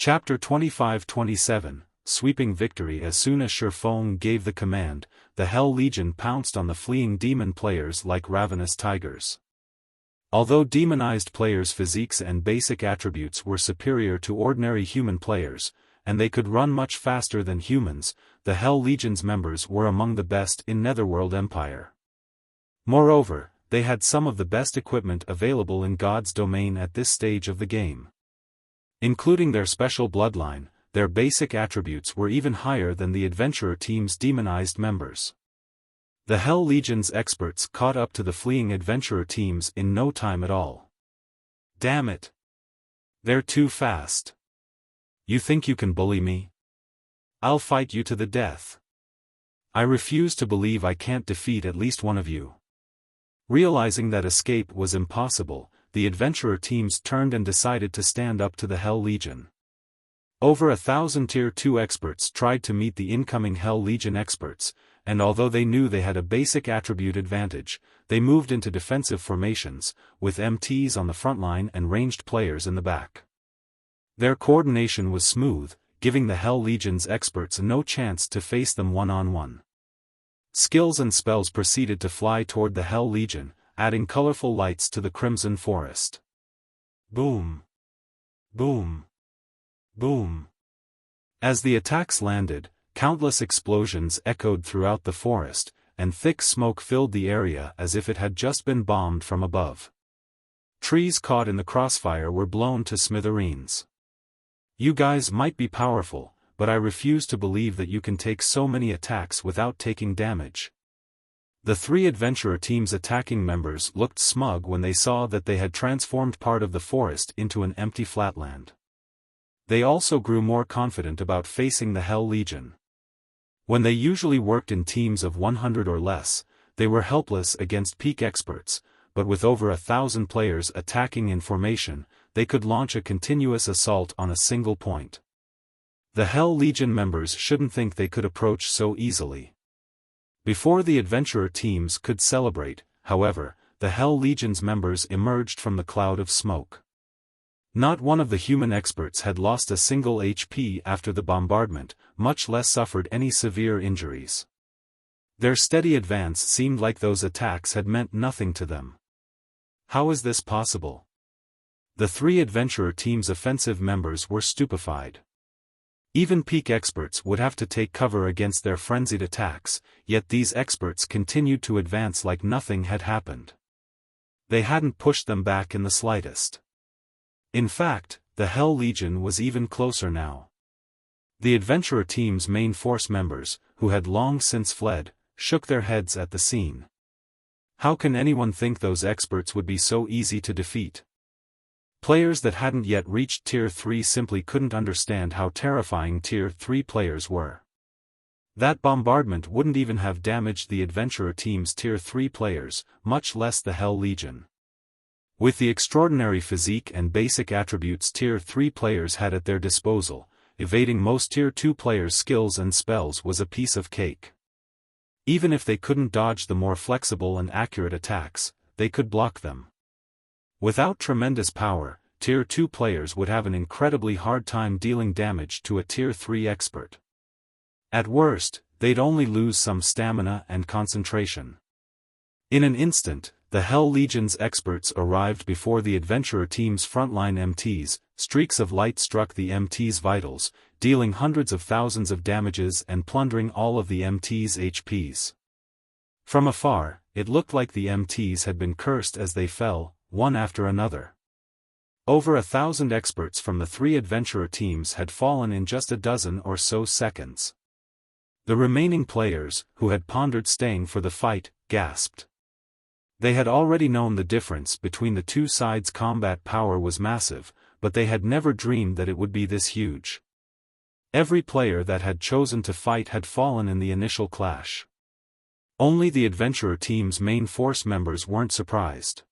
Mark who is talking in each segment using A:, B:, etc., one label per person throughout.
A: Chapter 25-27, Sweeping Victory. As soon as Xiaofan gave the command, the Hell Legion pounced on the fleeing demon players like ravenous tigers. Although demonized players' physiques and basic attributes were superior to ordinary human players, and they could run much faster than humans, the Hell Legion's members were among the best in Netherworld Empire. Moreover, they had some of the best equipment available in God's domain at this stage of the game. Including their special bloodline, their basic attributes were even higher than the adventurer team's demonized members. The Hell Legion's experts caught up to the fleeing adventurer teams in no time at all. Damn it! They're too fast. You think you can bully me? I'll fight you to the death. I refuse to believe I can't defeat at least one of you. Realizing that escape was impossible, the adventurer teams turned and decided to stand up to the Hell Legion. Over 1,000 Tier 2 experts tried to meet the incoming Hell Legion experts, and although they knew they had a basic attribute advantage, they moved into defensive formations, with MTs on the front line and ranged players in the back. Their coordination was smooth, giving the Hell Legion's experts no chance to face them one-on-one. Skills and spells proceeded to fly toward the Hell Legion, adding colorful lights to the Crimson Forest. Boom! Boom! Boom! As the attacks landed, countless explosions echoed throughout the forest, and thick smoke filled the area as if it had just been bombed from above. Trees caught in the crossfire were blown to smithereens. You guys might be powerful, but I refuse to believe that you can take so many attacks without taking damage. The three adventurer team's attacking members looked smug when they saw that they had transformed part of the forest into an empty flatland. They also grew more confident about facing the Hell Legion. When they usually worked in teams of 100 or less, they were helpless against peak experts, but with over 1,000 players attacking in formation, they could launch a continuous assault on a single point. The Hell Legion members shouldn't think they could approach so easily. Before the adventurer teams could celebrate, however, the Hell Legion's members emerged from the cloud of smoke. Not one of the human experts had lost a single HP after the bombardment, much less suffered any severe injuries. Their steady advance seemed like those attacks had meant nothing to them. How is this possible? The three adventurer team's offensive members were stupefied. Even peak experts would have to take cover against their frenzied attacks, yet these experts continued to advance like nothing had happened. They hadn't pushed them back in the slightest. In fact, the Hell Legion was even closer now. The adventurer team's main force members, who had long since fled, shook their heads at the scene. How can anyone think those experts would be so easy to defeat? Players that hadn't yet reached Tier 3 simply couldn't understand how terrifying Tier 3 players were. That bombardment wouldn't even have damaged the adventurer team's Tier 3 players, much less the Hell Legion. With the extraordinary physique and basic attributes Tier 3 players had at their disposal, evading most Tier 2 players' skills and spells was a piece of cake. Even if they couldn't dodge the more flexible and accurate attacks, they could block them. Without tremendous power, Tier 2 players would have an incredibly hard time dealing damage to a Tier 3 expert. At worst, they'd only lose some stamina and concentration. In an instant, the Hell Legion's experts arrived before the adventurer team's frontline MTs. Streaks of light struck the MTs' vitals, dealing hundreds of thousands of damages and plundering all of the MTs' HPs. From afar, it looked like the MTs had been cursed as they fell, one after another. Over 1,000 experts from the three adventurer teams had fallen in just a dozen or so seconds. The remaining players, who had pondered staying for the fight, gasped. They had already known the difference between the two sides' combat power was massive, but they had never dreamed that it would be this huge. Every player that had chosen to fight had fallen in the initial clash. Only the adventurer team's main force members weren't surprised.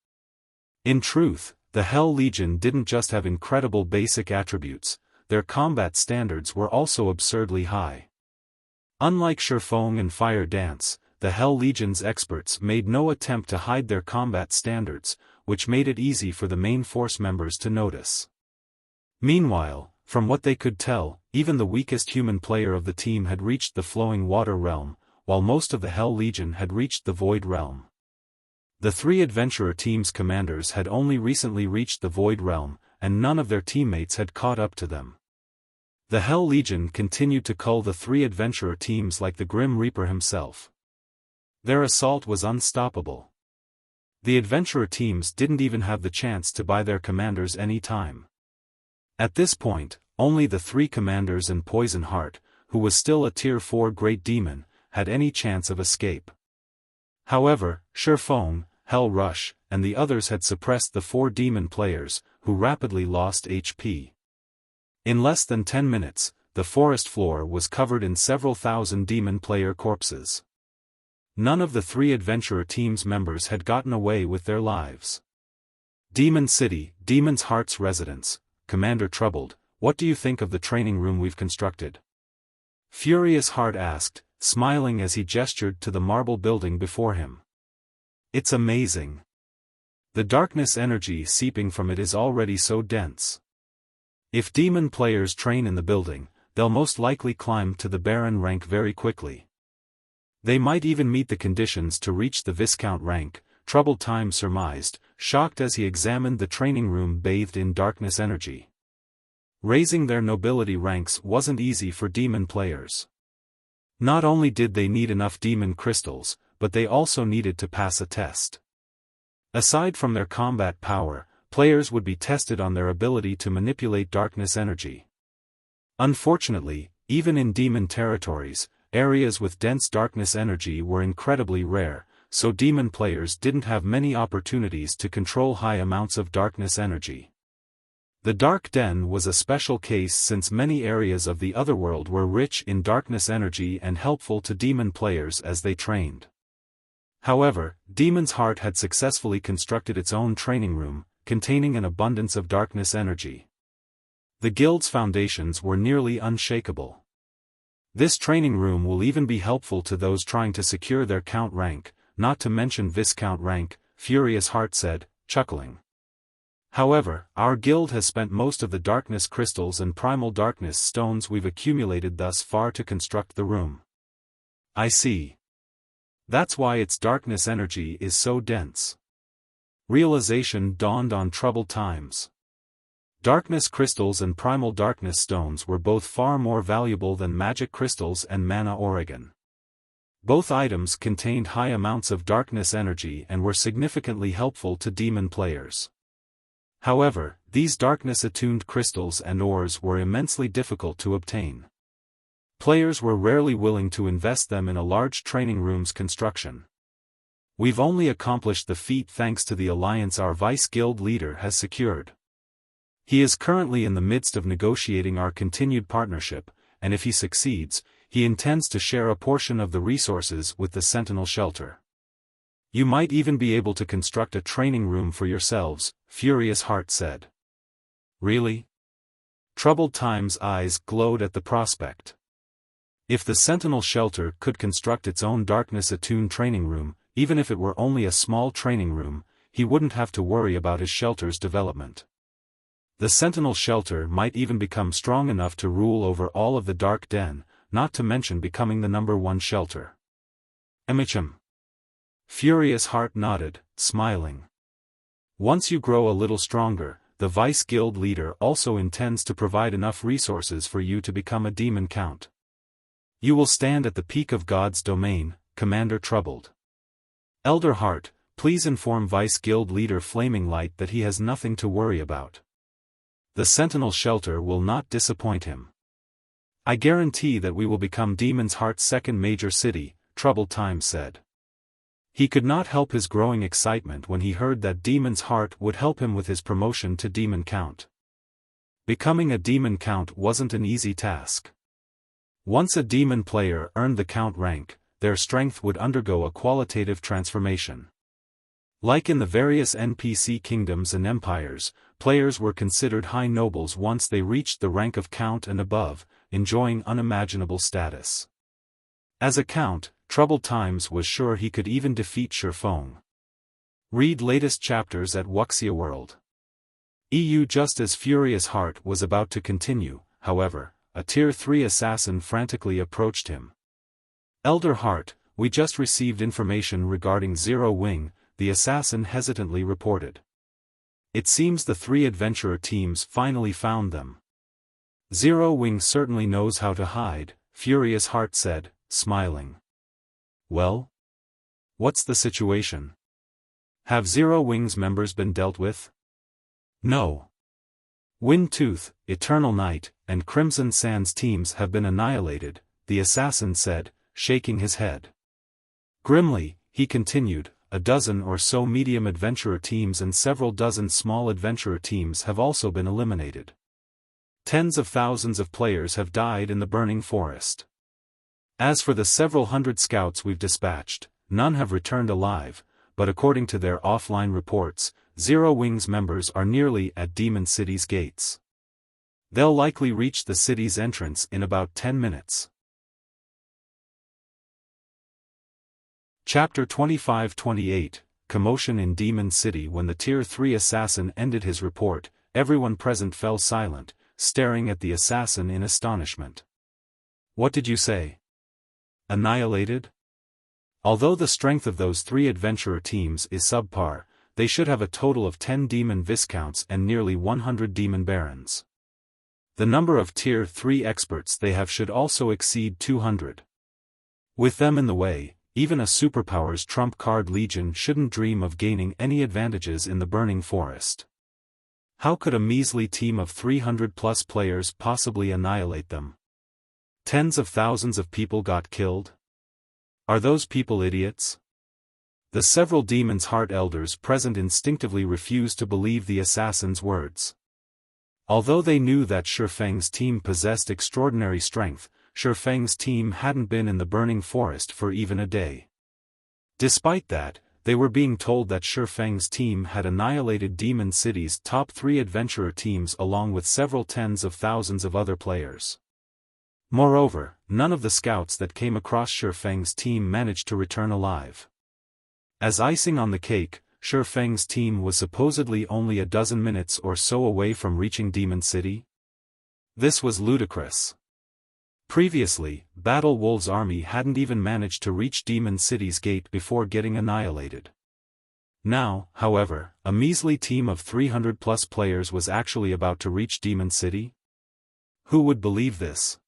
A: In truth, the Hell Legion didn't just have incredible basic attributes, their combat standards were also absurdly high. Unlike Xiaofan and Fire Dance, the Hell Legion's experts made no attempt to hide their combat standards, which made it easy for the main force members to notice. Meanwhile, From what they could tell, even the weakest human player of the team had reached the flowing water realm, while most of the Hell Legion had reached the Void realm. The three adventurer teams' commanders had only recently reached the Void realm, and none of their teammates had caught up to them. The Hell Legion continued to cull the three adventurer teams like the Grim Reaper himself. Their assault was unstoppable. The adventurer teams didn't even have the chance to buy their commanders any time. At this point, only the three commanders and Poison Heart, who was still a Tier 4 Great Demon, had any chance of escape. However, Xiaofan, Hell Rush, and the others had suppressed the 4 demon players, who rapidly lost HP. In less than 10 minutes, the forest floor was covered in several thousand demon player corpses. None of the 3 adventurer team's members had gotten away with their lives. Demon City, Demon's Heart's residence. Commander Troubled, what do you think of the training room we've constructed? Furious Heart asked, smiling as he gestured to the marble building before him. It's amazing. The darkness energy seeping from it is already so dense. If demon players train in the building, they'll most likely climb to the Baron rank very quickly. They might even meet the conditions to reach the Viscount rank, Troubled Time surmised, shocked as he examined the training room bathed in darkness energy. Raising their nobility ranks wasn't easy for demon players. Not only did they need enough demon crystals, but they also needed to pass a test. Aside from their combat power, players would be tested on their ability to manipulate darkness energy. Unfortunately, even in demon territories, areas with dense darkness energy were incredibly rare, so demon players didn't have many opportunities to control high amounts of darkness energy. The Dark Den was a special case since many areas of the Otherworld were rich in darkness energy and helpful to demon players as they trained. However, Demon's Heart had successfully constructed its own training room, containing an abundance of darkness energy. The guild's foundations were nearly unshakable. This training room will even be helpful to those trying to secure their Count rank, not to mention Viscount rank, Furious Heart said, chuckling. However, our guild has spent most of the darkness crystals and primal darkness stones we've accumulated thus far to construct the room. I see. That's why its darkness energy is so dense. Realization dawned on Troubled Times. Darkness crystals and primal darkness stones were both far more valuable than magic crystals and mana Oregon. Both items contained high amounts of darkness energy and were significantly helpful to demon players. However, these darkness-attuned crystals and ores were immensely difficult to obtain. Players were rarely willing to invest them in a large training room's construction. We've only accomplished the feat thanks to the alliance our vice guild leader has secured. He is currently in the midst of negotiating our continued partnership, and if he succeeds, he intends to share a portion of the resources with the Sentinel Shelter. You might even be able to construct a training room for yourselves, Furious Heart said. Really? Troubled Time's eyes glowed at the prospect. If the Sentinel Shelter could construct its own darkness-attuned training room, even if it were only a small training room, he wouldn't have to worry about his shelter's development. The Sentinel Shelter might even become strong enough to rule over all of the Dark Den, not to mention becoming the #1 shelter. Emicham. Furious Heart nodded, smiling. Once you grow a little stronger, the Vice Guild leader also intends to provide enough resources for you to become a demon count. You will stand at the peak of God's domain, Commander Troubled. Elder Heart, please inform Vice Guild leader Flaming Light that he has nothing to worry about. The Sentinel Shelter will not disappoint him. I guarantee that we will become Demon's Heart's second major city, Troubled Time said. He could not help his growing excitement when he heard that Demon's Heart would help him with his promotion to Demon Count. Becoming a Demon Count wasn't an easy task. Once a demon player earned the Count rank, their strength would undergo a qualitative transformation. Like in the various NPC kingdoms and empires, players were considered high nobles once they reached the rank of Count and above, enjoying unimaginable status. As a Count, Troubled Times was sure he could even defeat Xiaofan. Read latest chapters at Wuxia World. EU. Just as Furious Heart was about to continue, however, a Tier 3 assassin frantically approached him. "Elder Heart, we just received information regarding Zero Wing," the assassin hesitantly reported. "It seems the 3 adventurer teams finally found them." "Zero Wing certainly knows how to hide," Furious Heart said, smiling. "Well? What's the situation? Have Zero Wing's members been dealt with?" "No. Wind Tooth, Eternal Night, and Crimson Sands teams have been annihilated," the assassin said, shaking his head. Grimly, he continued, "A dozen or so medium adventurer teams and several dozen small adventurer teams have also been eliminated. Tens of thousands of players have died in the burning forest. As for the several hundred scouts we've dispatched, none have returned alive, but according to their offline reports, Zero Wing's members are nearly at Demon City's gates. They'll likely reach the city's entrance in about 10 minutes. Chapter 25-28, Commotion in Demon City. When the Tier 3 assassin ended his report, everyone present fell silent, staring at the assassin in astonishment. "What did you say? Annihilated?" Although the strength of those 3 adventurer teams is subpar, they should have a total of 10 demon viscounts and nearly 100 demon barons. The number of Tier 3 experts they have should also exceed 200. With them in the way, even a superpower's trump card legion shouldn't dream of gaining any advantages in the burning forest. How could a measly team of 300+ players possibly annihilate them? Tens of thousands of people got killed? Are those people idiots? The several Demon's Heart elders present instinctively refused to believe the assassin's words. Although they knew that Shifeng's team possessed extraordinary strength, Shifeng's team hadn't been in the burning forest for even a day. Despite that, they were being told that Shifeng's team had annihilated Demon City's top 3 adventurer teams along with several tens of thousands of other players. Moreover, none of the scouts that came across Shifeng's team managed to return alive. As icing on the cake, Shifeng's team was supposedly only a dozen minutes or so away from reaching Demon City. This was ludicrous. Previously, Battle Wolf's army hadn't even managed to reach Demon City's gate before getting annihilated. Now, however, a measly team of 300+ players was actually about to reach Demon City? Who would believe this?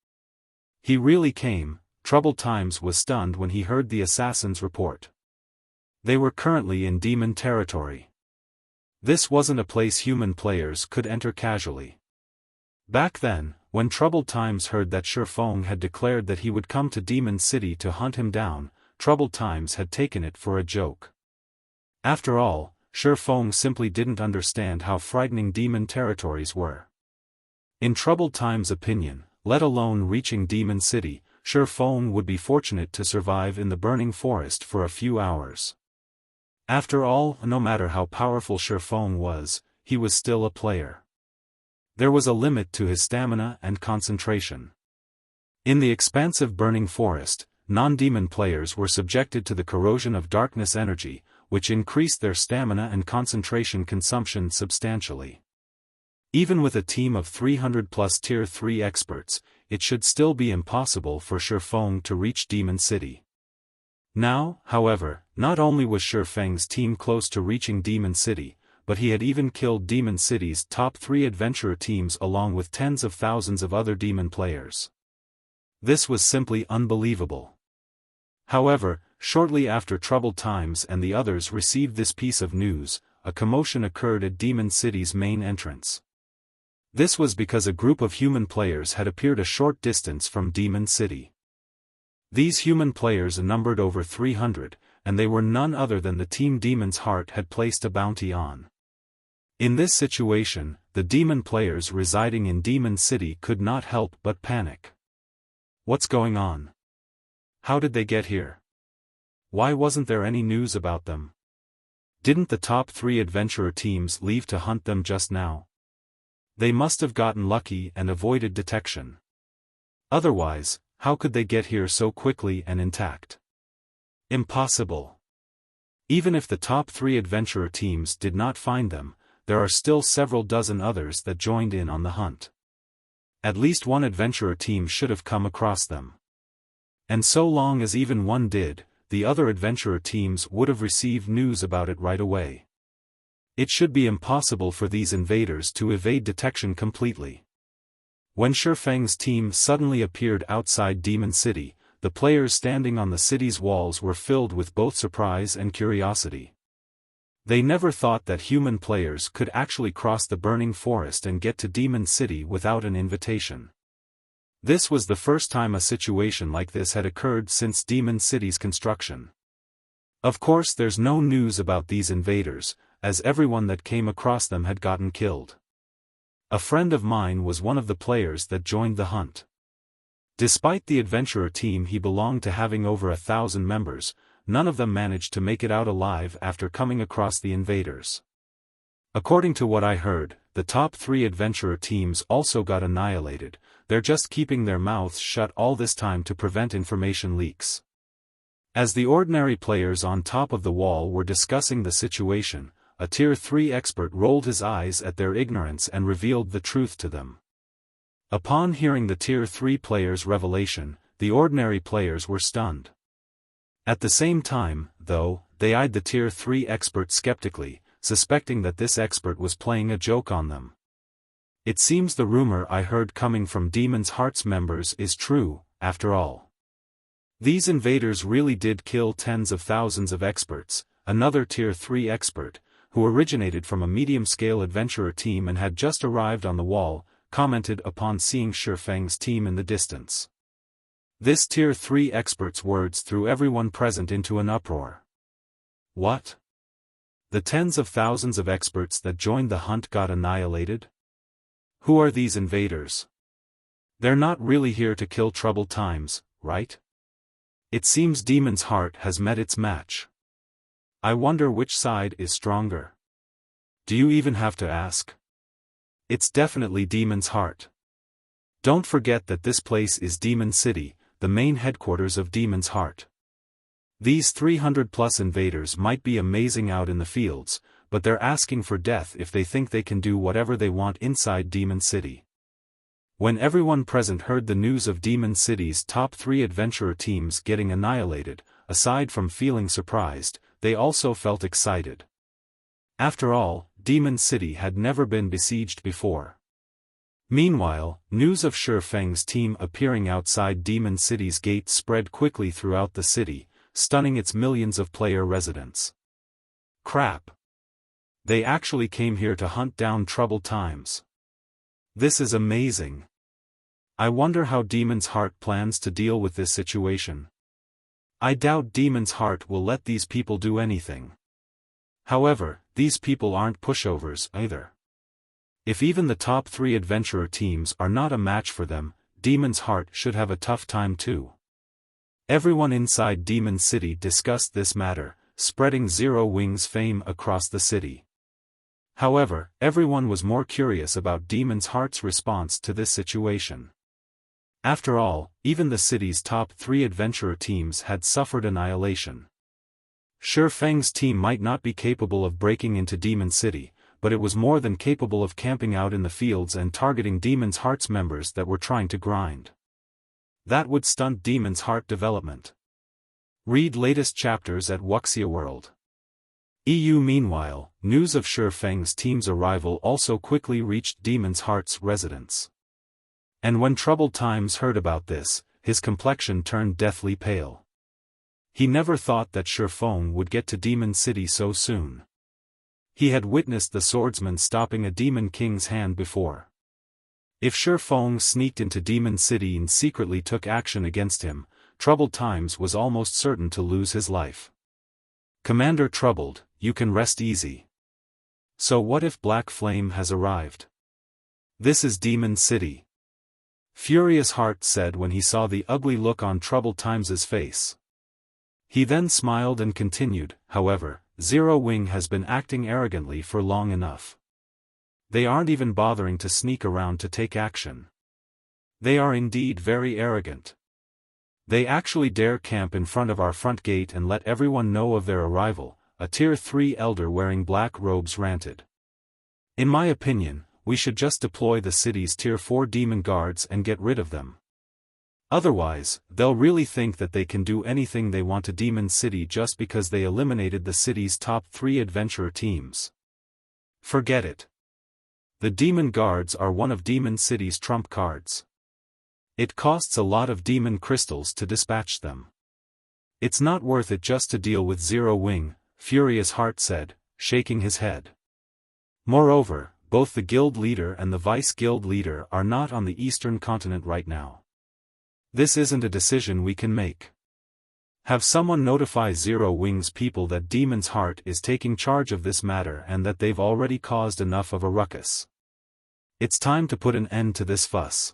A: He really came. Troubled Times was stunned when he heard the assassin's report. They were currently in demon territory. This wasn't a place human players could enter casually. Back then, when Troubled Times heard that Xiaofan had declared that he would come to Demon City to hunt him down, Troubled Times had taken it for a joke. After all, Xiaofan simply didn't understand how frightening demon territories were. In Troubled Times' opinion, let alone reaching Demon City, Xiaofan would be fortunate to survive in the burning forest for a few hours. After all, no matter how powerful Xiaofan was, he was still a player. There was a limit to his stamina and concentration. In the expansive burning forest, non-demon players were subjected to the corrosion of darkness energy, which increased their stamina and concentration consumption substantially. Even with a team of 300+ Tier 3 experts, it should still be impossible for Xiaofan to reach Demon City. Now, however, not only was Shifeng's team close to reaching Demon City, but he had even killed Demon City's top 3 adventurer teams along with tens of thousands of other demon players. This was simply unbelievable. However, shortly after Troubled Times and the others received this piece of news, a commotion occurred at Demon City's main entrance. This was because a group of human players had appeared a short distance from Demon City. These human players numbered over 300, and they were none other than the team Demon's Heart had placed a bounty on. In this situation, the demon players residing in Demon City could not help but panic. What's going on? How did they get here? Why wasn't there any news about them? Didn't the top 3 adventurer teams leave to hunt them just now? They must have gotten lucky and avoided detection. Otherwise, how could they get here so quickly and intact? Impossible. Even if the top 3 adventurer teams did not find them, there are still several dozen others that joined in on the hunt. At least one adventurer team should have come across them. And so long as even one did, the other adventurer teams would have received news about it right away. It should be impossible for these invaders to evade detection completely. When Xiaofang's team suddenly appeared outside Demon City, the players standing on the city's walls were filled with both surprise and curiosity. They never thought that human players could actually cross the burning forest and get to Demon City without an invitation. This was the first time a situation like this had occurred since Demon City's construction. Of course, there's no news about these invaders, as everyone that came across them had gotten killed. A friend of mine was one of the players that joined the hunt. Despite the adventurer team he belonged to having over 1,000 members, none of them managed to make it out alive after coming across the invaders. According to what I heard, the top 3 adventurer teams also got annihilated. They're just keeping their mouths shut all this time to prevent information leaks. As the ordinary players on top of the wall were discussing the situation, a Tier 3 expert rolled his eyes at their ignorance and revealed the truth to them. Upon hearing the Tier 3 players' revelation, the ordinary players were stunned. At the same time, though, they eyed the Tier 3 expert skeptically, suspecting that this expert was playing a joke on them. It seems the rumor I heard coming from Demon's Heart's members is true, after all. These invaders really did kill tens of thousands of experts. Another Tier 3 expert, who originated from a medium-scale adventurer team and had just arrived on the wall, commented upon seeing Xiaofang's team in the distance. This Tier 3 expert's words threw everyone present into an uproar. What? The tens of thousands of experts that joined the hunt got annihilated? Who are these invaders? They're not really here to kill troubled times, right? It seems Demon's Heart has met its match. I wonder which side is stronger. Do you even have to ask? It's definitely Demon's Heart. Don't forget that this place is Demon City, the main headquarters of Demon's Heart. These 300+ invaders might be amazing out in the fields, but they're asking for death if they think they can do whatever they want inside Demon City. When everyone present heard the news of Demon City's top 3 adventurer teams getting annihilated, aside from feeling surprised, they also felt excited. After all, Demon City had never been besieged before. Meanwhile, news of Xiaofang's team appearing outside Demon City's gate spread quickly throughout the city, stunning its millions of player residents. Crap! They actually came here to hunt down troubled times. This is amazing. I wonder how Demon's Heart plans to deal with this situation. I doubt Demon's Heart will let these people do anything. However, these people aren't pushovers either. If even the top 3 adventurer teams are not a match for them, Demon's Heart should have a tough time too. Everyone inside Demon City discussed this matter, spreading Zero Wing's fame across the city. However, everyone was more curious about Demon's Heart's response to this situation. After all, even the city's top 3 adventurer teams had suffered annihilation. Xiaofang's team might not be capable of breaking into Demon City, but it was more than capable of camping out in the fields and targeting Demon's Heart's members that were trying to grind. That would stunt Demon's Heart development. Read latest chapters at Wuxia World. EU. Meanwhile, news of Xiaofang's team's arrival also quickly reached Demon's Heart's residents. And when Troubled Times heard about this, his complexion turned deathly pale. He never thought that Xiaofan would get to Demon City so soon. He had witnessed the swordsman stopping a Demon King's hand before. If Xiaofan sneaked into Demon City and secretly took action against him, Troubled Times was almost certain to lose his life. Commander Troubled, you can rest easy. So what if Black Flame has arrived? This is Demon City. Furious Heart said when he saw the ugly look on Troubled Times' face. He then smiled and continued, however, Zero Wing has been acting arrogantly for long enough. They aren't even bothering to sneak around to take action. They are indeed very arrogant. They actually dare camp in front of our front gate and let everyone know of their arrival, a Tier 3 elder wearing black robes ranted. In my opinion, we should just deploy the city's Tier 4 demon guards and get rid of them. Otherwise, they'll really think that they can do anything they want to Demon City just because they eliminated the city's top 3 adventurer teams. Forget it. The demon guards are one of Demon City's trump cards. It costs a lot of demon crystals to dispatch them. It's not worth it just to deal with Zero Wing, Furious Heart said, shaking his head. Moreover, both the guild leader and the vice guild leader are not on the eastern continent right now. This isn't a decision we can make. Have someone notify Zero Wing's people that Demon's Heart is taking charge of this matter and that they've already caused enough of a ruckus. It's time to put an end to this fuss.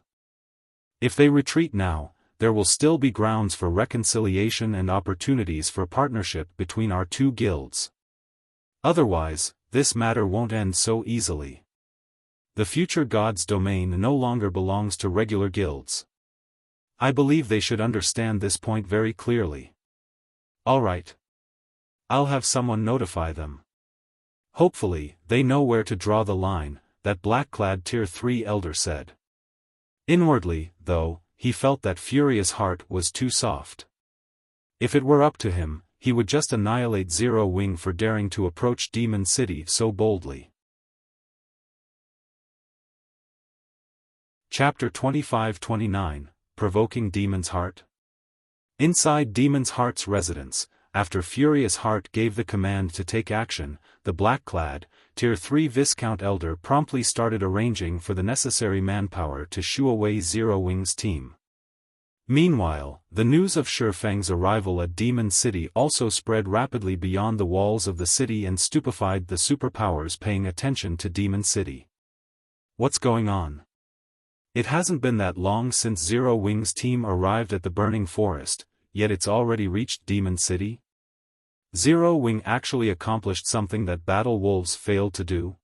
A: If they retreat now, there will still be grounds for reconciliation and opportunities for partnership between our 2 guilds. Otherwise, this matter won't end so easily. The future god's domain no longer belongs to regular guilds. I believe they should understand this point very clearly. Alright. I'll have someone notify them. Hopefully, they know where to draw the line, that black-clad Tier 3 elder said. Inwardly, though, he felt that Furious Heart was too soft. If it were up to him, he would just annihilate Zero Wing for daring to approach Demon City so boldly. Chapter 25-29, Provoking Demon's Heart. Inside Demon's Heart's residence, after Furious Heart gave the command to take action, the black-clad, Tier 3 Viscount Elder promptly started arranging for the necessary manpower to shoo away Zero Wing's team. Meanwhile, the news of Xiaofang's arrival at Demon City also spread rapidly beyond the walls of the city and stupefied the superpowers paying attention to Demon City. What's going on? It hasn't been that long since Zero Wing's team arrived at the Burning Forest, yet it's already reached Demon City? Zero Wing actually accomplished something that Battle Wolves failed to do?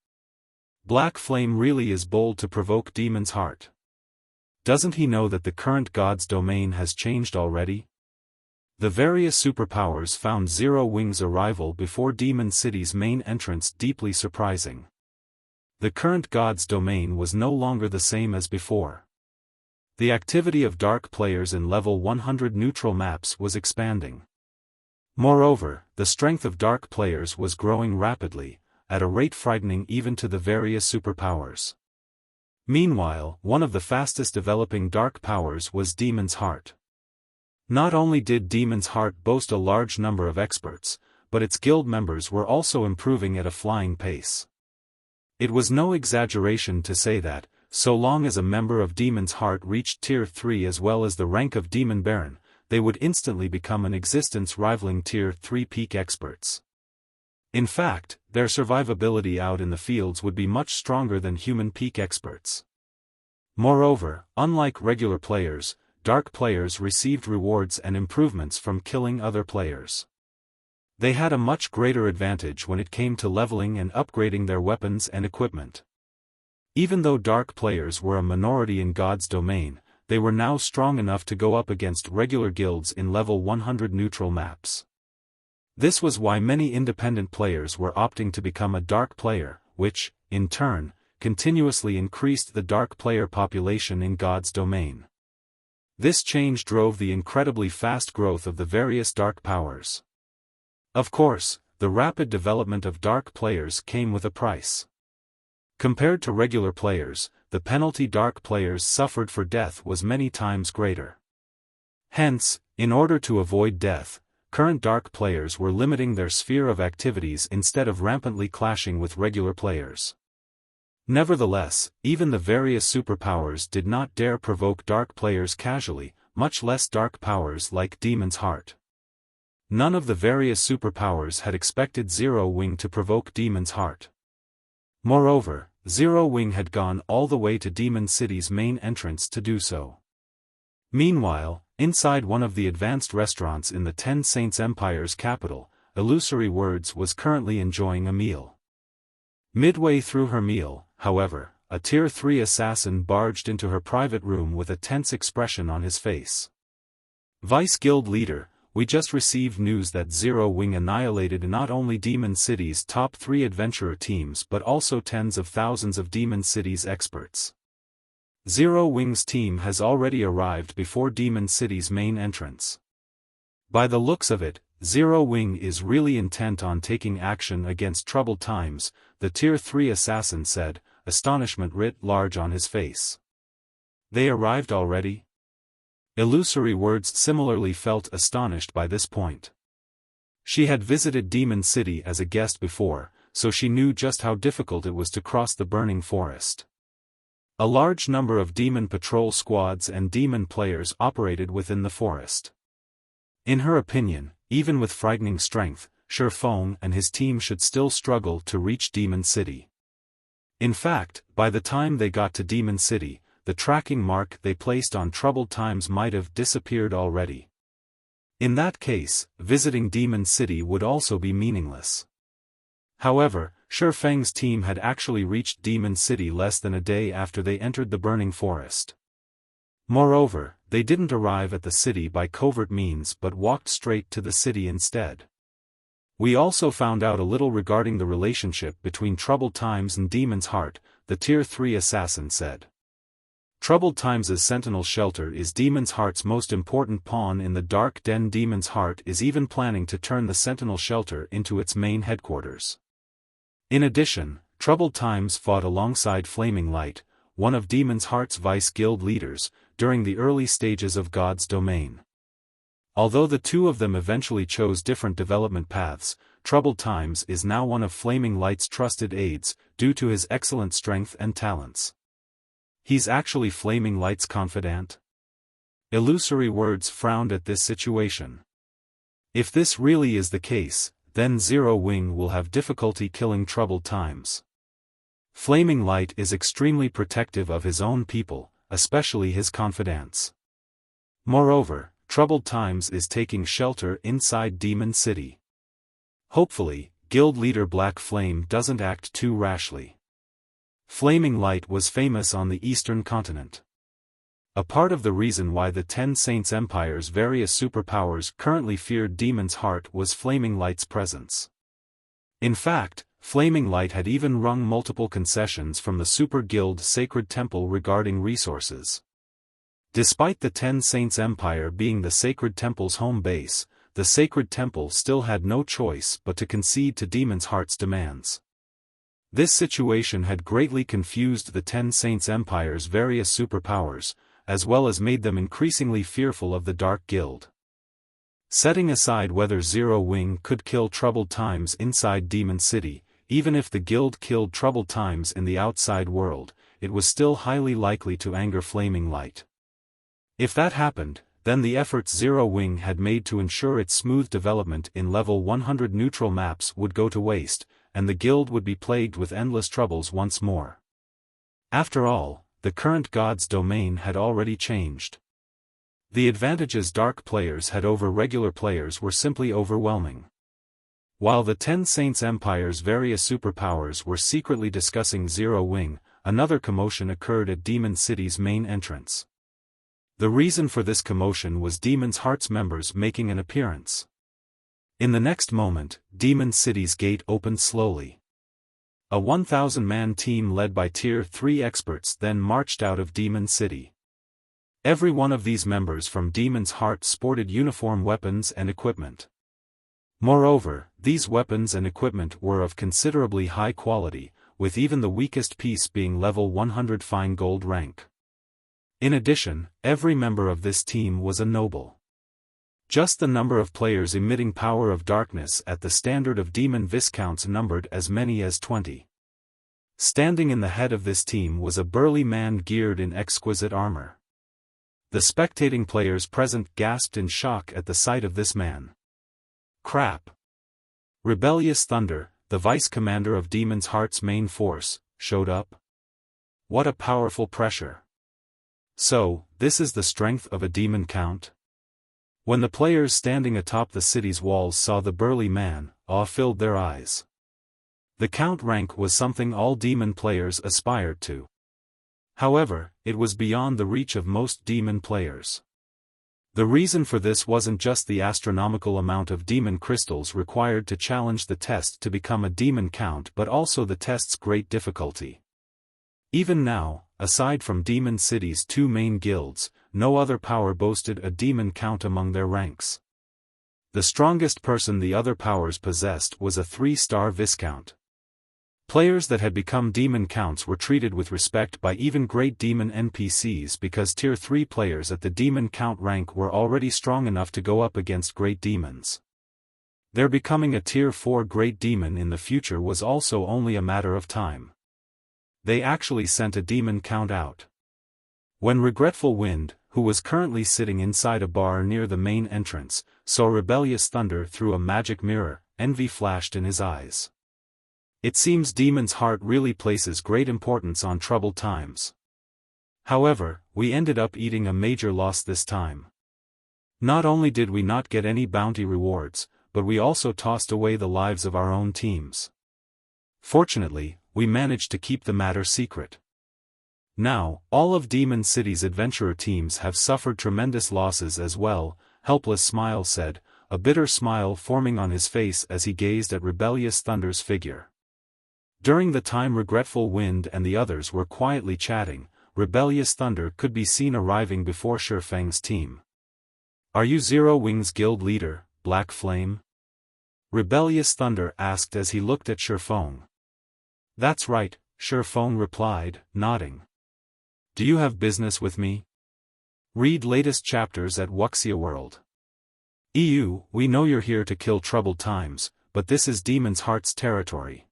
A: Black Flame really is bold to provoke Demon's Heart. Doesn't he know that the current god's domain has changed already? The various superpowers found Zero Wing's arrival before Demon City's main entrance deeply surprising. The current god's domain was no longer the same as before. The activity of dark players in level 100 neutral maps was expanding. Moreover, the strength of dark players was growing rapidly, at a rate frightening even to the various superpowers. Meanwhile, one of the fastest developing dark powers was Demon's Heart. Not only did Demon's Heart boast a large number of experts, but its guild members were also improving at a flying pace. It was no exaggeration to say that, so long as a member of Demon's Heart reached Tier 3 as well as the rank of Demon Baron, they would instantly become an existence rivaling Tier 3 peak experts. In fact, their survivability out in the fields would be much stronger than human peak experts. Moreover, unlike regular players, dark players received rewards and improvements from killing other players. They had a much greater advantage when it came to leveling and upgrading their weapons and equipment. Even though dark players were a minority in God's domain, they were now strong enough to go up against regular guilds in level 100 neutral maps. This was why many independent players were opting to become a dark player, which, in turn, continuously increased the dark player population in God's domain. This change drove the incredibly fast growth of the various dark powers. Of course, the rapid development of dark players came with a price. Compared to regular players, the penalty dark players suffered for death was many times greater. Hence, in order to avoid death, current dark players were limiting their sphere of activities instead of rampantly clashing with regular players. Nevertheless, even the various superpowers did not dare provoke dark players casually, much less dark powers like Demon's Heart. None of the various superpowers had expected Zero Wing to provoke Demon's Heart. Moreover, Zero Wing had gone all the way to Demon City's main entrance to do so. Meanwhile, inside one of the advanced restaurants in the Ten Saints Empire's capital, Illusory Words was currently enjoying a meal. Midway through her meal, however, a Tier 3 assassin barged into her private room with a tense expression on his face. Vice Guild Leader, we just received news that Zero Wing annihilated not only Demon City's top 3 adventurer teams but also tens of thousands of Demon City's experts. Zero Wing's team has already arrived before Demon City's main entrance. By the looks of it, Zero Wing is really intent on taking action against troubled times, the Tier 3 assassin said, astonishment writ large on his face. They arrived already? Illusory Words similarly felt astonished by this point. She had visited Demon City as a guest before, so she knew just how difficult it was to cross the burning forest. A large number of demon patrol squads and demon players operated within the forest. In her opinion, even with frightening strength, Xiaofan and his team should still struggle to reach Demon City. In fact, by the time they got to Demon City, the tracking mark they placed on troubled times might have disappeared already. In that case, visiting Demon City would also be meaningless. However, Xiaofan's team had actually reached Demon City less than a day after they entered the burning forest. Moreover, they didn't arrive at the city by covert means but walked straight to the city instead. We also found out a little regarding the relationship between troubled times and Demon's Heart, the Tier 3 assassin said. Troubled Times' Sentinel Shelter is Demon's Heart's most important pawn in the Dark Den. Demon's Heart is even planning to turn the Sentinel Shelter into its main headquarters. In addition, Troubled Times fought alongside Flaming Light, one of Demon's Heart's vice guild leaders, during the early stages of God's Domain. Although the two of them eventually chose different development paths, Troubled Times is now one of Flaming Light's trusted aides, due to his excellent strength and talents. He's actually Flaming Light's confidant? Illusory Words frowned at this situation. If this really is the case, then Zero Wing will have difficulty killing Troubled Times. Flaming Light is extremely protective of his own people, especially his confidants. Moreover, Troubled Times is taking shelter inside Demon City. Hopefully, guild leader Black Flame doesn't act too rashly. Flaming Light was famous on the Eastern continent. A part of the reason why the Ten Saints Empire's various superpowers currently feared Demon's Heart was Flaming Light's presence. In fact, Flaming Light had even wrung multiple concessions from the Super Guild Sacred Temple regarding resources. Despite the Ten Saints Empire being the Sacred Temple's home base, the Sacred Temple still had no choice but to concede to Demon's Heart's demands. This situation had greatly confused the Ten Saints Empire's various superpowers, as well as made them increasingly fearful of the Dark Guild. Setting aside whether Zero Wing could kill Troubled Times inside Demon City, even if the guild killed Troubled Times in the outside world, it was still highly likely to anger Flaming Light. If that happened, then the efforts Zero Wing had made to ensure its smooth development in level 100 neutral maps would go to waste, and the guild would be plagued with endless troubles once more. After all, the current God's Domain had already changed. The advantages Dark players had over regular players were simply overwhelming. While the Ten Saints Empire's various superpowers were secretly discussing Zero Wing, another commotion occurred at Demon City's main entrance. The reason for this commotion was Demon's Heart's members making an appearance. In the next moment, Demon City's gate opened slowly. A 1,000-man team led by Tier 3 experts then marched out of Demon City. Every one of these members from Demon's Heart sported uniform weapons and equipment. Moreover, these weapons and equipment were of considerably high quality, with even the weakest piece being level 100 fine gold rank. In addition, every member of this team was a noble. Just the number of players emitting power of darkness at the standard of demon viscounts numbered as many as 20. Standing in the head of this team was a burly man geared in exquisite armor. The spectating players present gasped in shock at the sight of this man. Crap! Rebellious Thunder, the vice commander of Demon's Heart's main force, showed up. What a powerful pressure! So, this is the strength of a demon count? When the players standing atop the city's walls saw the burly man, awe filled their eyes. The count rank was something all demon players aspired to. However, it was beyond the reach of most demon players. The reason for this wasn't just the astronomical amount of demon crystals required to challenge the test to become a demon count but also the test's great difficulty. Even now, aside from Demon City's two main guilds, no other power boasted a demon count among their ranks. The strongest person the other powers possessed was a 3-star Viscount. Players that had become demon counts were treated with respect by even great demon NPCs because tier 3 players at the demon count rank were already strong enough to go up against great demons. Their becoming a tier 4 great demon in the future was also only a matter of time. They actually sent a demon count out. When Regretful Wind, who was currently sitting inside a bar near the main entrance, saw Rebellious Thunder through a magic mirror, envy flashed in his eyes. It seems Demon's Heart really places great importance on troubled times. However, we ended up eating a major loss this time. Not only did we not get any bounty rewards, but we also tossed away the lives of our own teams. Fortunately, we managed to keep the matter secret. Now, all of Demon City's adventurer teams have suffered tremendous losses as well, Helpless Smile said, a bitter smile forming on his face as he gazed at Rebellious Thunder's figure. During the time Regretful Wind and the others were quietly chatting, Rebellious Thunder could be seen arriving before Shifeng's team. "Are you Zero Wings Guild leader, Black Flame?" Rebellious Thunder asked as he looked at Shifeng. "That's right," Shifeng replied, nodding. "Do you have business with me?" Read latest chapters at Wuxia World. EU, we know you're here to kill troubled times, but this is Demon's Heart's territory.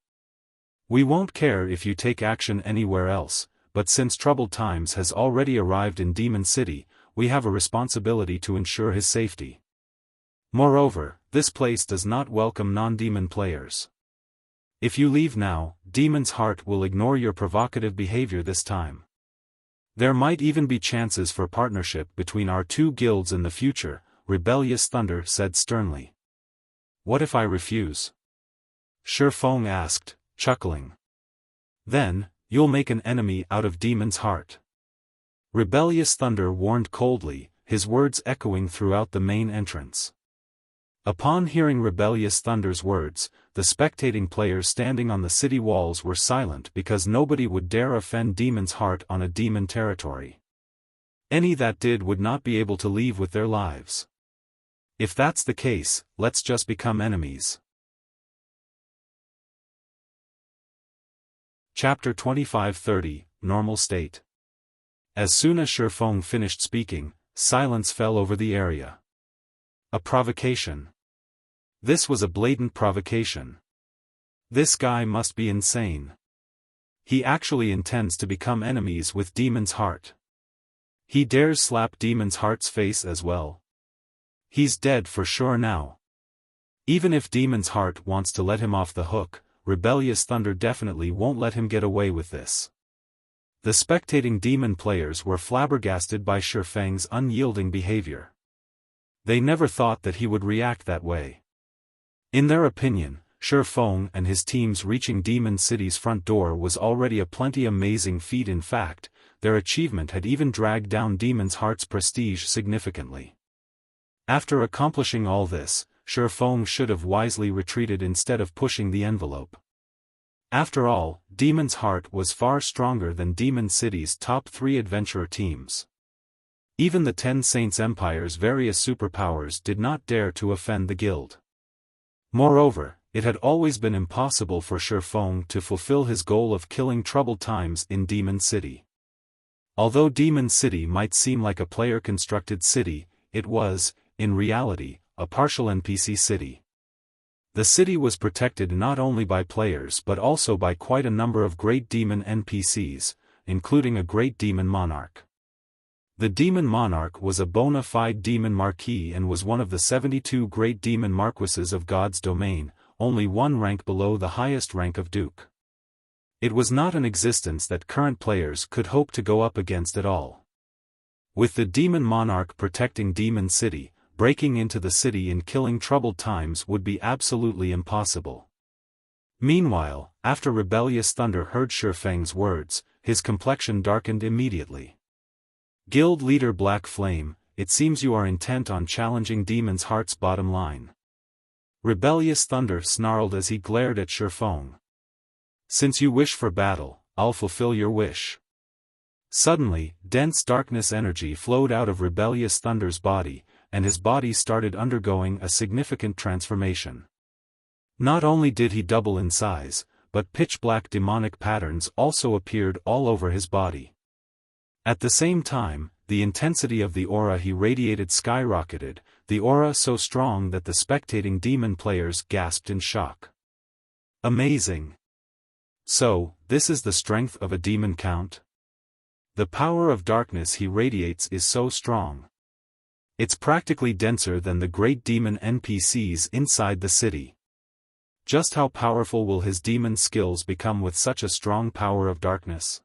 A: We won't care if you take action anywhere else, but since troubled times has already arrived in Demon City, we have a responsibility to ensure his safety. Moreover, this place does not welcome non-demon players. If you leave now, Demon's Heart will ignore your provocative behavior this time. There might even be chances for partnership between our two guilds in the future, Rebellious Thunder said sternly. "What if I refuse?" Shifeng asked, chuckling. "Then, you'll make an enemy out of Demon's Heart." Rebellious Thunder warned coldly, his words echoing throughout the main entrance. Upon hearing Rebellious Thunder's words, the spectating players standing on the city walls were silent because nobody would dare offend Demon's Heart on a demon territory. Any that did would not be able to leave with their lives. If that's the case, let's just become enemies. Chapter 25-30, Normal State. As soon as Shifeng finished speaking, silence fell over the area. A provocation. This was a blatant provocation. This guy must be insane. He actually intends to become enemies with Demon's Heart. He dares slap Demon's Heart's face as well. He's dead for sure now. Even if Demon's Heart wants to let him off the hook, Rebellious Thunder definitely won't let him get away with this. The spectating demon players were flabbergasted by Shifeng's unyielding behavior. They never thought that he would react that way. In their opinion, Shifeng and his teams reaching Demon City's front door was already a plenty amazing feat. In fact, their achievement had even dragged down Demon's Heart's prestige significantly. After accomplishing all this, Shifeng should have wisely retreated instead of pushing the envelope. After all, Demon's Heart was far stronger than Demon City's top 3 adventurer teams. Even the 10 Saints Empire's various superpowers did not dare to offend the guild. Moreover, it had always been impossible for Shifeng to fulfill his goal of killing troubled times in Demon City. Although Demon City might seem like a player-constructed city, it was, in reality, a partial NPC city. The city was protected not only by players but also by quite a number of great demon NPCs, including a great demon monarch. The demon monarch was a bona fide demon marquis and was one of the 72 great demon marquises of God's domain, only one rank below the highest rank of duke. It was not an existence that current players could hope to go up against at all. With the demon monarch protecting Demon City, breaking into the city and killing troubled times would be absolutely impossible. Meanwhile, after Rebellious Thunder heard Shifeng's words, his complexion darkened immediately. Guild leader Black Flame, it seems you are intent on challenging Demon's Heart's bottom line. Rebellious Thunder snarled as he glared at Xiaofan. Since you wish for battle, I'll fulfill your wish. Suddenly, dense darkness energy flowed out of Rebellious Thunder's body, and his body started undergoing a significant transformation. Not only did he double in size, but pitch-black demonic patterns also appeared all over his body. At the same time, the intensity of the aura he radiated skyrocketed, the aura so strong that the spectating demon players gasped in shock. Amazing! So, this is the strength of a demon count? The power of darkness he radiates is so strong. It's practically denser than the great demon NPCs inside the city. Just how powerful will his demon skills become with such a strong power of darkness?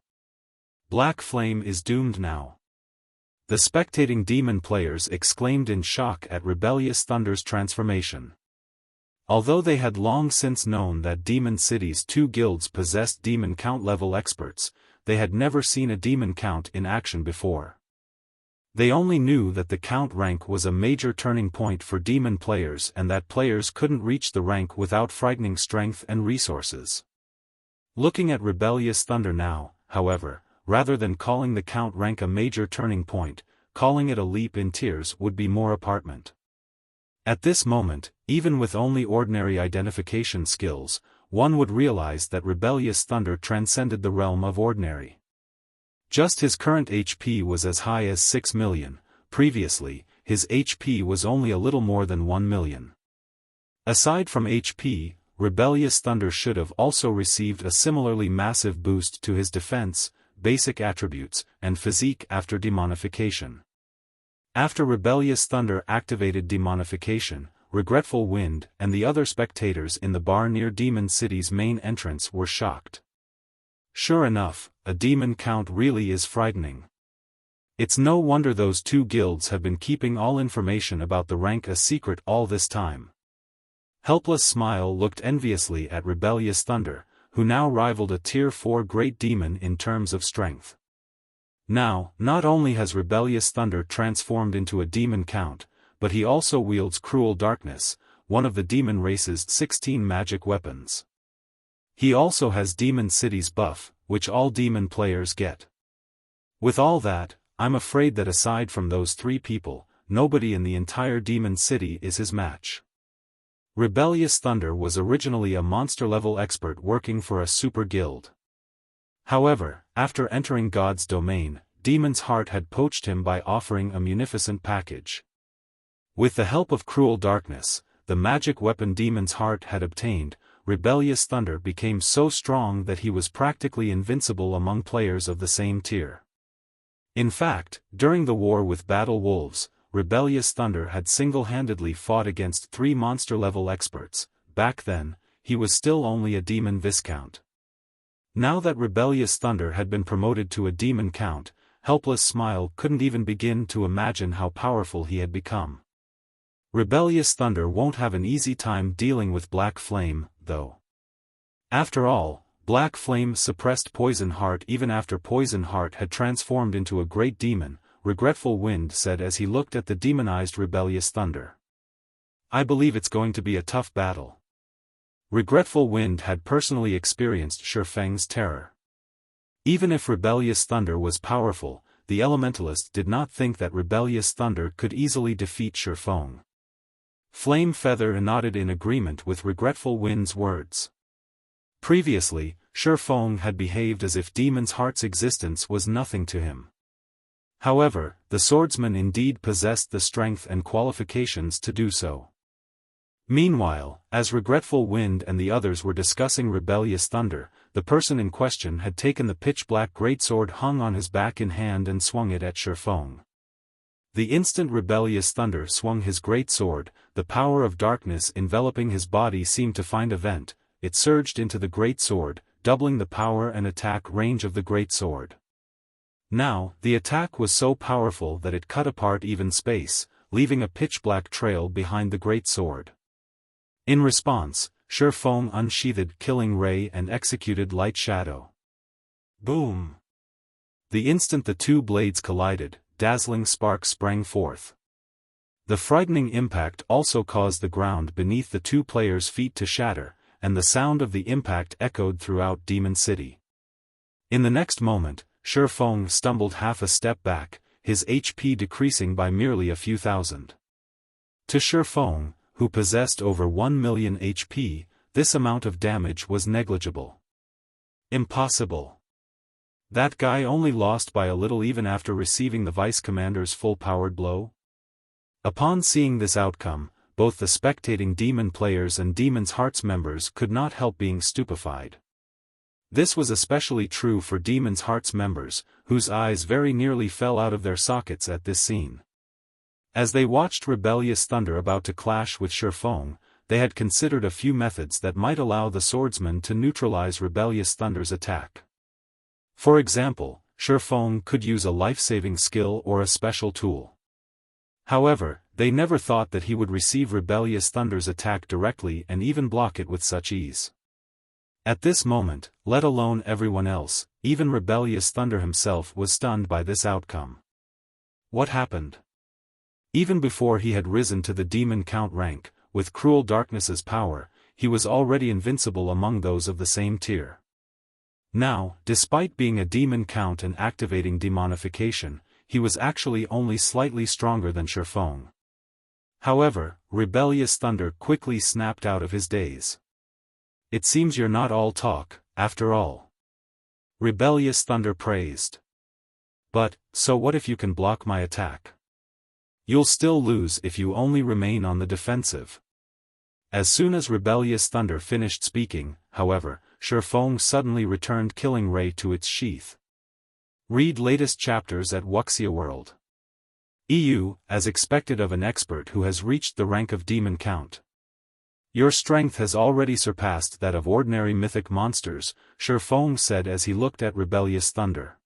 A: Black Flame is doomed now. The spectating demon players exclaimed in shock at Rebellious Thunder's transformation. Although they had long since known that Demon City's 2 guilds possessed demon count level experts, they had never seen a demon count in action before. They only knew that the count rank was a major turning point for demon players and that players couldn't reach the rank without frightening strength and resources. Looking at Rebellious Thunder now, however, rather than calling the count rank a major turning point, calling it a leap in tiers would be more apartment. At this moment, even with only ordinary identification skills, one would realize that Rebellious Thunder transcended the realm of ordinary. Just his current HP was as high as 6 million, previously, his HP was only a little more than 1 million. Aside from HP, Rebellious Thunder should have also received a similarly massive boost to his defense, basic attributes, and physique after demonification. After Rebellious Thunder activated demonification, Regretful Wind and the other spectators in the bar near Demon City's main entrance were shocked. Sure enough, a demon count really is frightening. It's no wonder those 2 guilds have been keeping all information about the rank a secret all this time. Helpless Smile looked enviously at Rebellious Thunder, who now rivaled a Tier 4 great demon in terms of strength. Now, not only has Rebellious Thunder transformed into a demon count, but he also wields Cruel Darkness, one of the demon race's 16 magic weapons. He also has Demon City's buff, which all demon players get. With all that, I'm afraid that aside from those 3 people, nobody in the entire Demon City is his match. Rebellious Thunder was originally a monster-level expert working for a super guild. However, after entering God's domain, Demon's Heart had poached him by offering a munificent package. With the help of Cruel Darkness, the magic weapon Demon's Heart had obtained, Rebellious Thunder became so strong that he was practically invincible among players of the same tier. In fact, during the war with Battle Wolves, Rebellious Thunder had single-handedly fought against 3 monster-level experts. Back then, he was still only a demon viscount. Now that Rebellious Thunder had been promoted to a demon count, Helpless Smile couldn't even begin to imagine how powerful he had become. Rebellious Thunder won't have an easy time dealing with Black Flame, though. After all, Black Flame suppressed Poison Heart even after Poison Heart had transformed into a great demon, Regretful Wind said as he looked at the demonized Rebellious Thunder. I believe it's going to be a tough battle. Regretful Wind had personally experienced Xiaofan's terror. Even if Rebellious Thunder was powerful, the Elementalist did not think that Rebellious Thunder could easily defeat Xiaofan. Flame Feather nodded in agreement with Regretful Wind's words. Previously, Xiaofan had behaved as if Demon's Heart's existence was nothing to him. However, the swordsman indeed possessed the strength and qualifications to do so. Meanwhile, as Regretful Wind and the others were discussing Rebellious Thunder, the person in question had taken the pitch-black greatsword hung on his back in hand and swung it at Xiaofan. The instant Rebellious Thunder swung his greatsword, the power of darkness enveloping his body seemed to find a vent. It surged into the greatsword, doubling the power and attack range of the greatsword. Now, the attack was so powerful that it cut apart even space, leaving a pitch-black trail behind the greatsword. In response, Xiaofan unsheathed Killing Ray and executed Light Shadow. Boom! The instant the 2 blades collided, dazzling spark sprang forth. The frightening impact also caused the ground beneath the two players' feet to shatter, and the sound of the impact echoed throughout Demon City. In the next moment, Xiaofan stumbled half a step back, his HP decreasing by merely a few thousand. To Xiaofan, who possessed over 1 million HP, this amount of damage was negligible. Impossible. That guy only lost by a little even after receiving the Vice Commander's full-powered blow? Upon seeing this outcome, both the spectating demon players and Demon's Hearts members could not help being stupefied. This was especially true for Demon's Hearts members, whose eyes very nearly fell out of their sockets at this scene. As they watched Rebellious Thunder about to clash with Xiaofan, they had considered a few methods that might allow the swordsman to neutralize Rebellious Thunder's attack. For example, Xiaofan could use a life-saving skill or a special tool. However, they never thought that he would receive Rebellious Thunder's attack directly and even block it with such ease. At this moment, let alone everyone else, even Rebellious Thunder himself was stunned by this outcome. What happened? Even before he had risen to the Demon Count rank, with Cruel Darkness's power, he was already invincible among those of the same tier. Now, despite being a Demon Count and activating demonification, he was actually only slightly stronger than Xiaofan. However, Rebellious Thunder quickly snapped out of his daze. It seems you're not all talk, after all. Rebellious Thunder praised. But, so what if you can block my attack? You'll still lose if you only remain on the defensive. As soon as Rebellious Thunder finished speaking, however, Xiaofan suddenly returned Killing Ray to its sheath. Read latest chapters at Wuxia World. EU, as expected of an expert who has reached the rank of Demon Count. Your strength has already surpassed that of ordinary mythic monsters, Xiaofan said as he looked at Rebellious Thunder.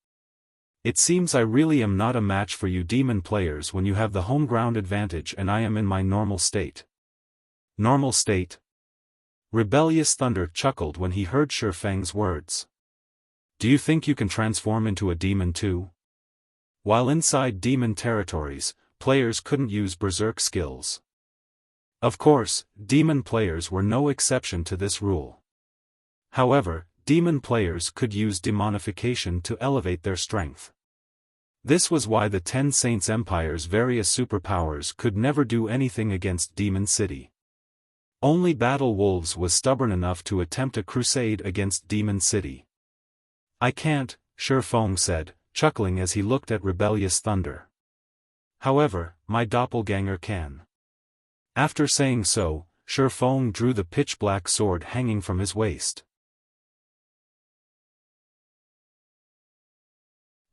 A: It seems I really am not a match for you demon players when you have the home ground advantage and I am in my normal state. Normal state? Rebellious Thunder chuckled when he heard Xiaofan's words. Do you think you can transform into a demon too? While inside demon territories, players couldn't use berserk skills. Of course, demon players were no exception to this rule. However, demon players could use demonification to elevate their strength. This was why the Ten Saints Empire's various superpowers could never do anything against Demon City. Only Battle Wolves was stubborn enough to attempt a crusade against Demon City. I can't, Xiaofan said, chuckling as he looked at Rebellious Thunder. However, my doppelganger can. After saying so, Xiaofan drew the pitch-black sword hanging from his waist.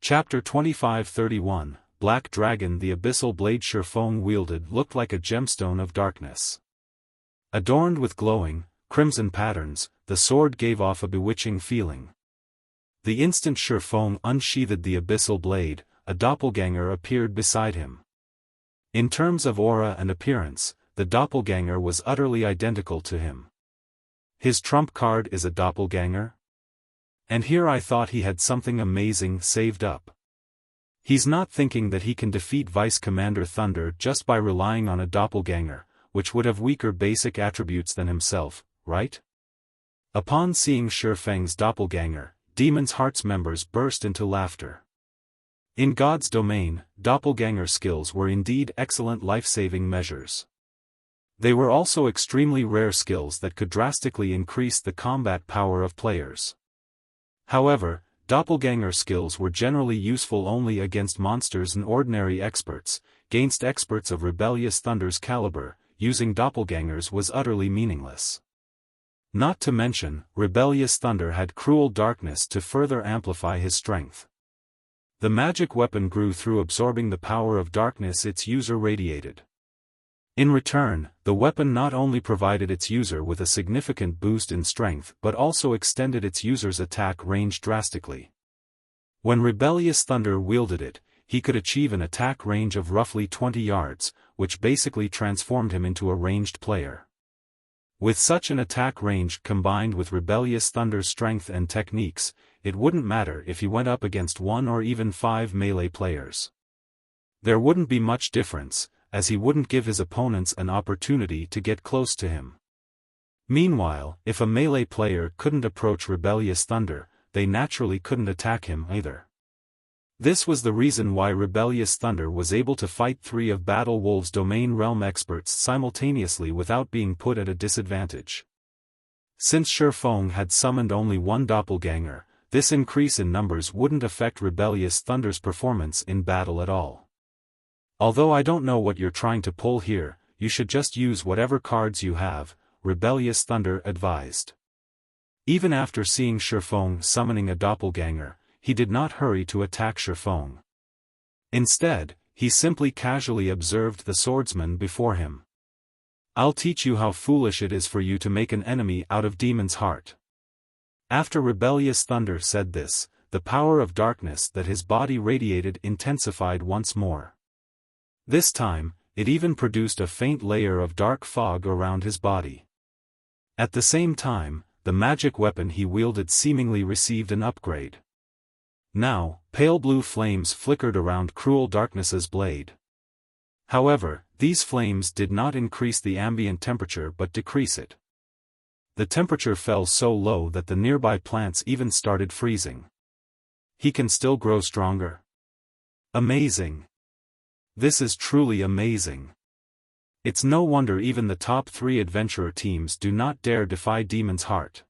A: Chapter 2531, Black Dragon. The abyssal blade Xiaofan wielded looked like a gemstone of darkness. Adorned with glowing, crimson patterns, the sword gave off a bewitching feeling. The instant Xiaofan unsheathed the abyssal blade, a doppelganger appeared beside him. In terms of aura and appearance, the doppelganger was utterly identical to him. His trump card is a doppelganger? And here I thought he had something amazing saved up. He's not thinking that he can defeat Vice Commander Thunder just by relying on a doppelganger, which would have weaker basic attributes than himself, right? Upon seeing Xiaofan's doppelganger, Demon's Hearts members burst into laughter. In God's domain, doppelganger skills were indeed excellent life-saving measures. They were also extremely rare skills that could drastically increase the combat power of players. However, doppelganger skills were generally useful only against monsters and ordinary experts. Against experts of Rebellious Thunder's caliber, using doppelgangers was utterly meaningless. Not to mention, Rebellious Thunder had Cruel Darkness to further amplify his strength. The magic weapon grew through absorbing the power of darkness its user radiated. In return, the weapon not only provided its user with a significant boost in strength but also extended its user's attack range drastically. When Rebellious Thunder wielded it, he could achieve an attack range of roughly 20 yards, which basically transformed him into a ranged player. With such an attack range combined with Rebellious Thunder's strength and techniques, it wouldn't matter if he went up against 1 or even 5 melee players. There wouldn't be much difference, as he wouldn't give his opponents an opportunity to get close to him. Meanwhile, if a melee player couldn't approach Rebellious Thunder, they naturally couldn't attack him either. This was the reason why Rebellious Thunder was able to fight 3 of Battle Wolf's Domain Realm experts simultaneously without being put at a disadvantage. Since Xiaofan had summoned only one doppelganger, this increase in numbers wouldn't affect Rebellious Thunder's performance in battle at all. Although I don't know what you're trying to pull here, you should just use whatever cards you have, Rebellious Thunder advised. Even after seeing Xiaofan summoning a doppelganger, he did not hurry to attack Xiaofan. Instead, he simply casually observed the swordsman before him. I'll teach you how foolish it is for you to make an enemy out of Demon's Heart. After Rebellious Thunder said this, the power of darkness that his body radiated intensified once more. This time, it even produced a faint layer of dark fog around his body. At the same time, the magic weapon he wielded seemingly received an upgrade. Now, pale blue flames flickered around Cruel Darkness's blade. However, these flames did not increase the ambient temperature but decrease it. The temperature fell so low that the nearby plants even started freezing. He can still grow stronger. Amazing. This is truly amazing. It's no wonder even the top 3 adventurer teams do not dare defy Demon's Heart.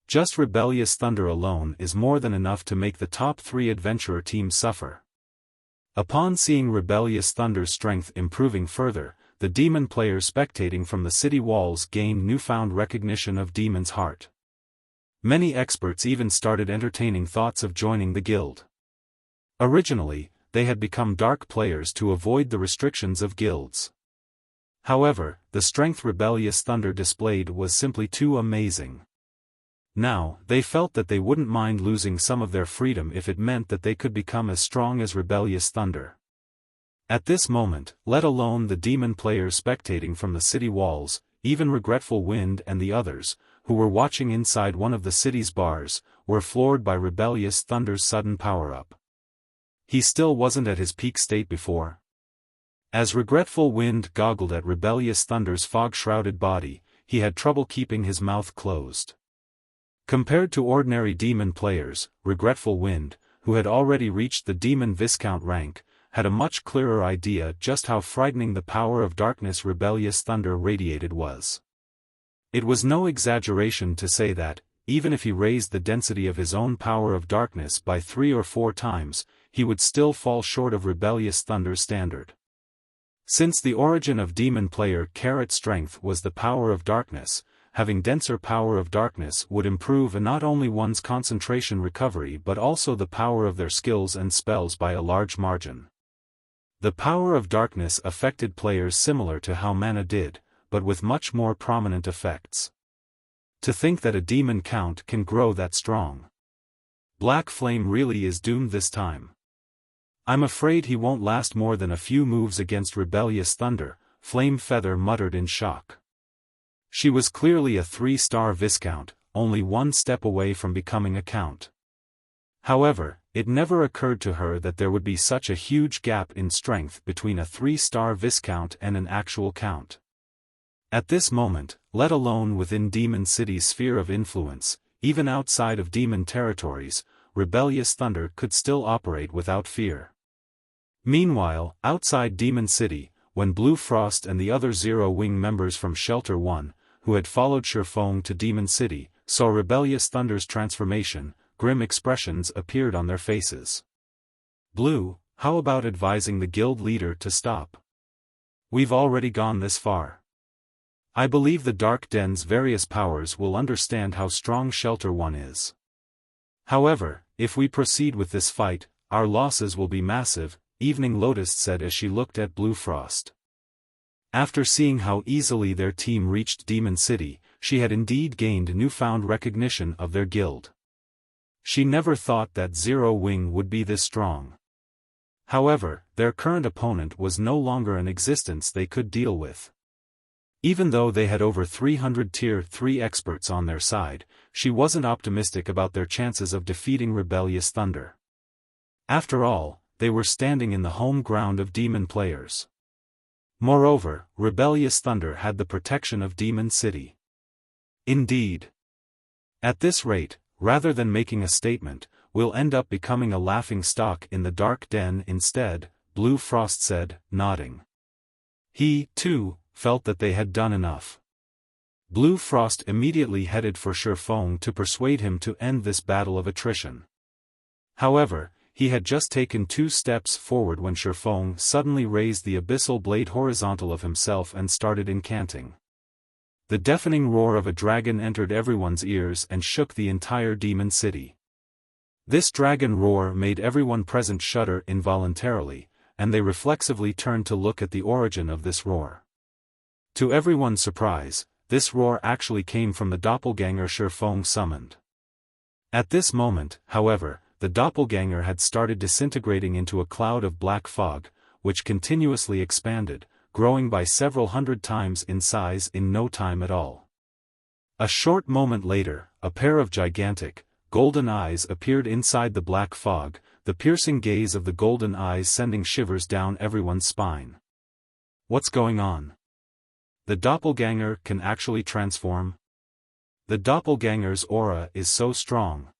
A: Just Rebellious Thunder alone is more than enough to make the top 3 adventurer teams suffer. Upon seeing Rebellious Thunder's strength improving further, the demon players spectating from the city walls gained newfound recognition of Demon's Heart. Many experts even started entertaining thoughts of joining the guild. Originally, they had become dark players to avoid the restrictions of guilds. However, the strength Rebellious Thunder displayed was simply too amazing. Now, they felt that they wouldn't mind losing some of their freedom if it meant that they could become as strong as Rebellious Thunder. At this moment, let alone the demon players spectating from the city walls, even Regretful Wind and the others, who were watching inside one of the city's bars, were floored by Rebellious Thunder's sudden power-up. He still wasn't at his peak state before. As Regretful Wind goggled at Rebellious Thunder's fog-shrouded body, he had trouble keeping his mouth closed. Compared to ordinary demon players, Regretful Wind, who had already reached the Demon Viscount rank, had a much clearer idea just how frightening the power of darkness Rebellious Thunder radiated was. It was no exaggeration to say that, even if he raised the density of his own power of darkness by 3 or 4 times, he would still fall short of Rebellious Thunder's standard. Since the origin of demon player Carrot strength was the power of darkness, having denser power of darkness would improve not only one's concentration recovery but also the power of their skills and spells by a large margin. The power of darkness affected players similar to how mana did, but with much more prominent effects. To think that a demon count can grow that strong. Black Flame really is doomed this time. I'm afraid he won't last more than a few moves against Rebellious Thunder, Flame Feather muttered in shock. She was clearly a 3-star Viscount, only 1 step away from becoming a Count. However, it never occurred to her that there would be such a huge gap in strength between a 3-star Viscount and an actual Count. At this moment, let alone within Demon City's sphere of influence, even outside of demon territories, Rebellious Thunder could still operate without fear. Meanwhile, outside Demon City, when Blue Frost and the other Zero Wing members from Shelter 1, who had followed Xiaofan to Demon City, saw Rebellious Thunder's transformation, grim expressions appeared on their faces. Blue, how about advising the guild leader to stop? We've already gone this far. I believe the Dark Den's various powers will understand how strong Shelter 1 is. However, if we proceed with this fight, our losses will be massive, Evening Lotus said as she looked at Blue Frost. After seeing how easily their team reached Demon City, she had indeed gained newfound recognition of their guild. She never thought that Zero Wing would be this strong. However, their current opponent was no longer an existence they could deal with. Even though they had over 300 Tier 3 experts on their side, she wasn't optimistic about their chances of defeating Rebellious Thunder. After all, they were standing in the home ground of demon players. Moreover, rebellious thunder had the protection of Demon City. Indeed. At this rate, rather than making a statement, we'll end up becoming a laughing stock in the dark den instead, Blue Frost said, nodding. He, too, felt that they had done enough. Blue Frost immediately headed for Xiaofan to persuade him to end this battle of attrition. However, he had just taken 2 steps forward when Xiaofan suddenly raised the abyssal blade horizontal of himself and started incanting. The deafening roar of a dragon entered everyone's ears and shook the entire demon city. This dragon roar made everyone present shudder involuntarily, and they reflexively turned to look at the origin of this roar. To everyone's surprise, this roar actually came from the doppelganger Xiaofan summoned. At this moment, however, the doppelganger had started disintegrating into a cloud of black fog, which continuously expanded, growing by several hundred times in size in no time at all. A short moment later, a pair of gigantic, golden eyes appeared inside the black fog, the piercing gaze of the golden eyes sending shivers down everyone's spine. What's going on? The doppelganger can actually transform? The doppelganger's aura is so strong.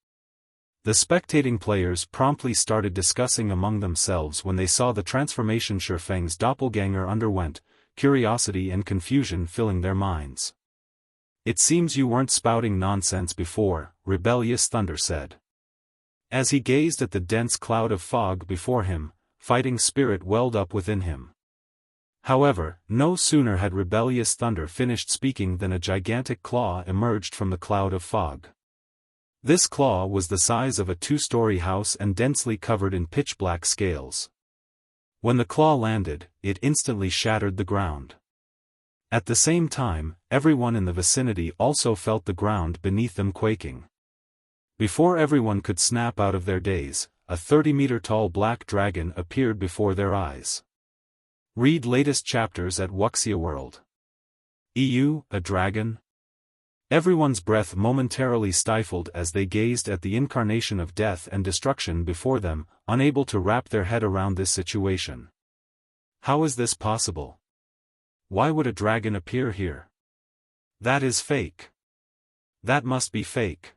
A: The spectating players promptly started discussing among themselves when they saw the transformation Xiaofang's doppelganger underwent, curiosity and confusion filling their minds. It seems you weren't spouting nonsense before, Rebellious Thunder said. As he gazed at the dense cloud of fog before him, fighting spirit welled up within him. However, no sooner had Rebellious Thunder finished speaking than a gigantic claw emerged from the cloud of fog. This claw was the size of a 2-story house and densely covered in pitch-black scales. When the claw landed, it instantly shattered the ground. At the same time, everyone in the vicinity also felt the ground beneath them quaking. Before everyone could snap out of their daze, a 30-meter-tall black dragon appeared before their eyes. Read latest chapters at Wuxia World. EU, a dragon? Everyone's breath momentarily stifled as they gazed at the incarnation of death and destruction before them, unable to wrap their head around this situation. How is this possible? Why would a dragon appear here? That is fake. That must be fake.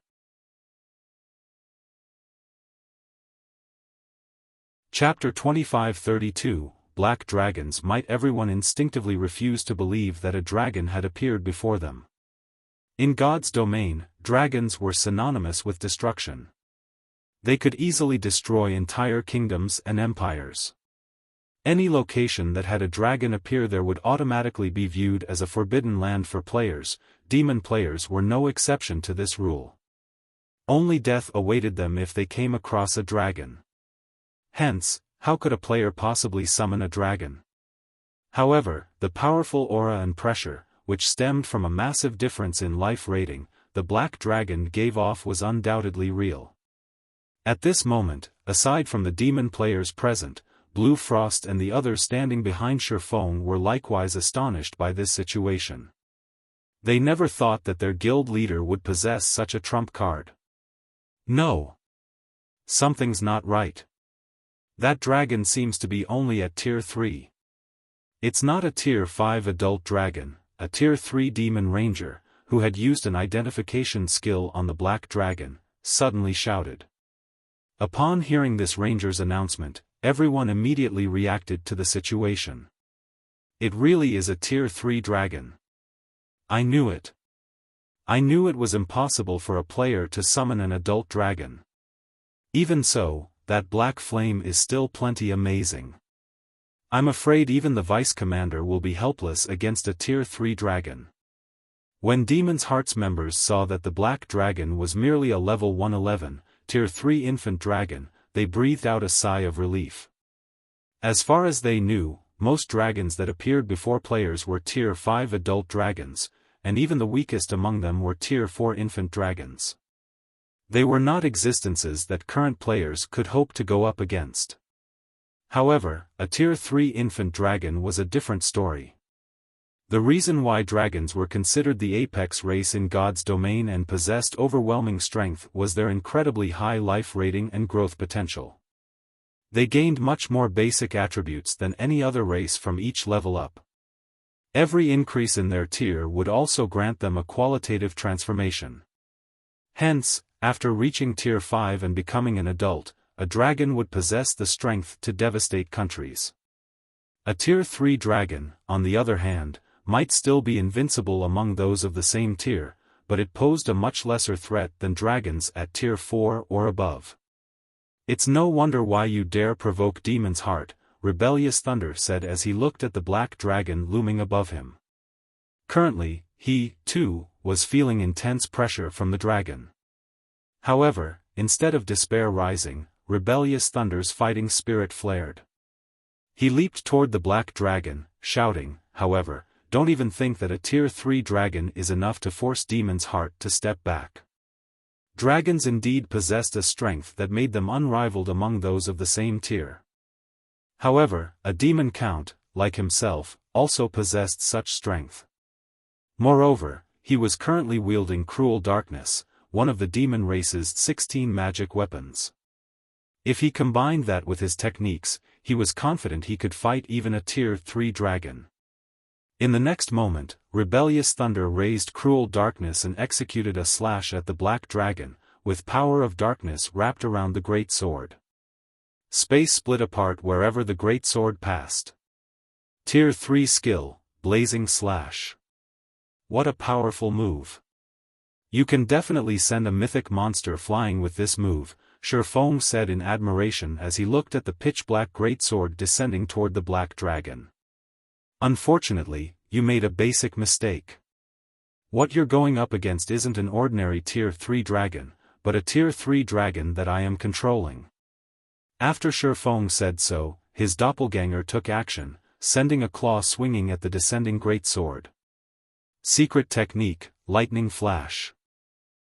A: Chapter 2532, Black Dragons. Might everyone instinctively refuse to believe that a dragon had appeared before them. In God's domain, dragons were synonymous with destruction. They could easily destroy entire kingdoms and empires. Any location that had a dragon appear there would automatically be viewed as a forbidden land for players. Demon players were no exception to this rule. Only death awaited them if they came across a dragon. Hence, how could a player possibly summon a dragon? However, the powerful aura and pressure, which stemmed from a massive difference in life rating, the black dragon gave off was undoubtedly real. At this moment, aside from the demon players present, Blue Frost and the others standing behind Xiaofan were likewise astonished by this situation. They never thought that their guild leader would possess such a trump card. No. Something's not right. That dragon seems to be only at Tier 3. It's not a Tier 5 adult dragon. A Tier 3 demon ranger, who had used an identification skill on the black dragon, suddenly shouted. Upon hearing this ranger's announcement, everyone immediately reacted to the situation. It really is a Tier 3 dragon. I knew it. I knew it was impossible for a player to summon an adult dragon. Even so, that black flame is still plenty amazing. I'm afraid even the Vice Commander will be helpless against a Tier 3 dragon. When Demon's Hearts members saw that the black dragon was merely a level 111, Tier 3 infant dragon, they breathed out a sigh of relief. As far as they knew, most dragons that appeared before players were Tier 5 adult dragons, and even the weakest among them were Tier 4 infant dragons. They were not existences that current players could hope to go up against. However, a Tier 3 infant dragon was a different story. The reason why dragons were considered the apex race in God's domain and possessed overwhelming strength was their incredibly high life rating and growth potential. They gained much more basic attributes than any other race from each level up. Every increase in their tier would also grant them a qualitative transformation. Hence, after reaching tier 5 and becoming an adult, a dragon would possess the strength to devastate countries. A tier 3 dragon, on the other hand, might still be invincible among those of the same tier, but it posed a much lesser threat than dragons at tier 4 or above. "It's no wonder why you dare provoke Demon's heart," Rebellious Thunder said as he looked at the black dragon looming above him. Currently, he, too, was feeling intense pressure from the dragon. However, instead of despair rising, Rebellious Thunder's fighting spirit flared. He leaped toward the black dragon, shouting, however, "Don't even think that a tier 3 dragon is enough to force Demon's heart to step back." Dragons indeed possessed a strength that made them unrivaled among those of the same tier. However, a demon count, like himself, also possessed such strength. Moreover, he was currently wielding Cruel Darkness, one of the demon race's 16 magic weapons. If he combined that with his techniques, he was confident he could fight even a tier 3 dragon. In the next moment, Rebellious Thunder raised Cruel Darkness and executed a slash at the black dragon, with power of darkness wrapped around the great sword. Space split apart wherever the great sword passed. Tier 3 skill, Blazing Slash. What a powerful move. "You can definitely send a mythic monster flying with this move," Xiaofan said in admiration as he looked at the pitch-black greatsword descending toward the black dragon. "Unfortunately, you made a basic mistake. What you're going up against isn't an ordinary tier 3 dragon, but a tier 3 dragon that I am controlling." After Xiaofan said so, his doppelganger took action, sending a claw swinging at the descending greatsword. Secret technique, Lightning Flash.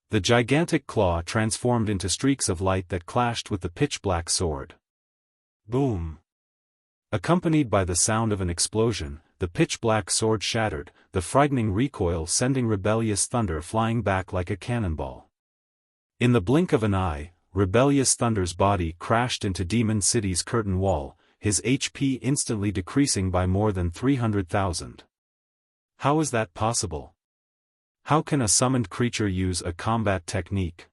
A: The gigantic claw transformed into streaks of light that clashed with the pitch-black sword. Boom! Accompanied by the sound of an explosion, the pitch-black sword shattered, the frightening recoil sending Rebellious Thunder flying back like a cannonball. In the blink of an eye, Rebellious Thunder's body crashed into Demon City's curtain wall, his HP instantly decreasing by more than 300,000. How is that possible? How can a summoned creature use a combat technique?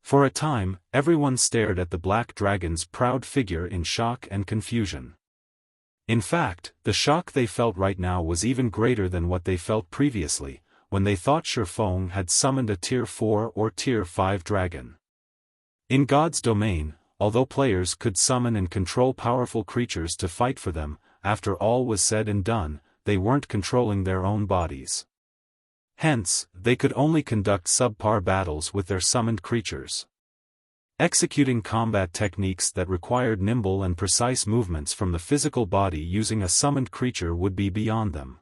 A: For a time, everyone stared at the black dragon's proud figure in shock and confusion. In fact, the shock they felt right now was even greater than what they felt previously, when they thought Xiaofan had summoned a tier 4 or tier 5 dragon. In God's domain, although players could summon and control powerful creatures to fight for them, after all was said and done, they weren't controlling their own bodies. Hence, they could only conduct subpar battles with their summoned creatures. Executing combat techniques that required nimble and precise movements from the physical body using a summoned creature would be beyond them.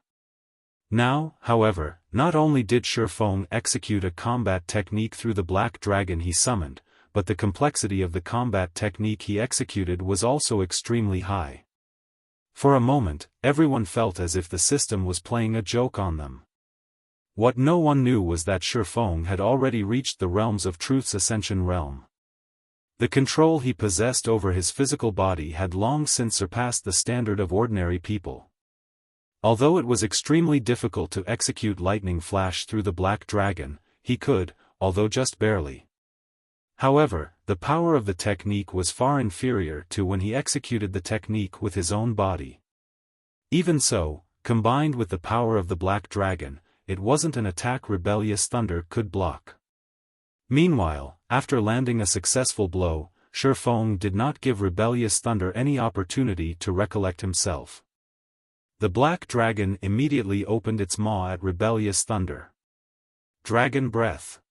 A: Now, however, not only did Xiaofan execute a combat technique through the black dragon he summoned, but the complexity of the combat technique he executed was also extremely high. For a moment, everyone felt as if the system was playing a joke on them. What no one knew was that Xiaofan had already reached the realms of Truth's Ascension realm. The control he possessed over his physical body had long since surpassed the standard of ordinary people. Although it was extremely difficult to execute Lightning Flash through the black dragon, he could, although just barely. However, the power of the technique was far inferior to when he executed the technique with his own body. Even so, combined with the power of the black dragon, it wasn't an attack Rebellious Thunder could block. Meanwhile, after landing a successful blow, Xiaofan did not give Rebellious Thunder any opportunity to recollect himself. The black dragon immediately opened its maw at Rebellious Thunder. Dragon Breath.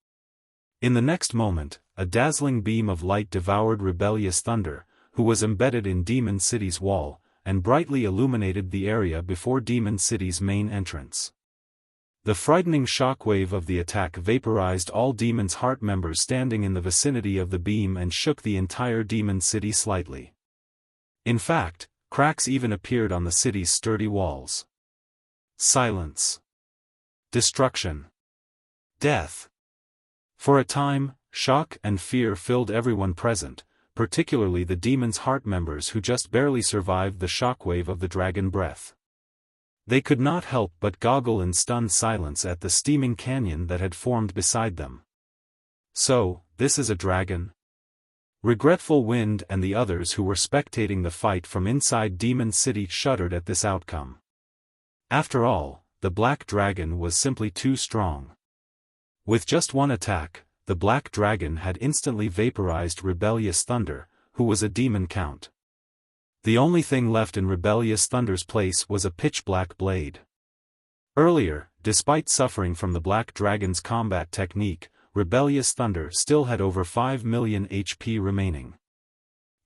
A: In the next moment, a dazzling beam of light devoured Rebellious Thunder, who was embedded in Demon City's wall, and brightly illuminated the area before Demon City's main entrance. The frightening shockwave of the attack vaporized all Demon's Heart members standing in the vicinity of the beam and shook the entire Demon City slightly. In fact, cracks even appeared on the city's sturdy walls. Silence. Destruction. Death. For a time, shock and fear filled everyone present, particularly the Demon's Heart members who just barely survived the shockwave of the dragon breath. They could not help but goggle in stunned silence at the steaming canyon that had formed beside them. So, this is a dragon? Regretful Wind and the others who were spectating the fight from inside Demon City shuddered at this outcome. After all, the Black Dragon was simply too strong. With just one attack, the Black Dragon had instantly vaporized Rebellious Thunder, who was a demon count. The only thing left in Rebellious Thunder's place was a pitch-black blade. Earlier, despite suffering from the Black Dragon's combat technique, Rebellious Thunder still had over 5 million HP remaining.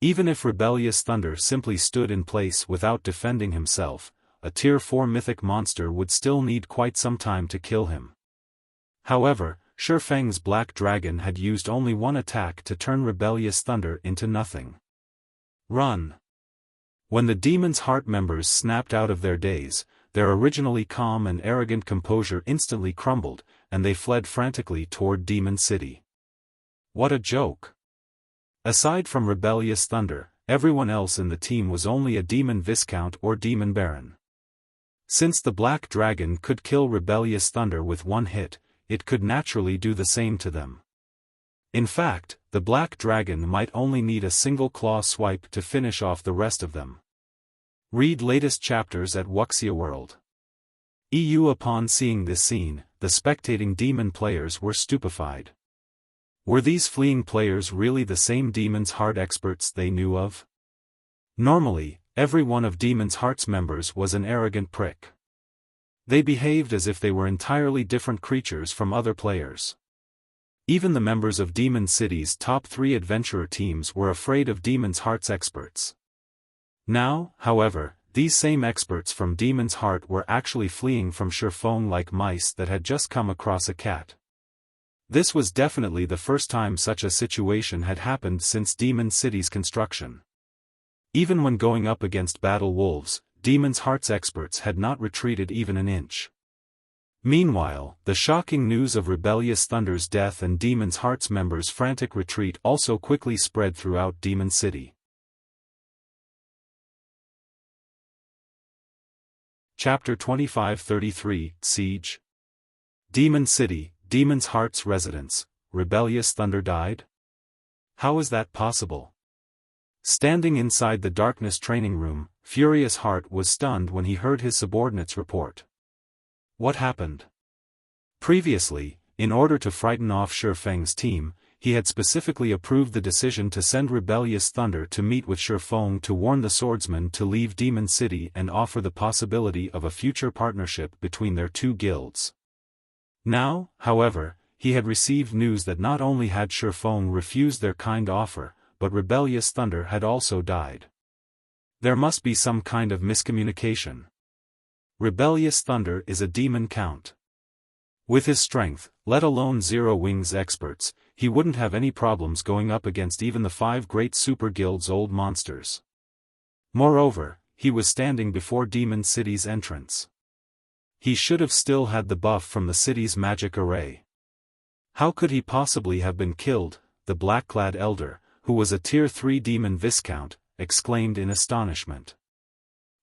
A: Even if Rebellious Thunder simply stood in place without defending himself, a Tier 4 mythic monster would still need quite some time to kill him. However, Xiaofan's Black Dragon had used only one attack to turn Rebellious Thunder into nothing. Run! When the Demon's Heart members snapped out of their daze, their originally calm and arrogant composure instantly crumbled, and they fled frantically toward Demon City. What a joke! Aside from Rebellious Thunder, everyone else in the team was only a Demon Viscount or Demon Baron. Since the Black Dragon could kill Rebellious Thunder with one hit, it could naturally do the same to them. In fact, the Black Dragon might only need a single claw swipe to finish off the rest of them. Read latest chapters at Wuxia World. EU. Upon seeing this scene, the spectating demon players were stupefied. Were these fleeing players really the same Demon's Heart experts they knew of? Normally, every one of Demon's Heart's members was an arrogant prick. They behaved as if they were entirely different creatures from other players. Even the members of Demon City's top 3 adventurer teams were afraid of Demon's Heart's experts. Now, however, these same experts from Demon's Heart were actually fleeing from Xiaofan like mice that had just come across a cat. This was definitely the first time such a situation had happened since Demon City's construction. Even when going up against battle wolves, Demon's Heart's experts had not retreated even an inch. Meanwhile, the shocking news of Rebellious Thunder's death and Demon's Heart's members' frantic retreat also quickly spread throughout Demon City. Chapter 25-33, Siege. Demon City, Demon's Heart's residence. Rebellious Thunder died? How is that possible? Standing inside the darkness training room, Furious Heart was stunned when he heard his subordinates report. What happened? Previously, in order to frighten off Xiaofang's team, he had specifically approved the decision to send Rebellious Thunder to meet with Xiaofan to warn the swordsmen to leave Demon City and offer the possibility of a future partnership between their two guilds. Now, however, he had received news that not only had Xiaofan refused their kind offer, but Rebellious Thunder had also died. There must be some kind of miscommunication. Rebellious Thunder is a demon count. With his strength, let alone Zero Wings experts, he wouldn't have any problems going up against even the 5 great super guilds' old monsters. Moreover, he was standing before Demon City's entrance. He should have still had the buff from the city's magic array. How could he possibly have been killed? The black-clad elder, who was a Tier 3 demon viscount, exclaimed in astonishment.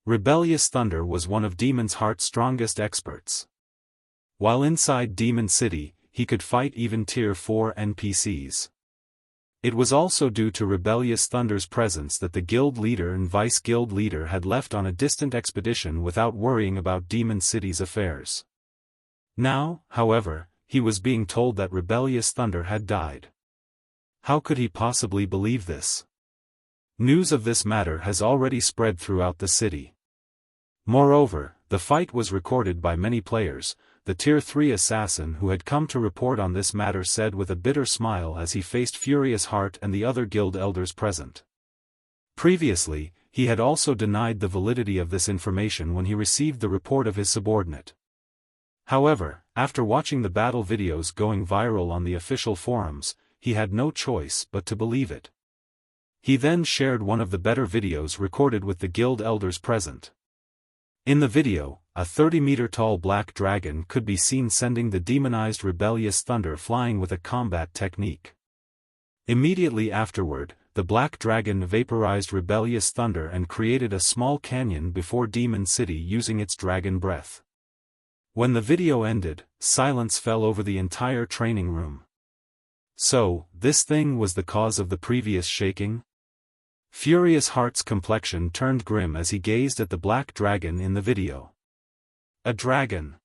A: Rebellious Thunder was one of Demon's Heart's strongest experts. While inside Demon City, he could fight even Tier 4 NPCs. It was also due to Rebellious Thunder's presence that the guild leader and vice-guild leader had left on a distant expedition without worrying about Demon City's affairs. Now, however, he was being told that Rebellious Thunder had died. How could he possibly believe this? News of this matter has already spread throughout the city. Moreover, the fight was recorded by many players. The Tier 3 assassin who had come to report on this matter said with a bitter smile as he faced Furious Heart and the other guild elders present. Previously, he had also denied the validity of this information when he received the report of his subordinate. However, after watching the battle videos going viral on the official forums, he had no choice but to believe it. He then shared one of the better videos recorded with the guild elders present. In the video, a 30-meter-tall black dragon could be seen sending the demonized Rebellious Thunder flying with a combat technique. Immediately afterward, the Black Dragon vaporized rebellious thunder and created a small canyon before Demon City using its dragon breath. When the video ended, silence fell over the entire training room. So, this thing was the cause of the previous shaking? Furious Heart's complexion turned grim as he gazed at the Black Dragon in the video. A dragon.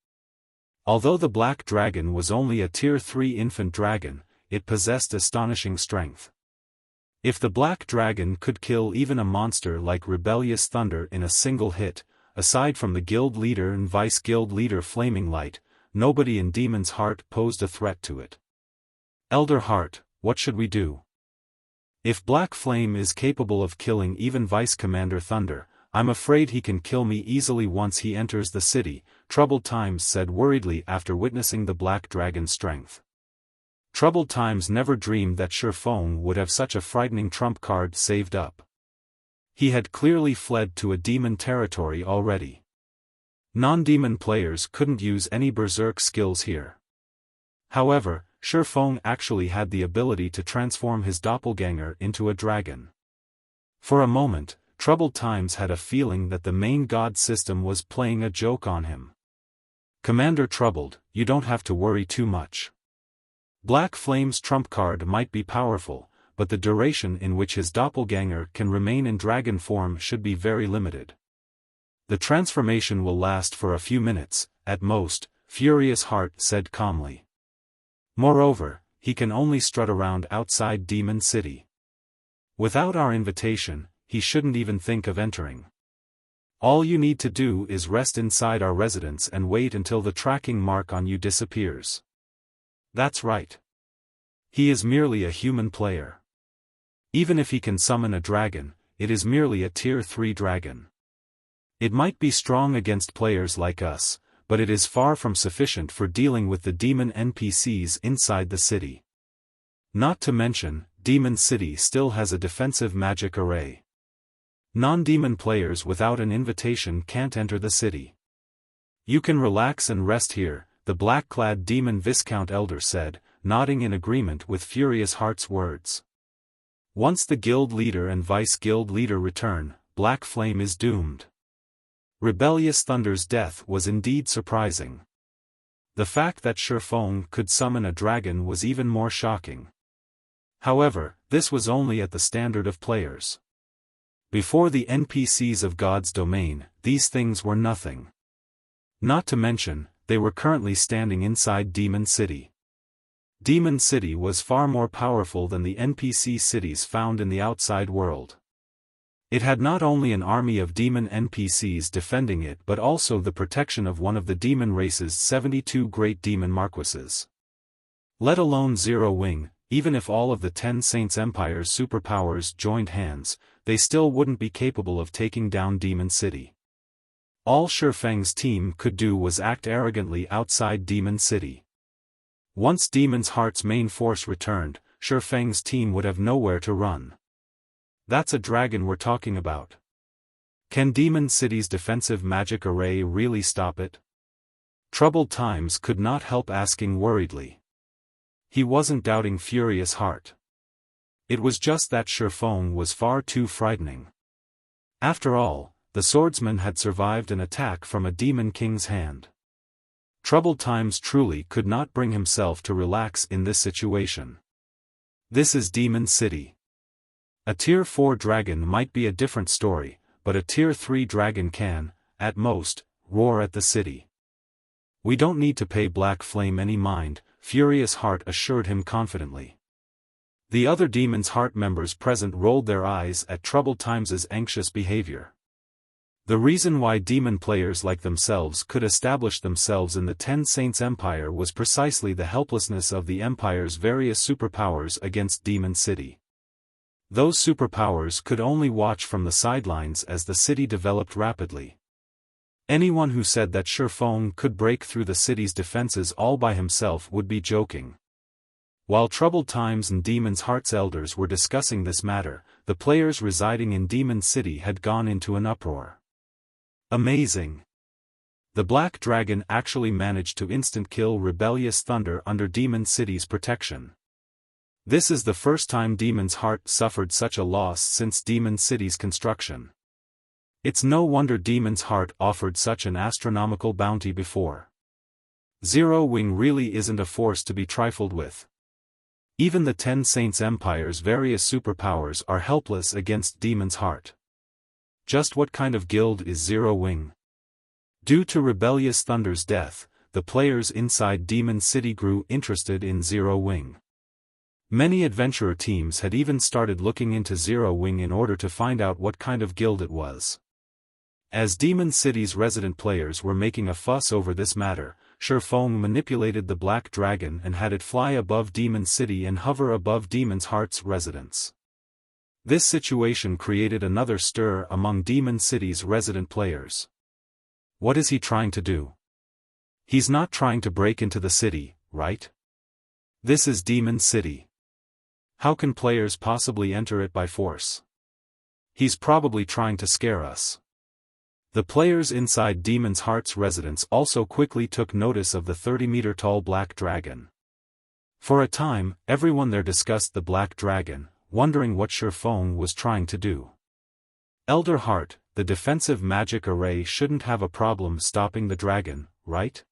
A: Although the Black Dragon was only a Tier 3 infant dragon, it possessed astonishing strength. If the Black Dragon could kill even a monster like Rebellious Thunder in a single hit, aside from the guild leader and vice-guild leader Flaming Light, nobody in Demon's Heart posed a threat to it. Elder Heart, what should we do? If Black Flame is capable of killing even Vice Commander Thunder, I'm afraid he can kill me easily once he enters the city, Troubled Times said worriedly after witnessing the Black Dragon's strength. Troubled Times never dreamed that Xiaofan would have such a frightening trump card saved up. He had clearly fled to a demon territory already. Non-demon players couldn't use any berserk skills here. However, Xiaofan actually had the ability to transform his doppelganger into a dragon. For a moment, Troubled Times had a feeling that the main god system was playing a joke on him. Commander Troubled, you don't have to worry too much. Black Flame's trump card might be powerful, but the duration in which his doppelganger can remain in dragon form should be very limited. The transformation will last for a few minutes, at most, Furious Heart said calmly. Moreover, he can only strut around outside Demon City. Without our invitation, he shouldn't even think of entering. All you need to do is rest inside our residence and wait until the tracking mark on you disappears. That's right. He is merely a human player. Even if he can summon a dragon, it is merely a Tier 3 dragon. It might be strong against players like us, but it is far from sufficient for dealing with the demon NPCs inside the city. Not to mention, Demon City still has a defensive magic array. Non-demon players without an invitation can't enter the city. You can relax and rest here, the black-clad demon Viscount Elder said, nodding in agreement with Furious Heart's words. Once the guild leader and vice-guild leader return, Black Flame is doomed. Rebellious Thunder's death was indeed surprising. The fact that Xiaofan could summon a dragon was even more shocking. However, this was only at the standard of players. Before the NPCs of God's domain, these things were nothing. Not to mention, they were currently standing inside Demon City. Demon City was far more powerful than the NPC cities found in the outside world. It had not only an army of demon NPCs defending it but also the protection of one of the demon race's 72 great demon marquises. Let alone Zero Wing, even if all of the 10 Saints Empire's superpowers joined hands, they still wouldn't be capable of taking down Demon City. All Xiaofang's team could do was act arrogantly outside Demon City. Once Demon's Heart's main force returned, Xiaofang's team would have nowhere to run. That's a dragon we're talking about. Can Demon City's defensive magic array really stop it? Troubled Times could not help asking worriedly. He wasn't doubting Furious Heart. It was just that Xiaofan was far too frightening. After all, the swordsman had survived an attack from a demon king's hand. Troubled Times truly could not bring himself to relax in this situation. This is Demon City. A Tier 4 dragon might be a different story, but a Tier 3 dragon can, at most, roar at the city. We don't need to pay Black Flame any mind, Furious Heart assured him confidently. The other Demon's Heart members present rolled their eyes at Troubled Times' anxious behavior. The reason why demon players like themselves could establish themselves in the 10 Saints Empire was precisely the helplessness of the Empire's various superpowers against Demon City. Those superpowers could only watch from the sidelines as the city developed rapidly. Anyone who said that Xiaofan could break through the city's defenses all by himself would be joking. While Troubled Times and Demon's Heart's elders were discussing this matter, the players residing in Demon City had gone into an uproar. Amazing! The Black Dragon actually managed to instant-kill Rebellious Thunder under Demon City's protection. This is the first time Demon's Heart suffered such a loss since Demon City's construction. It's no wonder Demon's Heart offered such an astronomical bounty before. Zero Wing really isn't a force to be trifled with. Even the Ten Saints Empire's various superpowers are helpless against Demon's Heart. Just what kind of guild is Zero Wing? Due to Rebellious Thunder's death, the players inside Demon City grew interested in Zero Wing. Many adventurer teams had even started looking into Zero Wing in order to find out what kind of guild it was. As Demon City's resident players were making a fuss over this matter, Xiaofan manipulated the Black Dragon and had it fly above Demon City and hover above Demon's Heart's residents. This situation created another stir among Demon City's resident players. What is he trying to do? He's not trying to break into the city, right? This is Demon City. How can players possibly enter it by force? He's probably trying to scare us. The players inside Demon's Heart's residence also quickly took notice of the 30-meter-tall Black Dragon. For a time, everyone there discussed the Black Dragon, wondering what Xiaofan was trying to do. Elder Heart, the defensive magic array shouldn't have a problem stopping the dragon, right?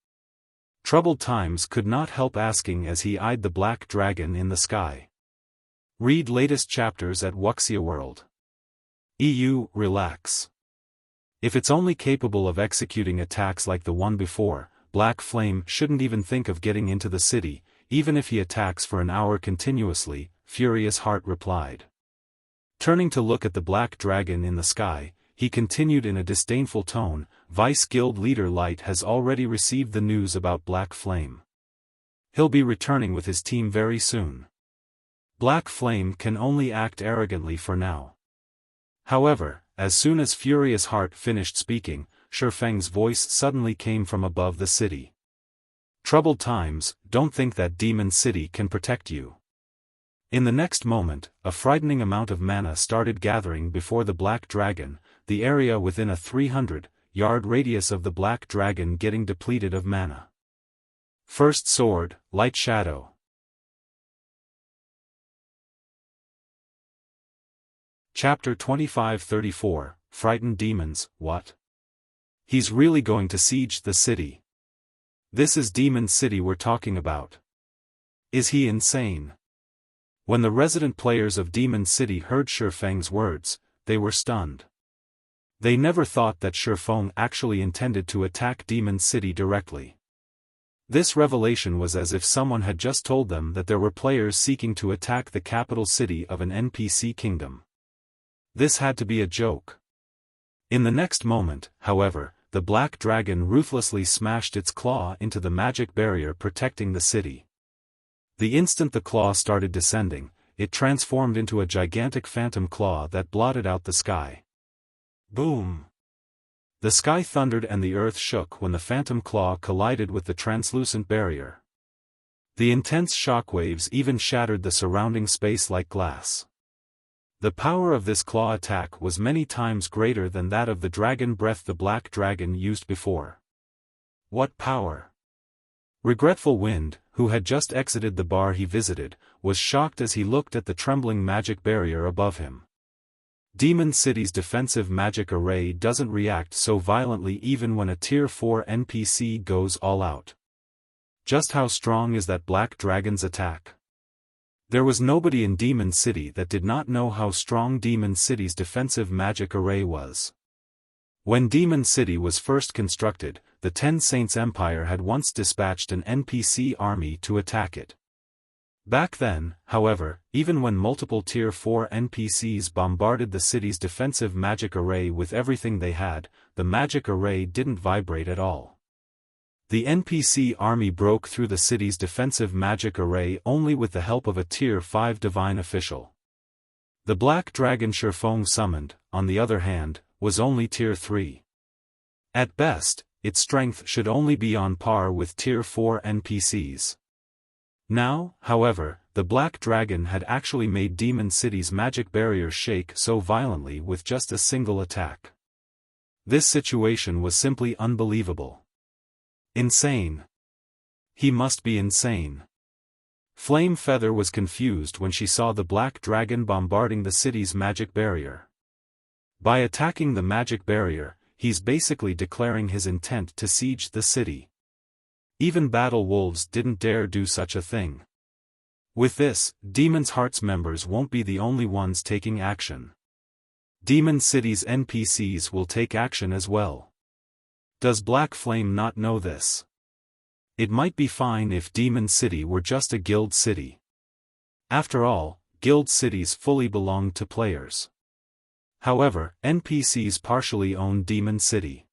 A: Troubled Times could not help asking as he eyed the Black Dragon in the sky. Read latest chapters at Wuxia World. Relax. If it's only capable of executing attacks like the one before, Black Flame shouldn't even think of getting into the city, even if he attacks for an hour continuously, Furious Heart replied. Turning to look at the Black Dragon in the sky, he continued in a disdainful tone, Vice Guild Leader Light has already received the news about Black Flame. He'll be returning with his team very soon. Black Flame can only act arrogantly for now. However, as soon as Furious Heart finished speaking, Xiaofang's voice suddenly came from above the city. Troubled Times, don't think that Demon City can protect you. In the next moment, a frightening amount of mana started gathering before the Black Dragon, the area within a 300-yard radius of the Black Dragon getting depleted of mana. First Sword, Light Shadow. Chapter 25-34, Frightened Demons, what? He's really going to siege the city. This is Demon City we're talking about. Is he insane? When the resident players of Demon City heard Xiaofang's words, they were stunned. They never thought that Xiaofan actually intended to attack Demon City directly. This revelation was as if someone had just told them that there were players seeking to attack the capital city of an NPC kingdom. This had to be a joke. In the next moment, however, the Black Dragon ruthlessly smashed its claw into the magic barrier protecting the city. The instant the claw started descending, it transformed into a gigantic phantom claw that blotted out the sky. Boom! The sky thundered and the earth shook when the phantom claw collided with the translucent barrier. The intense shockwaves even shattered the surrounding space like glass. The power of this claw attack was many times greater than that of the dragon breath the Black Dragon used before. What power! Regretful Wind, who had just exited the bar he visited, was shocked as he looked at the trembling magic barrier above him. Demon City's defensive magic array doesn't react so violently even when a Tier 4 NPC goes all out. Just how strong is that Black Dragon's attack? There was nobody in Demon City that did not know how strong Demon City's defensive magic array was. When Demon City was first constructed, the Ten Saints Empire had once dispatched an NPC army to attack it. Back then, however, even when multiple Tier 4 NPCs bombarded the city's defensive magic array with everything they had, the magic array didn't vibrate at all. The NPC army broke through the city's defensive magic array only with the help of a Tier 5 divine official. The Black Dragon Xiaofan summoned, on the other hand, was only Tier 3. At best, its strength should only be on par with Tier 4 NPCs. Now, however, the Black Dragon had actually made Demon City's magic barrier shake so violently with just a single attack. This situation was simply unbelievable. Insane. He must be insane. Flame Feather was confused when she saw the black dragon bombarding the city's magic barrier. By attacking the magic barrier, he's basically declaring his intent to siege the city. Even Battle Wolves didn't dare do such a thing. With this, Demon's Heart's members won't be the only ones taking action. Demon City's NPCs will take action as well. Does Black Flame not know this? It might be fine if Demon City were just a guild city. After all, guild cities fully belong to players. However, NPCs partially own Demon City.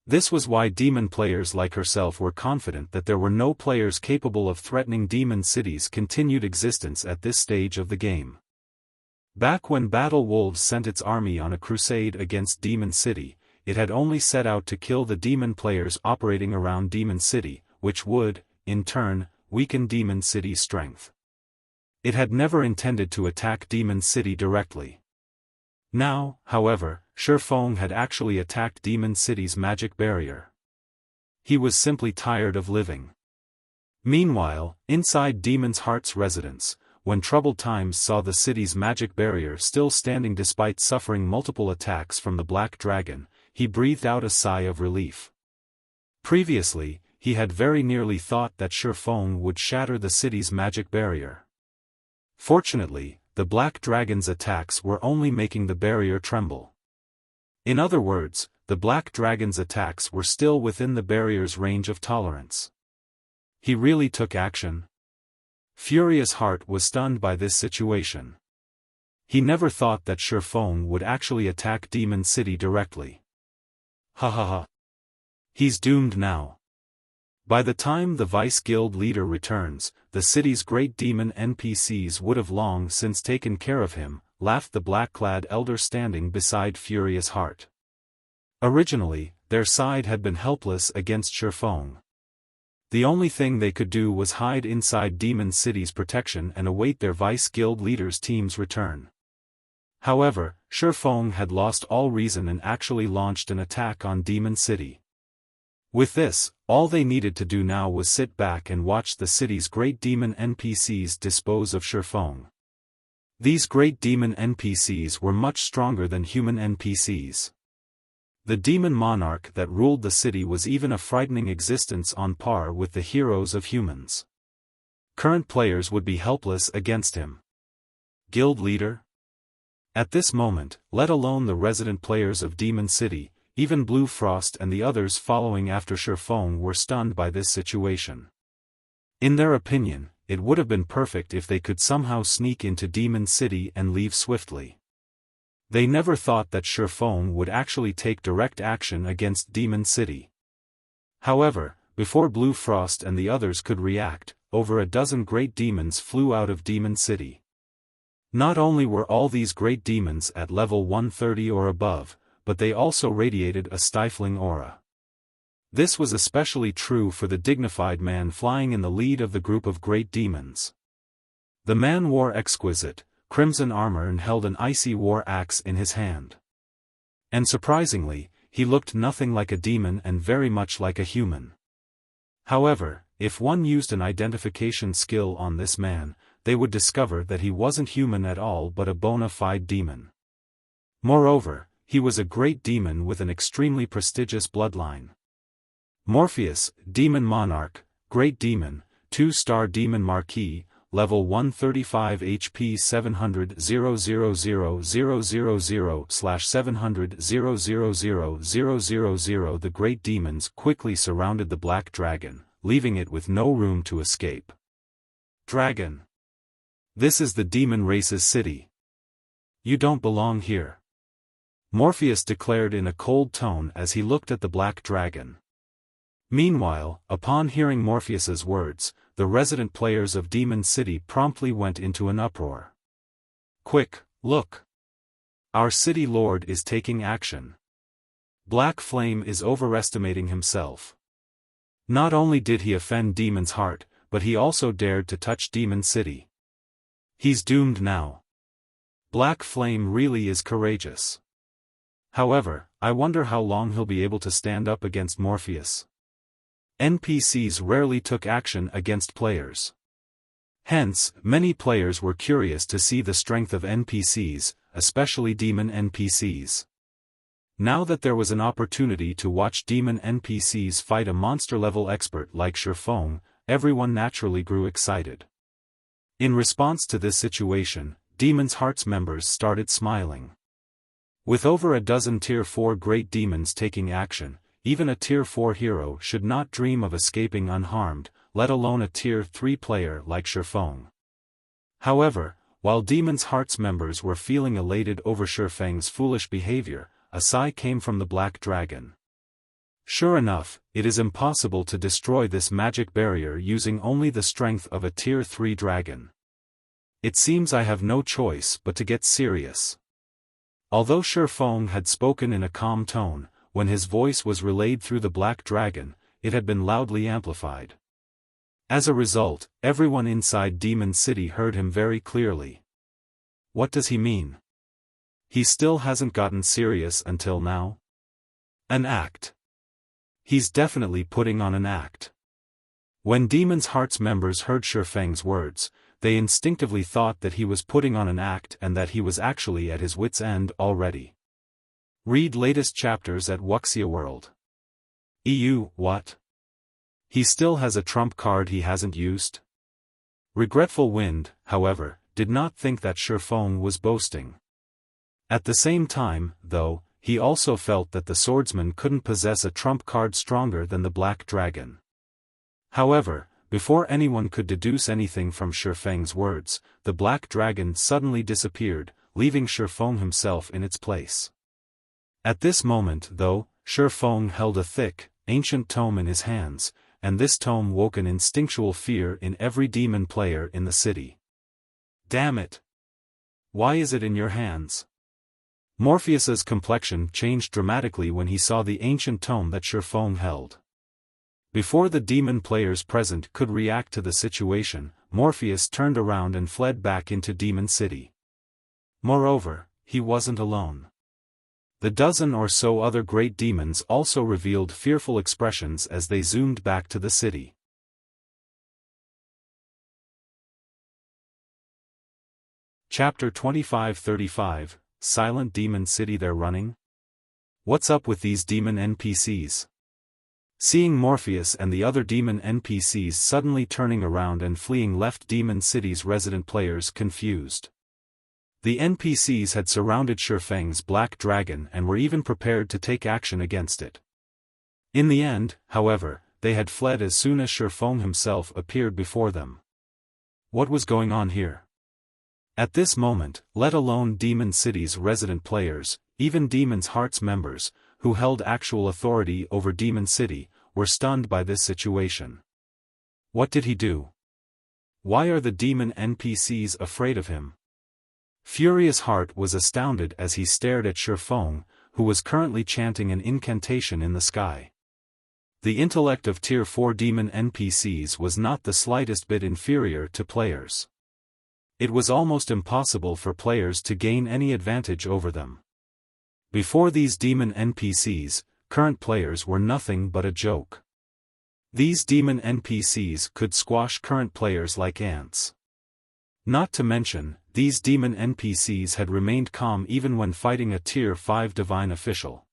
A: This was why demon players like herself were confident that there were no players capable of threatening Demon City's continued existence at this stage of the game. Back when Battle Wolves sent its army on a crusade against Demon City, it had only set out to kill the demon players operating around Demon City, which would, in turn, weaken Demon City's strength. It had never intended to attack Demon City directly. Now, however, Xiaofan had actually attacked Demon City's magic barrier. He was simply tired of living. Meanwhile, inside Demon's Heart's residence, when troubled times saw the city's magic barrier still standing despite suffering multiple attacks from the Black Dragon, he breathed out a sigh of relief. Previously, he had very nearly thought that Xiaofan would shatter the city's magic barrier. Fortunately, the Black Dragon's attacks were only making the barrier tremble. In other words, the Black Dragon's attacks were still within the barrier's range of tolerance. He really took action. Furious Heart was stunned by this situation. He never thought that Xiaofan would actually attack Demon City directly. Ha ha ha. He's doomed now. By the time the Vice Guild leader returns, the city's great demon NPCs would have long since taken care of him, laughed the black-clad elder standing beside Furious Heart. Originally, their side had been helpless against Xiaofan. The only thing they could do was hide inside Demon City's protection and await their Vice Guild leader's team's return. However, Xiaofan had lost all reason and actually launched an attack on Demon City. With this, all they needed to do now was sit back and watch the city's great demon NPCs dispose of Xiaofan. These great demon NPCs were much stronger than human NPCs. The demon monarch that ruled the city was even a frightening existence on par with the heroes of humans. Current players would be helpless against him. Guild leader? At this moment, let alone the resident players of Demon City, even Blue Frost and the others following after Xiaofan were stunned by this situation. In their opinion, it would have been perfect if they could somehow sneak into Demon City and leave swiftly. They never thought that Xiaofan would actually take direct action against Demon City. However, before Blue Frost and the others could react, over a dozen great demons flew out of Demon City. Not only were all these great demons at level 130 or above, but they also radiated a stifling aura. This was especially true for the dignified man flying in the lead of the group of great demons. The man wore exquisite, crimson armor and held an icy war axe in his hand. And surprisingly, he looked nothing like a demon and very much like a human. However, if one used an identification skill on this man, they would discover that he wasn't human at all but a bona fide demon. Moreover, he was a great demon with an extremely prestigious bloodline. Morpheus, Demon Monarch, Great Demon, 2-star Demon Marquis, level 135 HP 700 00000/700 0000000. The great demons quickly surrounded the Black Dragon, leaving it with no room to escape. Dragon. This is the demon race's city. You don't belong here. Morpheus declared in a cold tone as he looked at the Black Dragon. Meanwhile, upon hearing Morpheus's words, the resident players of Demon City promptly went into an uproar. Quick, look! Our city lord is taking action. Black Flame is overestimating himself. Not only did he offend Demon's Heart, but he also dared to touch Demon City. He's doomed now. Black Flame really is courageous. However, I wonder how long he'll be able to stand up against Morpheus. NPCs rarely took action against players. Hence, many players were curious to see the strength of NPCs, especially demon NPCs. Now that there was an opportunity to watch demon NPCs fight a monster-level expert like Xiaofan, everyone naturally grew excited. In response to this situation, Demon's Hearts members started smiling. With over a dozen Tier 4 great demons taking action, even a Tier 4 hero should not dream of escaping unharmed, let alone a Tier 3 player like Xiaofan. However, while Demon's Hearts members were feeling elated over Xiaofang's foolish behavior, a sigh came from the Black Dragon. Sure enough, it is impossible to destroy this magic barrier using only the strength of a Tier 3 dragon. It seems I have no choice but to get serious. Although Xiaofan had spoken in a calm tone, when his voice was relayed through the Black Dragon, it had been loudly amplified. As a result, everyone inside Demon City heard him very clearly. What does he mean? He still hasn't gotten serious until now? An act. He's definitely putting on an act. When Demon's Hearts members heard Xiaofang's words, they instinctively thought that he was putting on an act and that he was actually at his wit's end already. Read latest chapters at Wuxia World. What? He still has a trump card he hasn't used? Regretful Wind, however, did not think that Xiaofan was boasting. At the same time, though, he also felt that the swordsman couldn't possess a trump card stronger than the Black Dragon. However, before anyone could deduce anything from Xiaofang's words, the Black Dragon suddenly disappeared, leaving Xiaofan himself in its place. At this moment, though, Xiaofan held a thick, ancient tome in his hands, and this tome woke an instinctual fear in every demon player in the city. Damn it! Why is it in your hands? Morpheus's complexion changed dramatically when he saw the ancient tome that Xiaofan held. Before the demon players present could react to the situation, Morpheus turned around and fled back into Demon City. Moreover, he wasn't alone. The dozen or so other great demons also revealed fearful expressions as they zoomed back to the city. Chapter 25-35, Silent Demon City. They're running? What's up with these demon NPCs? Seeing Morpheus and the other demon NPCs suddenly turning around and fleeing left Demon City's resident players confused. The NPCs had surrounded Xiaofang's Black Dragon and were even prepared to take action against it. In the end, however, they had fled as soon as Xiaofan himself appeared before them. What was going on here? At this moment, let alone Demon City's resident players, even Demon's Hearts members, who held actual authority over Demon City, were stunned by this situation. What did he do? Why are the demon NPCs afraid of him? Furious Heart was astounded as he stared at Xiaofan, who was currently chanting an incantation in the sky. The intellect of Tier 4 demon NPCs was not the slightest bit inferior to players. It was almost impossible for players to gain any advantage over them. Before these demon NPCs, current players were nothing but a joke. These demon NPCs could squash current players like ants. Not to mention, these demon NPCs had remained calm even when fighting a Tier 5 divine official.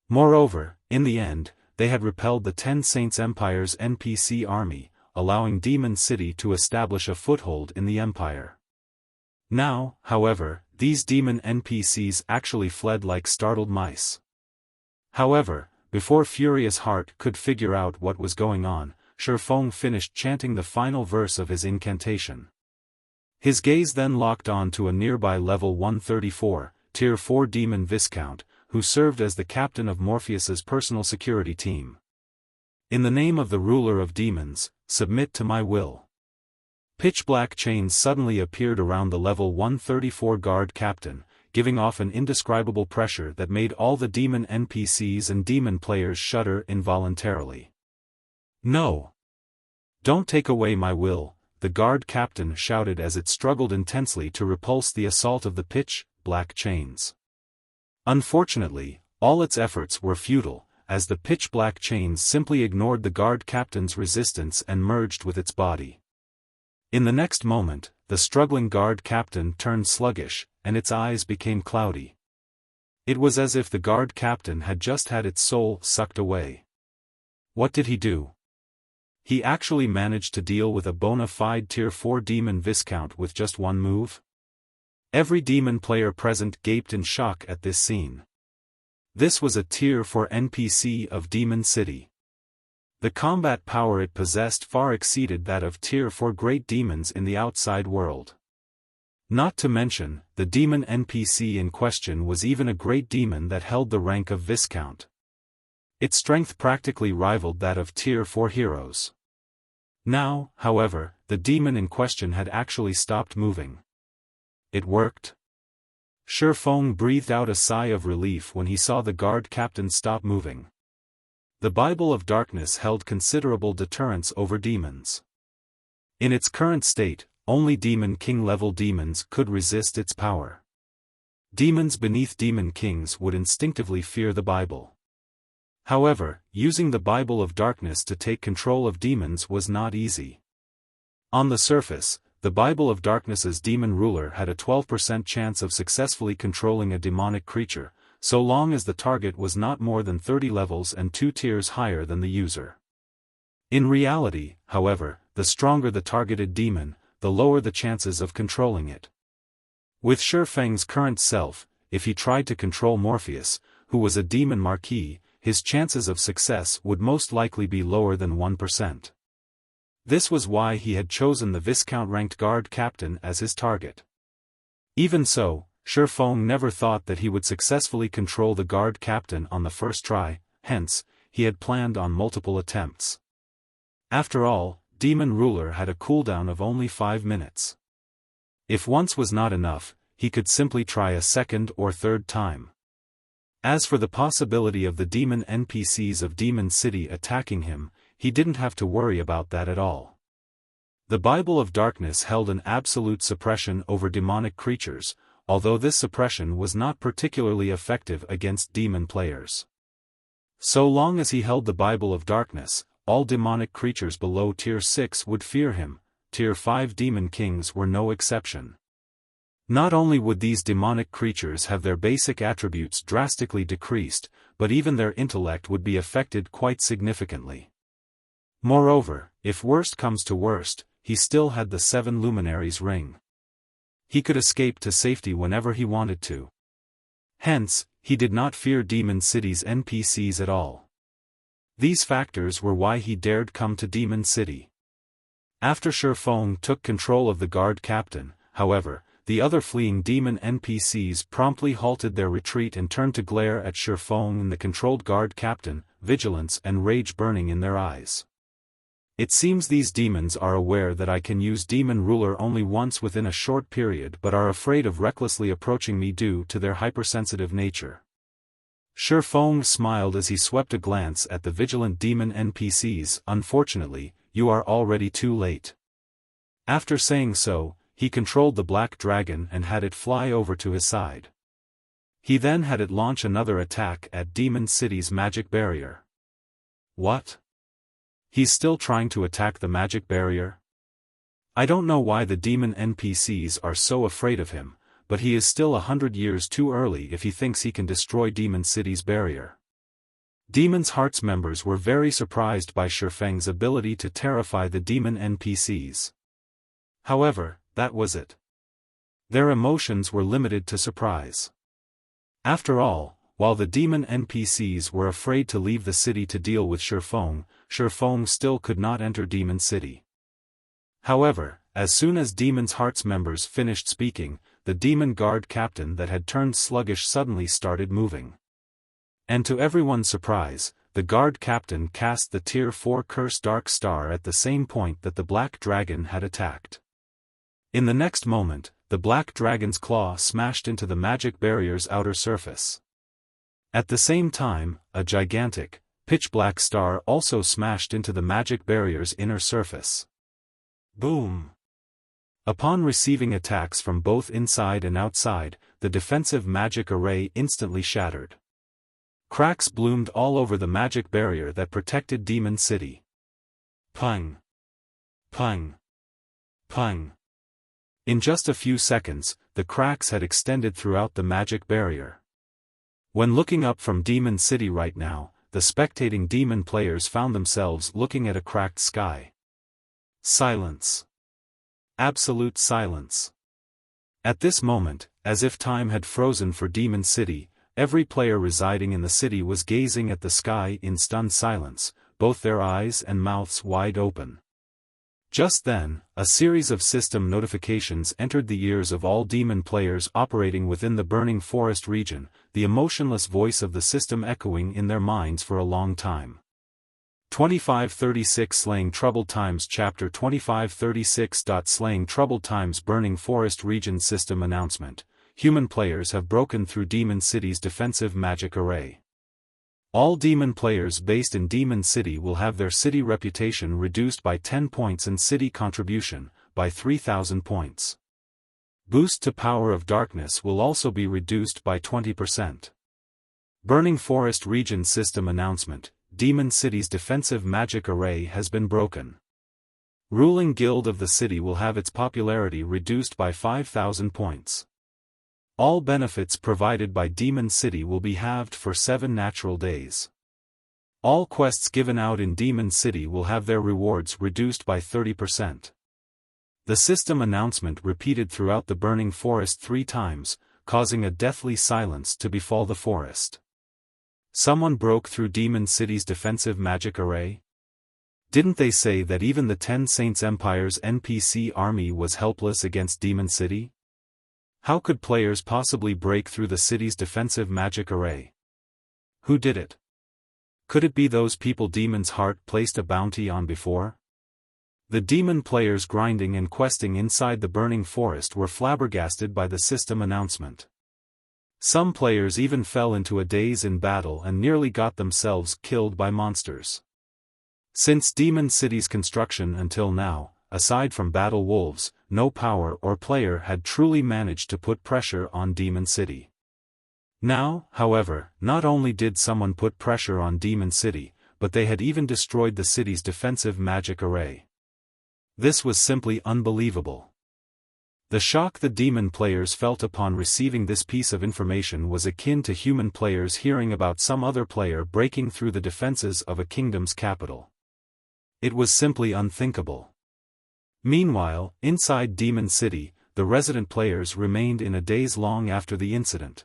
A: Moreover, in the end, they had repelled the 10 Saints Empire's NPC army, allowing Demon City to establish a foothold in the Empire. Now, however, these demon NPCs actually fled like startled mice. However, before Furious Heart could figure out what was going on, Xiaofan finished chanting the final verse of his incantation. His gaze then locked on to a nearby level 134, Tier 4 demon Viscount, who served as the captain of Morpheus's personal security team. In the name of the ruler of demons, submit to my will. Pitch-black chains suddenly appeared around the level 134 guard captain, giving off an indescribable pressure that made all the demon NPCs and demon players shudder involuntarily. No! Don't take away my will, the guard captain shouted as it struggled intensely to repulse the assault of the pitch-black chains. Unfortunately, all its efforts were futile, as the pitch-black chains simply ignored the guard captain's resistance and merged with its body. In the next moment, the struggling guard captain turned sluggish, and its eyes became cloudy. It was as if the guard captain had just had its soul sucked away. What did he do? He actually managed to deal with a bona fide Tier 4 demon Viscount with just one move? Every demon player present gaped in shock at this scene. This was a Tier 4 NPC of Demon City. The combat power it possessed far exceeded that of Tier 4 great demons in the outside world. Not to mention, the demon NPC in question was even a great demon that held the rank of Viscount. Its strength practically rivaled that of Tier 4 heroes. Now, however, the demon in question had actually stopped moving. It worked. Xiaofan breathed out a sigh of relief when he saw the guard captain stop moving. The Bible of Darkness held considerable deterrence over demons. In its current state, only Demon King level demons could resist its power. Demons beneath Demon Kings would instinctively fear the Bible. However, using the Bible of Darkness to take control of demons was not easy. On the surface, the Bible of Darkness's demon ruler had a 12% chance of successfully controlling a demonic creature, so long as the target was not more than 30 levels and 2 tiers higher than the user. In reality, however, the stronger the targeted demon, the lower the chances of controlling it. With Xiaofan's current self, if he tried to control Morpheus, who was a demon marquis, his chances of success would most likely be lower than 1%. This was why he had chosen the Viscount-ranked guard captain as his target. Even so, Xiaofan never thought that he would successfully control the guard captain on the first try, hence, he had planned on multiple attempts. After all, Demon Ruler had a cooldown of only 5 minutes. If once was not enough, he could simply try a second or third time. As for the possibility of the demon NPCs of Demon City attacking him, he didn't have to worry about that at all. The Bible of Darkness held an absolute suppression over demonic creatures, although this suppression was not particularly effective against demon players. So long as he held the Bible of Darkness, all demonic creatures below Tier 6 would fear him. Tier 5 Demon Kings were no exception. Not only would these demonic creatures have their basic attributes drastically decreased, but even their intellect would be affected quite significantly. Moreover, if worst comes to worst, he still had the 7 Luminaries ring. He could escape to safety whenever he wanted to. Hence, he did not fear Demon City's NPCs at all. These factors were why he dared come to Demon City. After Xiaofan took control of the guard captain, however, the other fleeing demon NPCs promptly halted their retreat and turned to glare at Xiaofan and the controlled guard captain, vigilance and rage burning in their eyes. It seems these demons are aware that I can use Demon Ruler only once within a short period but are afraid of recklessly approaching me due to their hypersensitive nature. Xiaofan smiled as he swept a glance at the vigilant demon NPCs. Unfortunately, you are already too late. After saying so, he controlled the black dragon and had it fly over to his side. He then had it launch another attack at Demon City's magic barrier. What? He's still trying to attack the magic barrier? I don't know why the demon NPCs are so afraid of him, but he is still 100 years too early if he thinks he can destroy Demon City's barrier. Demon's Hearts members were very surprised by Xiaofan's ability to terrify the demon NPCs. However, that was it. Their emotions were limited to surprise. After all, while the demon NPCs were afraid to leave the city to deal with Xiaofan, Xiaofan still could not enter Demon City. However, as soon as Demon's Hearts members finished speaking, the demon guard captain that had turned sluggish suddenly started moving. And to everyone's surprise, the guard captain cast the Tier 4 Curse Dark Star at the same point that the black dragon had attacked. In the next moment, the black dragon's claw smashed into the magic barrier's outer surface. At the same time, a gigantic, pitch-black star also smashed into the magic barrier's inner surface. Boom! Upon receiving attacks from both inside and outside, the defensive magic array instantly shattered. Cracks bloomed all over the magic barrier that protected Demon City. Pung! Pung! Pung! In just a few seconds, the cracks had extended throughout the magic barrier. When looking up from Demon City right now, the spectating demon players found themselves looking at a cracked sky. Silence. Absolute silence. At this moment, as if time had frozen for Demon City, every player residing in the city was gazing at the sky in stunned silence, both their eyes and mouths wide open. Just then, a series of system notifications entered the ears of all demon players operating within the Burning Forest region, the emotionless voice of the system echoing in their minds for a long time. 2536 Slaying Troubled Times Chapter 2536. Slaying Troubled Times Burning Forest Region System Announcement. Human players have broken through Demon City's defensive magic array. All demon players based in Demon City will have their city reputation reduced by 10 points and city contribution, by 3,000 points. Boost to Power of Darkness will also be reduced by 20%. Burning Forest Region System Announcement. Demon City's defensive magic array has been broken. Ruling Guild of the city will have its popularity reduced by 5,000 points. All benefits provided by Demon City will be halved for 7 natural days. All quests given out in Demon City will have their rewards reduced by 30%. The system announcement repeated throughout the Burning Forest 3 times, causing a deathly silence to befall the forest. Someone broke through Demon City's defensive magic array? Didn't they say that even the 10 Saints Empire's NPC army was helpless against Demon City? How could players possibly break through the city's defensive magic array? Who did it? Could it be those people Demon's Heart placed a bounty on before? The demon players grinding and questing inside the Burning Forest were flabbergasted by the system announcement. Some players even fell into a daze in battle and nearly got themselves killed by monsters. Since Demon City's construction until now, aside from battle wolves, no power or player had truly managed to put pressure on Demon City. Now, however, not only did someone put pressure on Demon City, but they had even destroyed the city's defensive magic array. This was simply unbelievable. The shock the demon players felt upon receiving this piece of information was akin to human players hearing about some other player breaking through the defenses of a kingdom's capital. It was simply unthinkable. Meanwhile, inside Demon City, the resident players remained in a daze long after the incident.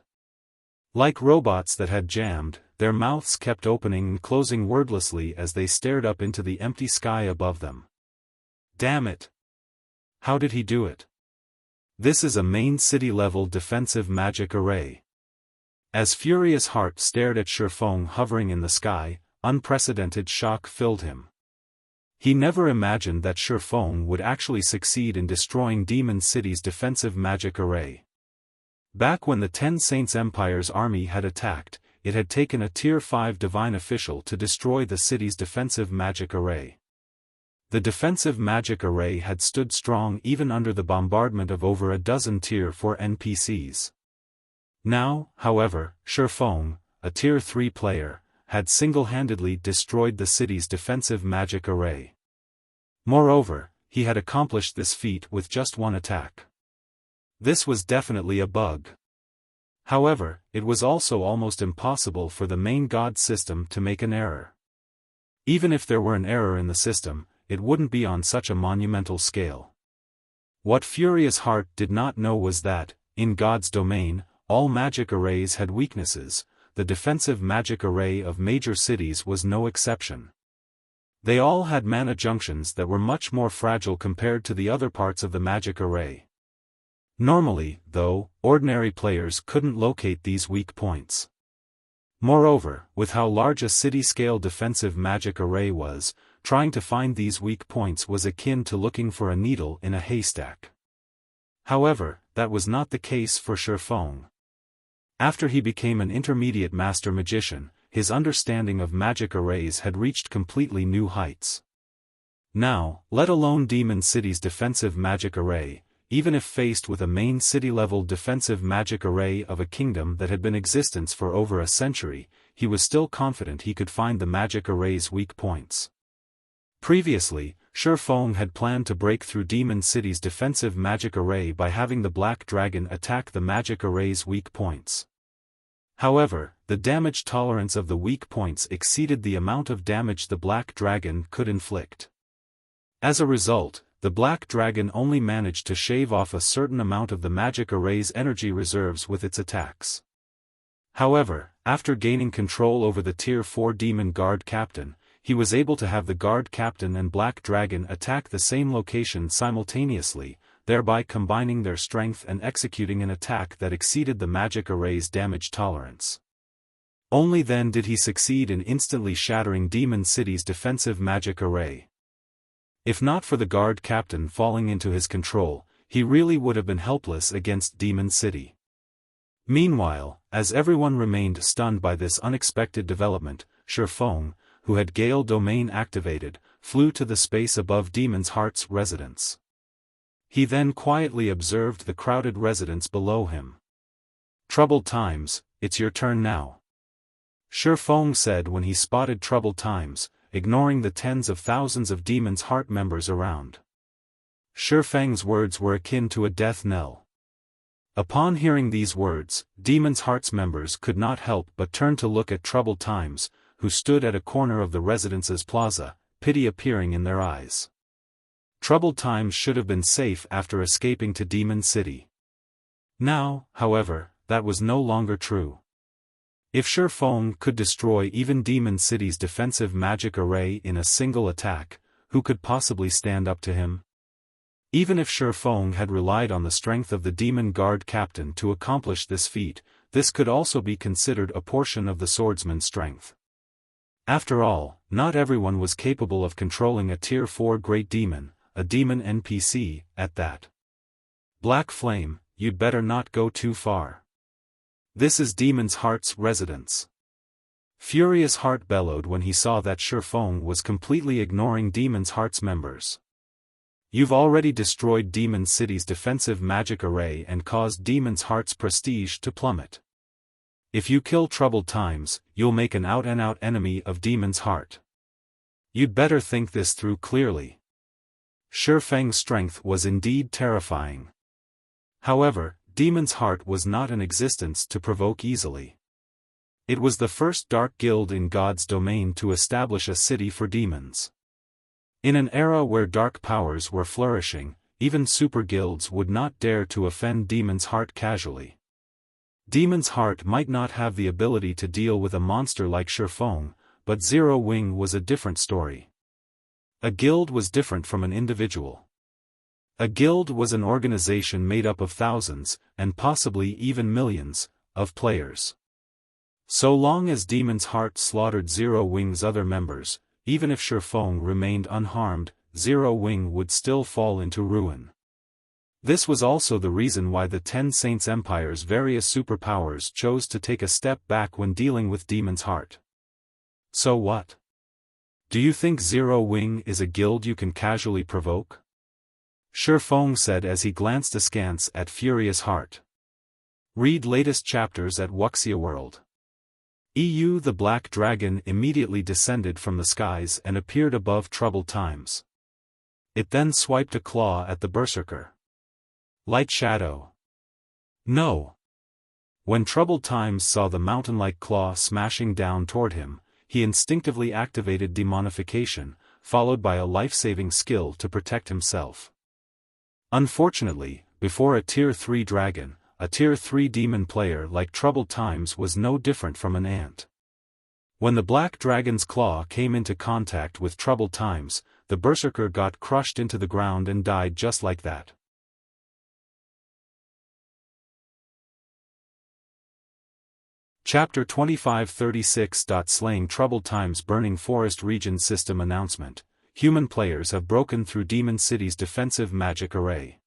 A: Like robots that had jammed, their mouths kept opening and closing wordlessly as they stared up into the empty sky above them. Damn it! How did he do it? This is a main city-level defensive magic array. As Furious Heart stared at Xiaofan hovering in the sky, unprecedented shock filled him. He never imagined that Xiaofan would actually succeed in destroying Demon City's defensive magic array. Back when the 10 Saints Empire's army had attacked, it had taken a Tier 5 divine official to destroy the city's defensive magic array. The defensive magic array had stood strong even under the bombardment of over a dozen Tier 4 NPCs. Now, however, Xiaofan, a Tier 3 player, had single-handedly destroyed the city's defensive magic array. Moreover, he had accomplished this feat with just one attack. This was definitely a bug. However, it was also almost impossible for the main god system to make an error. Even if there were an error in the system, it wouldn't be on such a monumental scale. What Furious Heart did not know was that, in God's domain, all magic arrays had weaknesses. The defensive magic array of major cities was no exception. They all had mana junctions that were much more fragile compared to the other parts of the magic array. Normally, though, ordinary players couldn't locate these weak points. Moreover, with how large a city-scale defensive magic array was, trying to find these weak points was akin to looking for a needle in a haystack. However, that was not the case for Xiaofan. After he became an intermediate master magician, his understanding of magic arrays had reached completely new heights. Now, let alone Demon City's defensive magic array, even if faced with a main city-level defensive magic array of a kingdom that had been in existence for over a century, he was still confident he could find the magic array's weak points. Previously, Xiaofan had planned to break through Demon City's defensive magic array by having the Black Dragon attack the magic array's weak points. However, the damage tolerance of the weak points exceeded the amount of damage the Black Dragon could inflict. As a result, the Black Dragon only managed to shave off a certain amount of the magic array's energy reserves with its attacks. However, after gaining control over the Tier 4 Demon Guard Captain, he was able to have the Guard Captain and Black Dragon attack the same location simultaneously, thereby combining their strength and executing an attack that exceeded the magic array's damage tolerance. Only then did he succeed in instantly shattering Demon City's defensive magic array. If not for the Guard Captain falling into his control, he really would have been helpless against Demon City. Meanwhile, as everyone remained stunned by this unexpected development, Xiaofan, who had Gale Domain activated, flew to the space above Demon's Heart's residence. He then quietly observed the crowded residence below him. "Troubled times, it's your turn now," Xiaofan said when he spotted Troubled Times, ignoring the tens of thousands of Demon's Heart members around. Xiaofang's words were akin to a death knell. Upon hearing these words, Demon's Heart's members could not help but turn to look at Troubled Times, who stood at a corner of the residence's plaza, pity appearing in their eyes. Troubled Times should have been safe after escaping to Demon City. Now, however, that was no longer true. If Xiaofan could destroy even Demon City's defensive magic array in a single attack, who could possibly stand up to him? Even if Xiaofan had relied on the strength of the Demon Guard Captain to accomplish this feat, this could also be considered a portion of the swordsman's strength. After all, not everyone was capable of controlling a Tier 4 Great Demon, a demon NPC, at that. Black Flame, you'd better not go too far. This is Demon's Heart's residence. Furious Heart bellowed when he saw that Xiaofan was completely ignoring Demon's Heart's members. You've already destroyed Demon City's defensive magic array and caused Demon's Heart's prestige to plummet. If you kill Troubled Times, you'll make an out-and-out enemy of Demon's Heart. You'd better think this through clearly. Xiaofang's strength was indeed terrifying. However, Demon's Heart was not in existence to provoke easily. It was the first dark guild in God's domain to establish a city for demons. In an era where dark powers were flourishing, even super guilds would not dare to offend Demon's Heart casually. Demon's Heart might not have the ability to deal with a monster like Xiaofan, but Zero Wing was a different story. A guild was different from an individual. A guild was an organization made up of thousands, and possibly even millions, of players. So long as Demon's Heart slaughtered Zero Wing's other members, even if Xiaofan remained unharmed, Zero Wing would still fall into ruin. This was also the reason why the Ten Saints Empire's various superpowers chose to take a step back when dealing with Demon's Heart. So what? Do you think Zero Wing is a guild you can casually provoke? Xiaofan said as he glanced askance at Furious Heart. Read latest chapters at Wuxia World. The Black Dragon immediately descended from the skies and appeared above Troubled Times. It then swiped a claw at the Berserker. Light Shadow. No. When Troubled Times saw the mountain-like claw smashing down toward him, he instinctively activated demonification, followed by a life-saving skill to protect himself. Unfortunately, before a Tier 3 dragon, a Tier 3 demon player like Troubled Times was no different from an ant. When the Black Dragon's claw came into contact with Troubled Times, the Berserker got crushed into the ground and died just like that. Chapter 2536. Slaying Troubled Times. Burning Forest Region System Announcement. Human players have broken through Demon City's defensive magic array.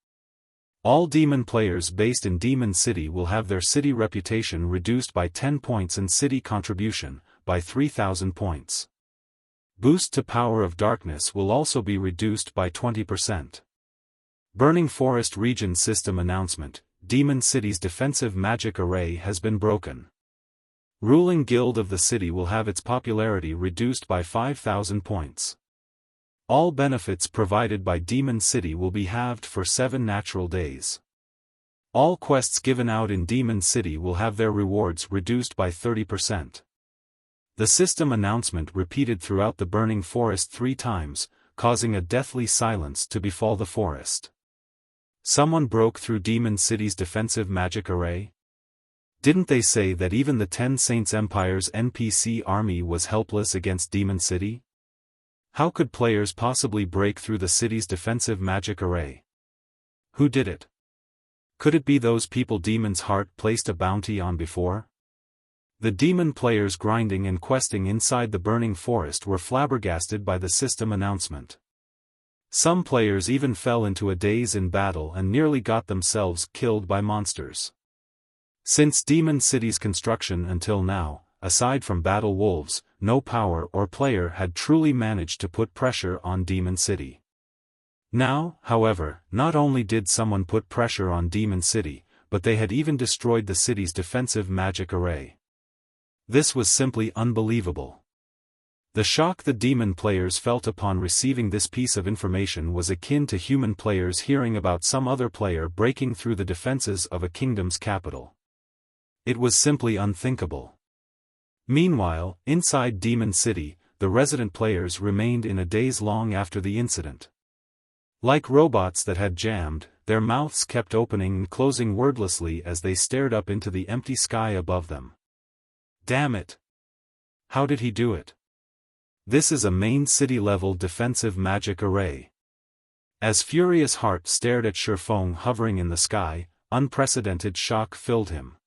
A: All demon players based in Demon City will have their city reputation reduced by 10 points and city contribution, by 3,000 points. Boost to Power of Darkness will also be reduced by 20%. Burning Forest Region System Announcement. Demon City's defensive magic array has been broken. Ruling Guild of the city will have its popularity reduced by 5,000 points. All benefits provided by Demon City will be halved for 7 natural days. All quests given out in Demon City will have their rewards reduced by 30%. The system announcement repeated throughout the burning forest 3 times, causing a deathly silence to befall the forest. Someone broke through Demon City's defensive magic array? Didn't they say that even the 10 Saints Empire's NPC army was helpless against Demon City? How could players possibly break through the city's defensive magic array? Who did it? Could it be those people Demon's Heart placed a bounty on before? The demon players grinding and questing inside the burning forest were flabbergasted by the system announcement. Some players even fell into a daze in battle and nearly got themselves killed by monsters. Since Demon City's construction until now, aside from battle wolves, no power or player had truly managed to put pressure on Demon City. Now, however, not only did someone put pressure on Demon City, but they had even destroyed the city's defensive magic array. This was simply unbelievable. The shock the demon players felt upon receiving this piece of information was akin to human players hearing about some other player breaking through the defenses of a kingdom's capital. It was simply unthinkable. Meanwhile, inside Demon City, the resident players remained in a daze long after the incident. Like robots that had jammed, their mouths kept opening and closing wordlessly as they stared up into the empty sky above them. Damn it! How did he do it? This is a main city-level defensive magic array. As Furious Heart stared at Xiaofan hovering in the sky, unprecedented shock filled him.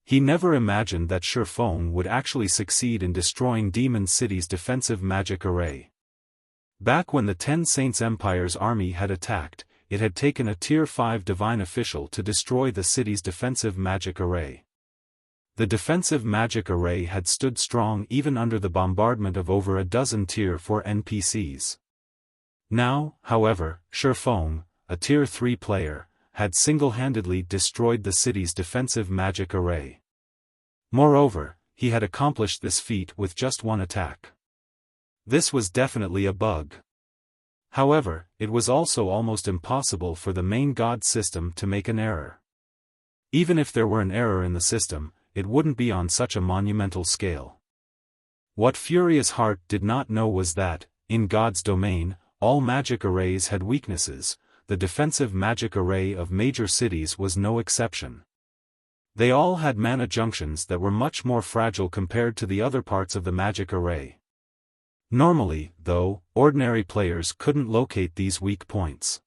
A: He never imagined that Xiaofan would actually succeed in destroying Demon City's defensive magic array. Back when the 10 Saints Empire's army had attacked, it had taken a Tier 5 divine official to destroy the city's defensive magic array. The defensive magic array had stood strong even under the bombardment of over a dozen Tier 4 NPCs. Now, however, Xiaofan, a Tier 3 player, had single-handedly destroyed the city's defensive magic array. Moreover, he had accomplished this feat with just one attack. This was definitely a bug. However, it was also almost impossible for the main god system to make an error. Even if there were an error in the system, it wouldn't be on such a monumental scale. What Furious Heart did not know was that, in God's domain, all magic arrays had weaknesses. The defensive magic array of major cities was no exception. They all had mana junctions that were much more fragile compared to the other parts of the magic array. Normally, though, ordinary players couldn't locate these weak points.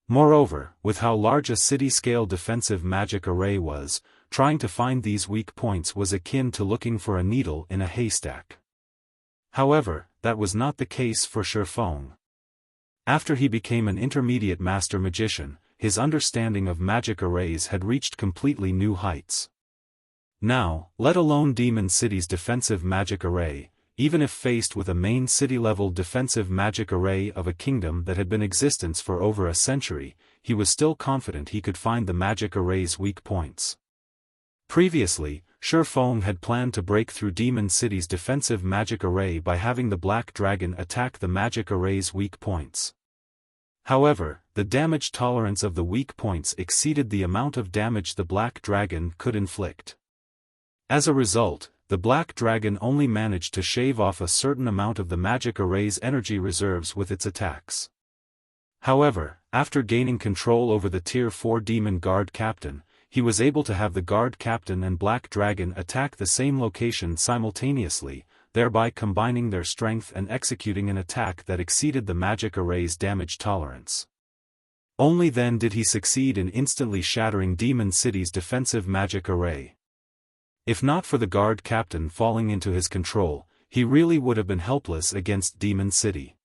A: Moreover, with how large a city-scale defensive magic array was, trying to find these weak points was akin to looking for a needle in a haystack. However, that was not the case for Xiaofan. After he became an intermediate master magician, his understanding of magic arrays had reached completely new heights. Now, let alone Demon City's defensive magic array, even if faced with a main city-level defensive magic array of a kingdom that had been in existence for over a century, he was still confident he could find the magic array's weak points. Previously, Xiaofan had planned to break through Demon City's defensive magic array by having the Black Dragon attack the magic array's weak points. However, the damage tolerance of the weak points exceeded the amount of damage the Black Dragon could inflict. As a result, the Black Dragon only managed to shave off a certain amount of the magic array's energy reserves with its attacks. However, after gaining control over the Tier 4 Demon Guard Captain, he was able to have the Guard Captain and Black Dragon attack the same location simultaneously, thereby combining their strength and executing an attack that exceeded the magic array's damage tolerance. Only then did he succeed in instantly shattering Demon City's defensive magic array. If not for the Guard Captain falling into his control, he really would have been helpless against Demon City.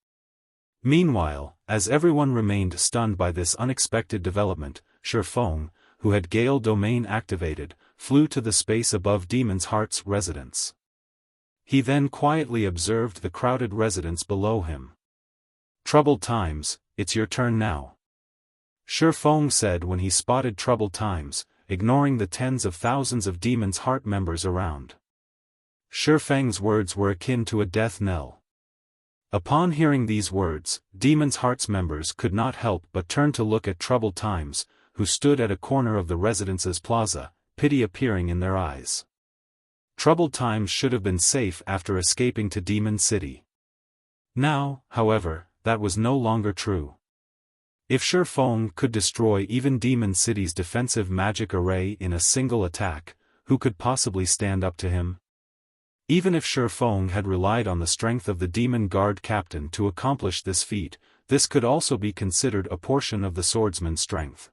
A: Meanwhile, as everyone remained stunned by this unexpected development, Xiaofan, who had Gale Domain activated, flew to the space above Demon's Heart's residence. He then quietly observed the crowded residence below him. "Troubled Times, it's your turn now," Xiaofan said when he spotted Troubled Times, ignoring the tens of thousands of Demon's Heart members around. Xiaofan's words were akin to a death knell. Upon hearing these words, Demon's Heart's members could not help but turn to look at Troubled Times, who stood at a corner of the residence's plaza, pity appearing in their eyes. Troubled Times should have been safe after escaping to Demon City. Now, however, that was no longer true. If Xiaofan could destroy even Demon City's defensive magic array in a single attack, who could possibly stand up to him? Even if Xiaofan had relied on the strength of the Demon Guard captain to accomplish this feat, this could also be considered a portion of the swordsman's strength.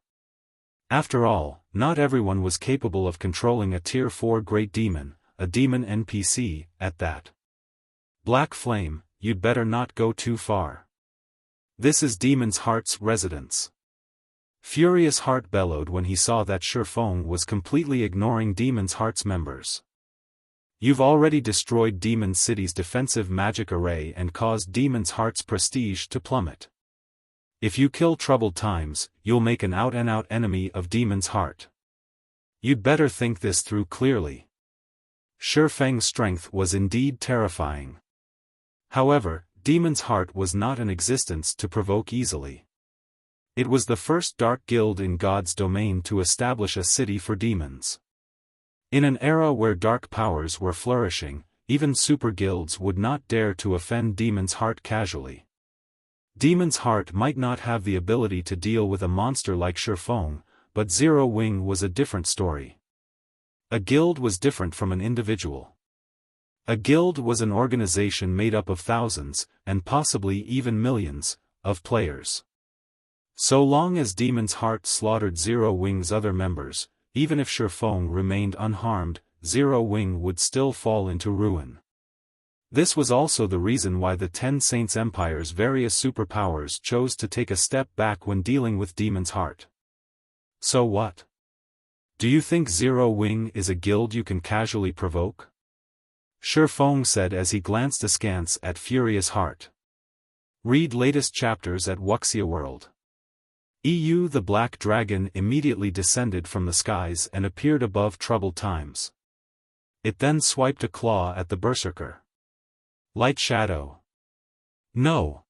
A: After all, not everyone was capable of controlling a Tier 4 Great Demon, a demon NPC, at that. Black Flame, you'd better not go too far. This is Demon's Heart's residence. Furious Heart bellowed when he saw that Xiaofan was completely ignoring Demon's Heart's members. You've already destroyed Demon City's defensive magic array and caused Demon's Heart's prestige to plummet. If you kill Troubled Times, you'll make an out-and-out enemy of Demon's Heart. You'd better think this through clearly. Xiaofang's strength was indeed terrifying. However, Demon's Heart was not in existence to provoke easily. It was the first dark guild in God's domain to establish a city for demons. In an era where dark powers were flourishing, even super guilds would not dare to offend Demon's Heart casually. Demon's Heart might not have the ability to deal with a monster like Xiaofan, but Zero Wing was a different story. A guild was different from an individual. A guild was an organization made up of thousands, and possibly even millions, of players. So long as Demon's Heart slaughtered Zero Wing's other members, even if Xiaofan remained unharmed, Zero Wing would still fall into ruin. This was also the reason why the Ten Saints Empire's various superpowers chose to take a step back when dealing with Demon's Heart. So what? Do you think Zero Wing is a guild you can casually provoke? Xiaofan said as he glanced askance at Furious Heart. Read latest chapters at Wuxia World. The Black Dragon immediately descended from the skies and appeared above Troubled Times. It then swiped a claw at the Berserker. Light Shadow. No.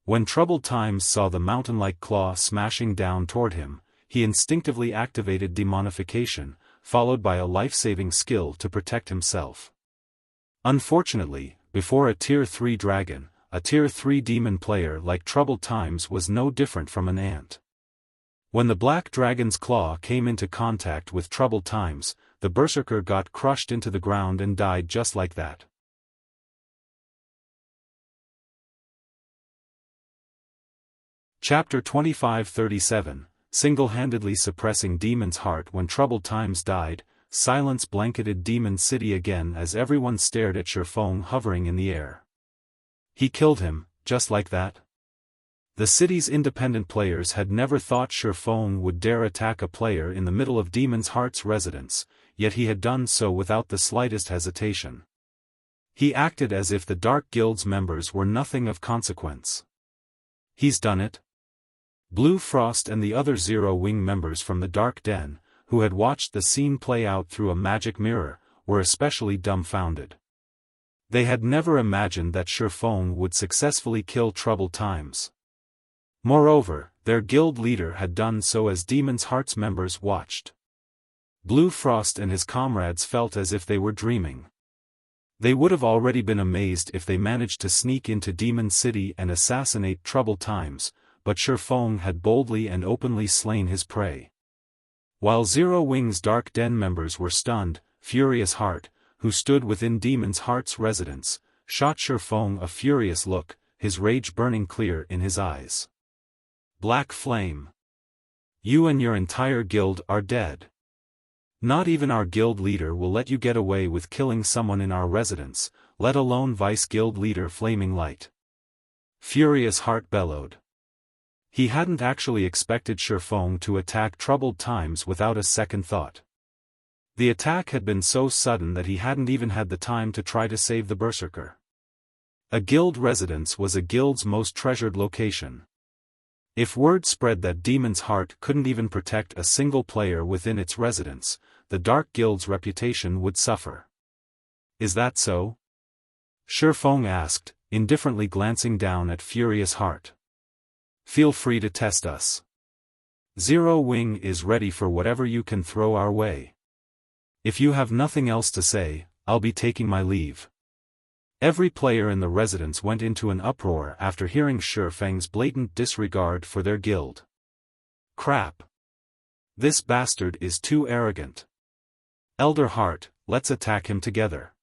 A: When Troubled Times saw the mountain-like claw smashing down toward him, he instinctively activated demonification, followed by a life-saving skill to protect himself. Unfortunately, before a Tier 3 dragon, a Tier 3 demon player like Troubled Times was no different from an ant. When the Black Dragon's claw came into contact with Troubled Times, the Berserker got crushed into the ground and died just like that. Chapter 2537, Single-handedly suppressing Demon's Heart. When Troubled Times died, silence blanketed Demon City again as everyone stared at Xiaofan hovering in the air. He killed him, just like that? The city's independent players had never thought Xiaofan would dare attack a player in the middle of Demon's Heart's residence, yet he had done so without the slightest hesitation. He acted as if the Dark Guild's members were nothing of consequence. He's done it? Blue Frost and the other Zero Wing members from the Dark Den, who had watched the scene play out through a magic mirror, were especially dumbfounded. They had never imagined that Xiaofan would successfully kill Troubled Times. Moreover, their guild leader had done so as Demon's Heart's members watched. Blue Frost and his comrades felt as if they were dreaming. They would have already been amazed if they managed to sneak into Demon City and assassinate Troubled Times, but Xiaofan had boldly and openly slain his prey. While Zero Wing's Dark Den members were stunned, Furious Heart, who stood within Demon's Heart's residence, shot Xiaofan a furious look, his rage burning clear in his eyes. Black Flame. You and your entire guild are dead. Not even our guild leader will let you get away with killing someone in our residence, let alone Vice Guild Leader Flaming Light. Furious Heart bellowed. He hadn't actually expected Xiaofan to attack Troubled Times without a second thought. The attack had been so sudden that he hadn't even had the time to try to save the Berserker. A guild residence was a guild's most treasured location. If word spread that Demon's Heart couldn't even protect a single player within its residence, the Dark Guild's reputation would suffer. Is that so? Xiaofan asked, indifferently glancing down at Furious Heart. "Feel free to test us. Zero Wing is ready for whatever you can throw our way. If you have nothing else to say, I'll be taking my leave." Every player in the residence went into an uproar after hearing Xiaofang's blatant disregard for their guild. "Crap. This bastard is too arrogant. Elder Heart, let's attack him together.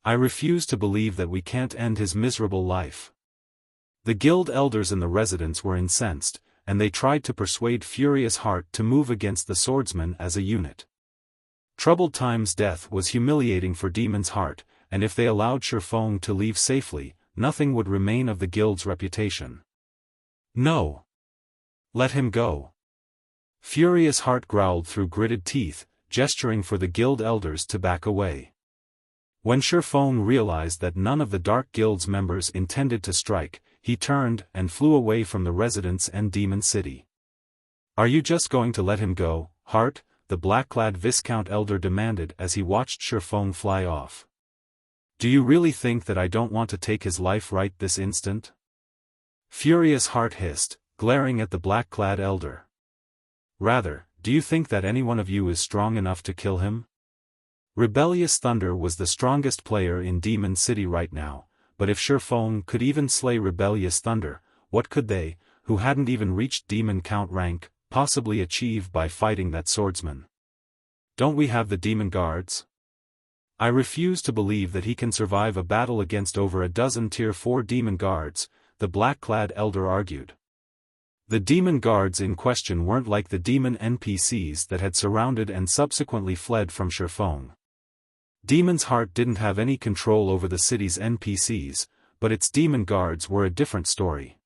A: I refuse to believe that we can't end his miserable life." The guild elders in the residence were incensed, and they tried to persuade Furious Heart to move against the swordsman as a unit. Troubled Time's death was humiliating for Demon's Heart, and if they allowed Xiaofan to leave safely, nothing would remain of the guild's reputation. "No. Let him go." Furious Heart growled through gritted teeth, gesturing for the guild elders to back away. When Xiaofan realized that none of the Dark Guild's members intended to strike, he turned and flew away from the residence and Demon City. "Are you just going to let him go, Heart?" the black-clad Viscount Elder demanded as he watched Xiaofan fly off. "Do you really think that I don't want to take his life right this instant?" Furious Heart hissed, glaring at the black-clad Elder. "Rather, do you think that any one of you is strong enough to kill him?" Rebellious Thunder was the strongest player in Demon City right now, but if Xiaofan could even slay Rebellious Thunder, what could they, who hadn't even reached Demon Count rank, possibly achieve by fighting that swordsman? "Don't we have the Demon Guards? I refuse to believe that he can survive a battle against over a dozen Tier 4 Demon Guards," the black-clad Elder argued. The Demon Guards in question weren't like the demon NPCs that had surrounded and subsequently fled from Xiaofan. Demon's Heart didn't have any control over the city's NPCs, but its Demon Guards were a different story.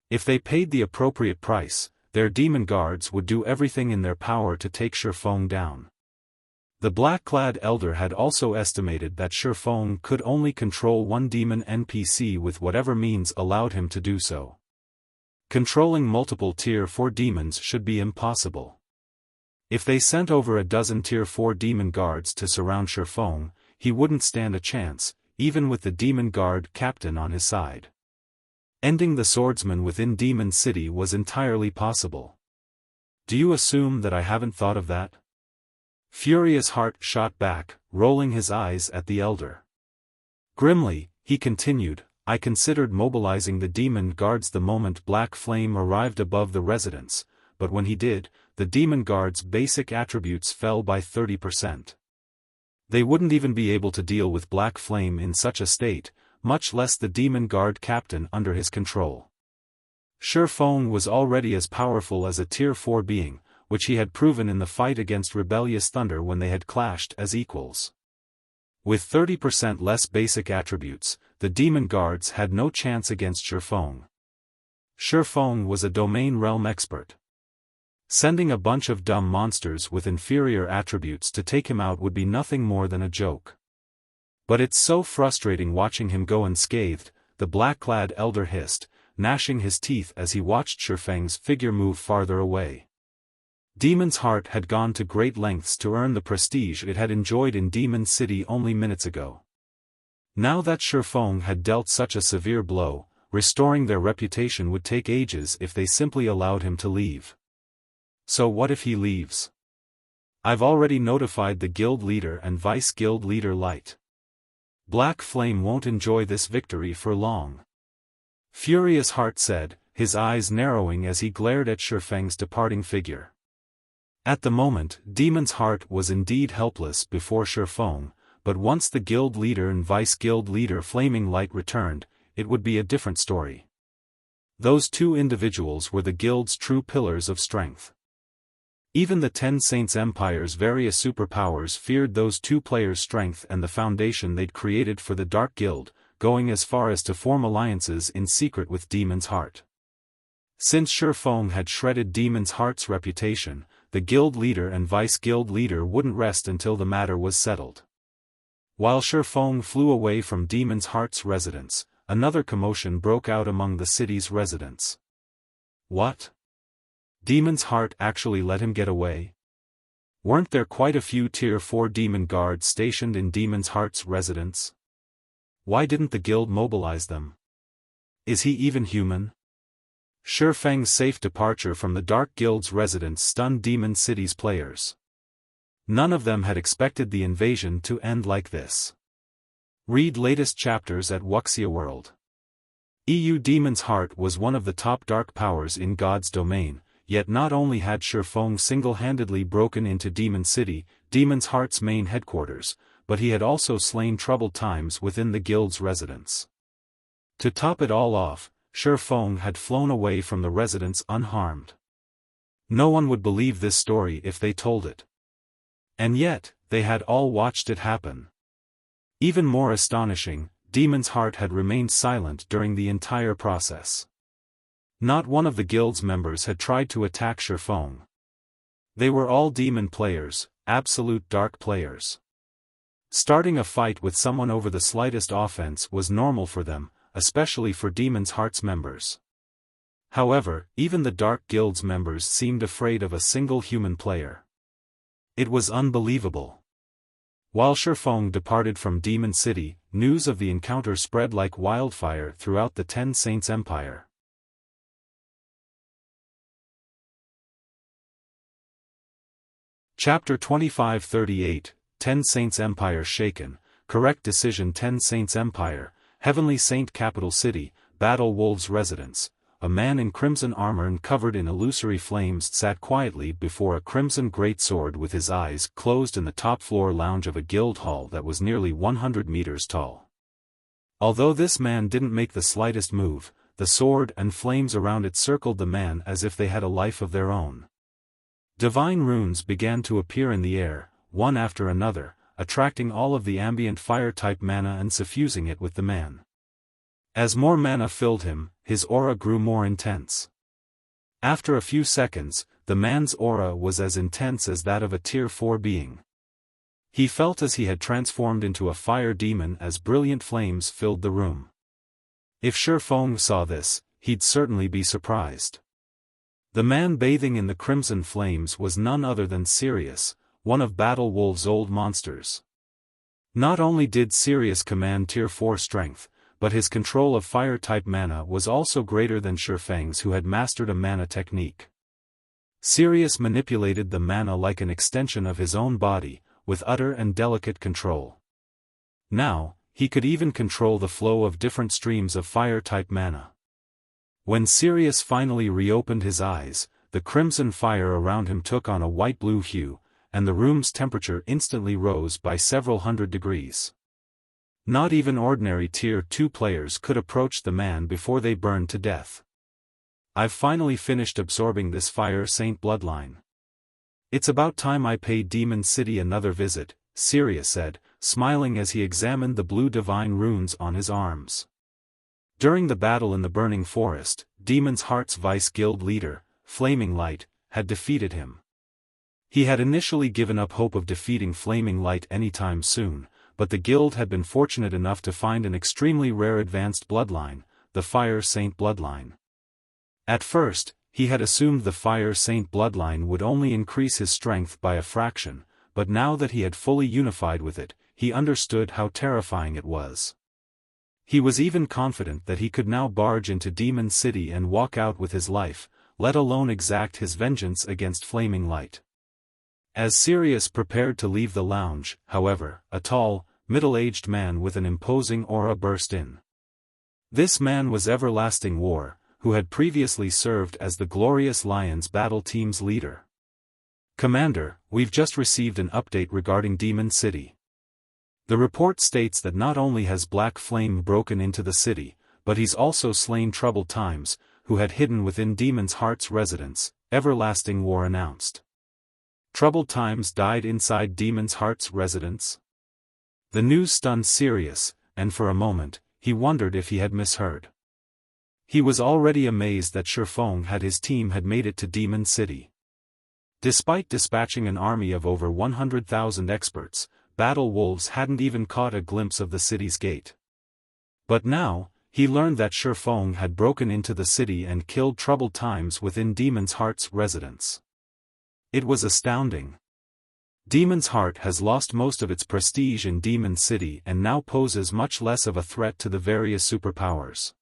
A: If they paid the appropriate price, their Demon Guards would do everything in their power to take Xiaofan down. The black-clad Elder had also estimated that Xiaofan could only control one demon NPC with whatever means allowed him to do so. Controlling multiple Tier 4 demons should be impossible. If they sent over a dozen Tier 4 Demon Guards to surround Xiaofan, he wouldn't stand a chance, even with the Demon Guard captain on his side. Ending the swordsman within Demon City was entirely possible. "Do you assume that I haven't thought of that?" Furious Heart shot back, rolling his eyes at the Elder. Grimly, he continued, "I considered mobilizing the Demon Guards the moment Black Flame arrived above the residence, but when he did, the Demon Guards' basic attributes fell by 30%. They wouldn't even be able to deal with Black Flame in such a state, much less the Demon Guard captain under his control." Xiaofan was already as powerful as a Tier 4 being, which he had proven in the fight against Rebellious Thunder when they had clashed as equals. With 30% less basic attributes, the Demon Guards had no chance against Xiaofan. Xiaofan was a domain realm expert. Sending a bunch of dumb monsters with inferior attributes to take him out would be nothing more than a joke. "But it's so frustrating watching him go unscathed," the black-clad Elder hissed, gnashing his teeth as he watched Xiaofang's figure move farther away. Demon's Heart had gone to great lengths to earn the prestige it had enjoyed in Demon City only minutes ago. Now that Xiaofan had dealt such a severe blow, restoring their reputation would take ages if they simply allowed him to leave. So what if he leaves? I've already notified the guild leader and vice guild leader Light. Black Flame won't enjoy this victory for long. Furious Heart said, his eyes narrowing as he glared at Xiaofang's departing figure. At the moment, Demon's Heart was indeed helpless before Xiaofan, but once the guild leader and vice guild leader Flaming Light returned, it would be a different story. Those two individuals were the guild's true pillars of strength. Even the Ten Saints Empire's various superpowers feared those two players' strength and the foundation they'd created for the Dark Guild, going as far as to form alliances in secret with Demon's Heart. Since Xiaofan had shredded Demon's Heart's reputation, the guild leader and vice guild leader wouldn't rest until the matter was settled. While Xiaofan flew away from Demon's Heart's residence, another commotion broke out among the city's residents. What? Demon's Heart actually let him get away? Weren't there quite a few Tier 4 Demon Guards stationed in Demon's Heart's residence? Why didn't the guild mobilize them? Is he even human? Xiaofang's safe departure from the Dark Guild's residence stunned Demon City's players. None of them had expected the invasion to end like this. Read latest chapters at Wuxia World. EU Demon's Heart was one of the top dark powers in God's domain, yet not only had Xiaofan single-handedly broken into Demon City, Demon's Heart's main headquarters, but he had also slain troubled times within the guild's residence. To top it all off, Xiaofan had flown away from the residence unharmed. No one would believe this story if they told it. And yet, they had all watched it happen. Even more astonishing, Demon's Heart had remained silent during the entire process. Not one of the guild's members had tried to attack Xiaofan. They were all demon players, absolute dark players. Starting a fight with someone over the slightest offense was normal for them, especially for Demon's Heart's members. However, even the Dark Guild's members seemed afraid of a single human player. It was unbelievable. While Xiaofan departed from Demon City, news of the encounter spread like wildfire throughout the Ten Saints Empire. Chapter 2538, Ten Saints Empire Shaken, Correct Decision. Ten Saints Empire, Heavenly Saint Capital City, Battle Wolves Residence. A man in crimson armor and covered in illusory flames sat quietly before a crimson greatsword with his eyes closed in the top-floor lounge of a guild hall that was nearly 100 meters tall. Although this man didn't make the slightest move, the sword and flames around it circled the man as if they had a life of their own. Divine runes began to appear in the air, one after another, attracting all of the ambient fire-type mana and suffusing it with the man. As more mana filled him, his aura grew more intense. After a few seconds, the man's aura was as intense as that of a Tier 4 being. He felt as he had transformed into a fire demon as brilliant flames filled the room. If Xiaofan saw this, he'd certainly be surprised. The man bathing in the crimson flames was none other than Sirius, one of Battle Wolves' old monsters. Not only did Sirius command Tier 4 strength, but his control of fire-type mana was also greater than Xiaofang's, who had mastered a mana technique. Sirius manipulated the mana like an extension of his own body, with utter and delicate control. Now, he could even control the flow of different streams of fire-type mana. When Sirius finally reopened his eyes, the crimson fire around him took on a white-blue hue, and the room's temperature instantly rose by several hundred degrees. Not even ordinary Tier 2 players could approach the man before they burned to death. I've finally finished absorbing this Fire Saint bloodline. It's about time I paid Demon City another visit, Sirius said, smiling as he examined the blue divine runes on his arms. During the battle in the Burning Forest, Demon's Heart's Vice Guild leader, Flaming Light, had defeated him. He had initially given up hope of defeating Flaming Light anytime soon, but the guild had been fortunate enough to find an extremely rare advanced bloodline, the Fire Saint bloodline. At first, he had assumed the Fire Saint bloodline would only increase his strength by a fraction, but now that he had fully unified with it, he understood how terrifying it was. He was even confident that he could now barge into Demon City and walk out with his life, let alone exact his vengeance against Flaming Light. As Sirius prepared to leave the lounge, however, a tall, middle-aged man with an imposing aura burst in. This man was Everlasting War, who had previously served as the Glorious Lions battle team's leader. Commander, we've just received an update regarding Demon City. The report states that not only has Black Flame broken into the city, but he's also slain Troubled Times, who had hidden within Demon's Heart's residence, Everlasting War announced. Troubled Times died inside Demon's Heart's residence? The news stunned Sirius, and for a moment, he wondered if he had misheard. He was already amazed that Xiaofan had his team had made it to Demon City. Despite dispatching an army of over 100,000 experts, Battle Wolves hadn't even caught a glimpse of the city's gate. But now, he learned that Xiaofan had broken into the city and killed Troubled Times within Demon's Heart's residence. It was astounding. Demon's Heart has lost most of its prestige in Demon City and now poses much less of a threat to the various superpowers.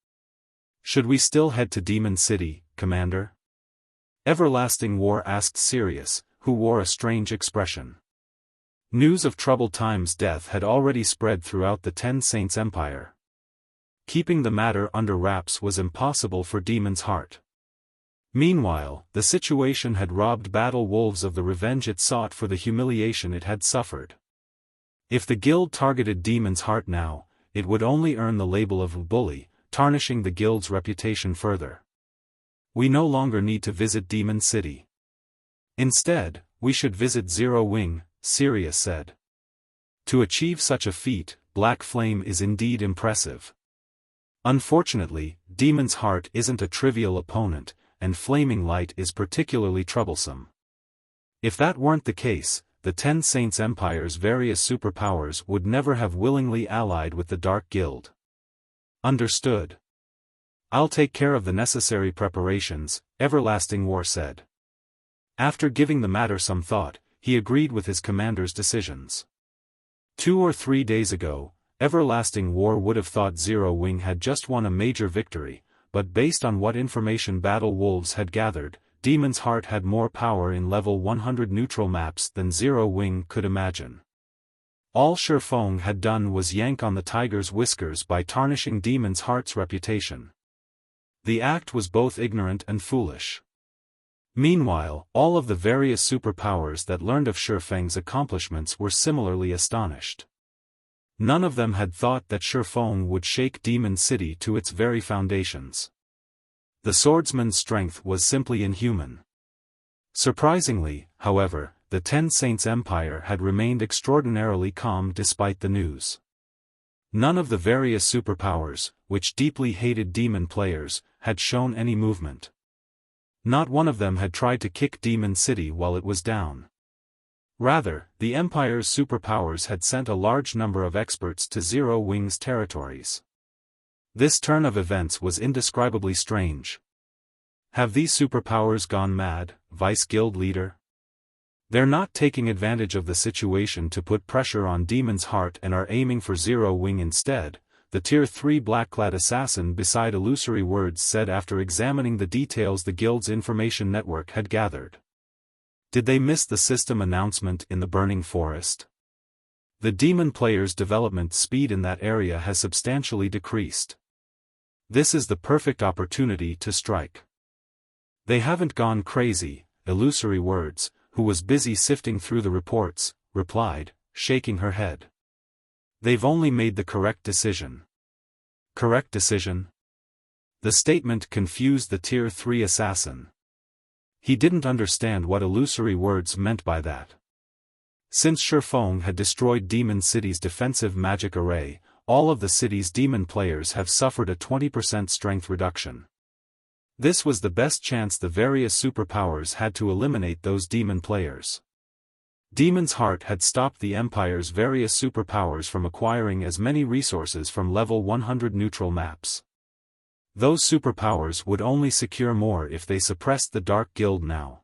A: Should we still head to Demon City, Commander? Everlasting War asked Sirius, who wore a strange expression. News of Troubled Time's death had already spread throughout the Ten Saints Empire. Keeping the matter under wraps was impossible for Demon's Heart. Meanwhile, the situation had robbed Battle Wolves of the revenge it sought for the humiliation it had suffered. If the guild targeted Demon's Heart now, it would only earn the label of bully, tarnishing the guild's reputation further. We no longer need to visit Demon City. Instead, we should visit Zero Wing, Sirius said. To achieve such a feat, Black Flame is indeed impressive. Unfortunately, Demon's Heart isn't a trivial opponent, and Flaming Light is particularly troublesome. If that weren't the case, the Ten Saints Empire's various superpowers would never have willingly allied with the Dark Guild. Understood. I'll take care of the necessary preparations, Everlasting War said. After giving the matter some thought, he agreed with his commander's decisions. 2 or 3 days ago, Everlasting War would have thought Zero Wing had just won a major victory, but based on what information Battle Wolves had gathered, Demon's Heart had more power in level 100 neutral maps than Zero Wing could imagine. All Xiaofan had done was yank on the tiger's whiskers by tarnishing Demon's Heart's reputation. The act was both ignorant and foolish. Meanwhile, all of the various superpowers that learned of Xiaofang's accomplishments were similarly astonished. None of them had thought that Xiaofan would shake Demon City to its very foundations. The swordsman's strength was simply inhuman. Surprisingly, however, the Ten Saints Empire had remained extraordinarily calm despite the news. None of the various superpowers, which deeply hated demon players, had shown any movement. Not one of them had tried to kick Demon City while it was down. Rather, the Empire's superpowers had sent a large number of experts to Zero Wing's territories. This turn of events was indescribably strange. Have these superpowers gone mad, Vice Guild Leader? They're not taking advantage of the situation to put pressure on Demon's Heart and are aiming for Zero Wing instead, the Tier 3 black-clad assassin beside Illusory Words said after examining the details the guild's information network had gathered. Did they miss the system announcement in the Burning Forest? The demon player's development speed in that area has substantially decreased. This is the perfect opportunity to strike. They haven't gone crazy, Illusory Words, who was busy sifting through the reports, replied, shaking her head. They've only made the correct decision. Correct decision? The statement confused the Tier 3 assassin. He didn't understand what Illusory Words meant by that. Since Xiaofan had destroyed Demon City's defensive magic array, all of the city's demon players have suffered a 20% strength reduction. This was the best chance the various superpowers had to eliminate those demon players. Demon's Heart had stopped the Empire's various superpowers from acquiring as many resources from level 100 neutral maps. Those superpowers would only secure more if they suppressed the Dark Guild now.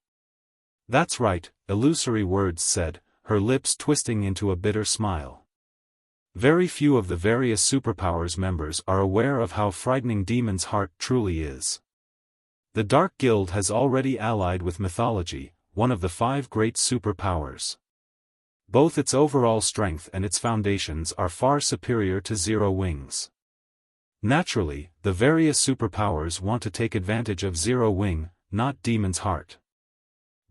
A: That's right, Illusory Words said, her lips twisting into a bitter smile. Very few of the various superpowers members are aware of how frightening Demon's Heart truly is. The Dark Guild has already allied with mythology, one of the 5 great superpowers. Both its overall strength and its foundations are far superior to Zero Wing's. Naturally, the various superpowers want to take advantage of Zero Wing, not Demon's Heart.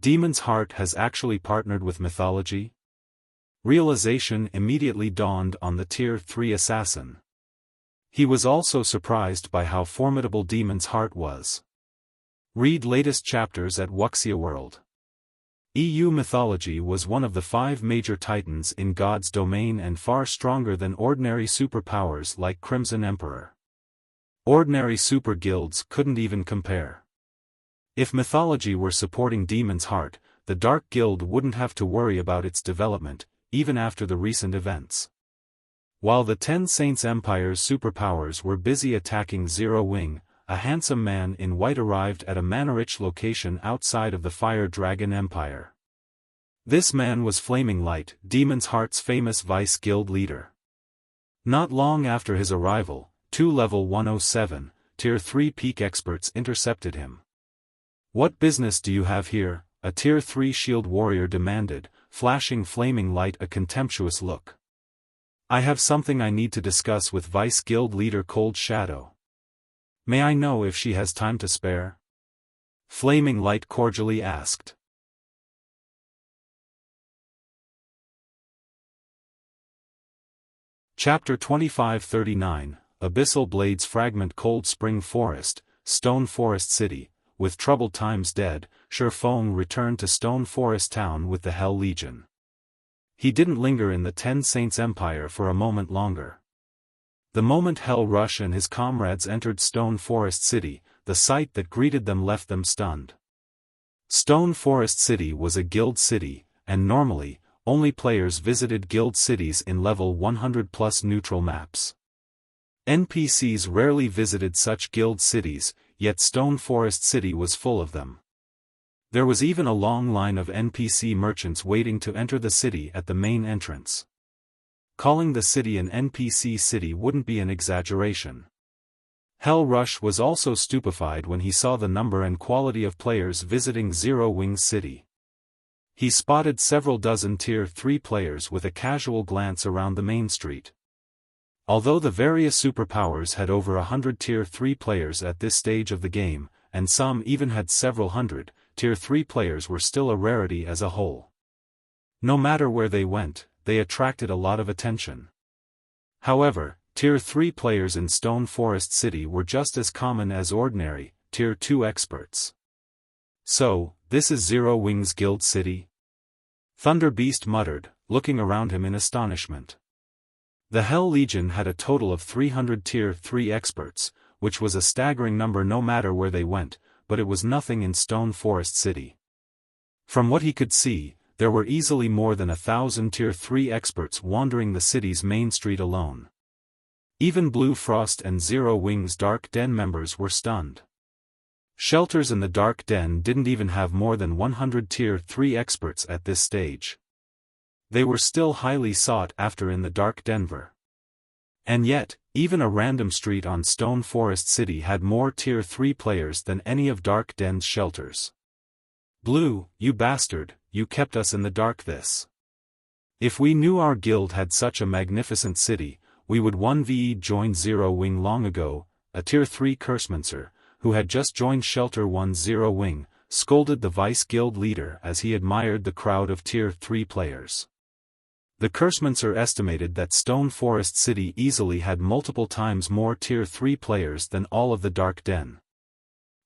A: Demon's Heart has actually partnered with mythology? Realization immediately dawned on the Tier 3 assassin. He was also surprised by how formidable Demon's Heart was. Read latest chapters at Wuxia World. EU mythology was one of the 5 major titans in God's domain and far stronger than ordinary superpowers like Crimson Emperor. Ordinary super guilds couldn't even compare. If mythology were supporting Demon's Heart, the Dark Guild wouldn't have to worry about its development, even after the recent events. While the Ten Saints Empire's superpowers were busy attacking Zero Wing, a handsome man in white arrived at a mana-rich location outside of the Fire Dragon Empire. This man was Flaming Light, Demon's Heart's famous Vice Guild leader. Not long after his arrival, 2 level 107, Tier 3 peak experts intercepted him. "What business do you have here?" a Tier 3 shield warrior demanded, flashing Flaming Light a contemptuous look. "I have something I need to discuss with Vice Guild leader Cold Shadow. May I know if she has time to spare?" Flaming Light cordially asked. Chapter 2539, Abyssal Blades Fragment. Cold Spring Forest, Stone Forest City. With troubled times dead, Xiaofan returned to Stone Forest Town with the Hell Legion. He didn't linger in the Ten Saints Empire for a moment longer. The moment Hell Rush and his comrades entered Stone Forest City, the sight that greeted them left them stunned. Stone Forest City was a guild city, and normally, only players visited guild cities in level 100+ neutral maps. NPCs rarely visited such guild cities, yet Stone Forest City was full of them. There was even a long line of NPC merchants waiting to enter the city at the main entrance. Calling the city an NPC city wouldn't be an exaggeration. Hell Rush was also stupefied when he saw the number and quality of players visiting Zero Wings City. He spotted several dozen Tier 3 players with a casual glance around the main street. Although the various superpowers had over 100 Tier 3 players at this stage of the game, and some even had several hundred, Tier 3 players were still a rarity as a whole. No matter where they went, they attracted a lot of attention. However, Tier 3 players in Stone Forest City were just as common as ordinary, Tier 2 experts. "So, this is Zero Wings Guild City?" Thunder Beast muttered, looking around him in astonishment. The Hell Legion had a total of 300 Tier 3 experts, which was a staggering number no matter where they went, but it was nothing in Stone Forest City. From what he could see, there were easily more than 1,000 Tier 3 experts wandering the city's main street alone. Even Blue Frost and Zero Wings Dark Den members were stunned. Shelters in the Dark Den didn't even have more than 100 Tier 3 experts at this stage. They were still highly sought after in the Dark Denver. And yet, even a random street on Stone Forest City had more Tier 3 players than any of Dark Den's shelters. "Blue, you bastard, you kept us in the dark this. If we knew our guild had such a magnificent city, we would 1v join Zero Wing long ago," a Tier 3 Cursemancer, who had just joined Shelter 1 Zero Wing, scolded the Vice Guild leader as he admired the crowd of Tier 3 players. The Cursemancer estimated that Stone Forest City easily had multiple times more Tier 3 players than all of the Dark Den.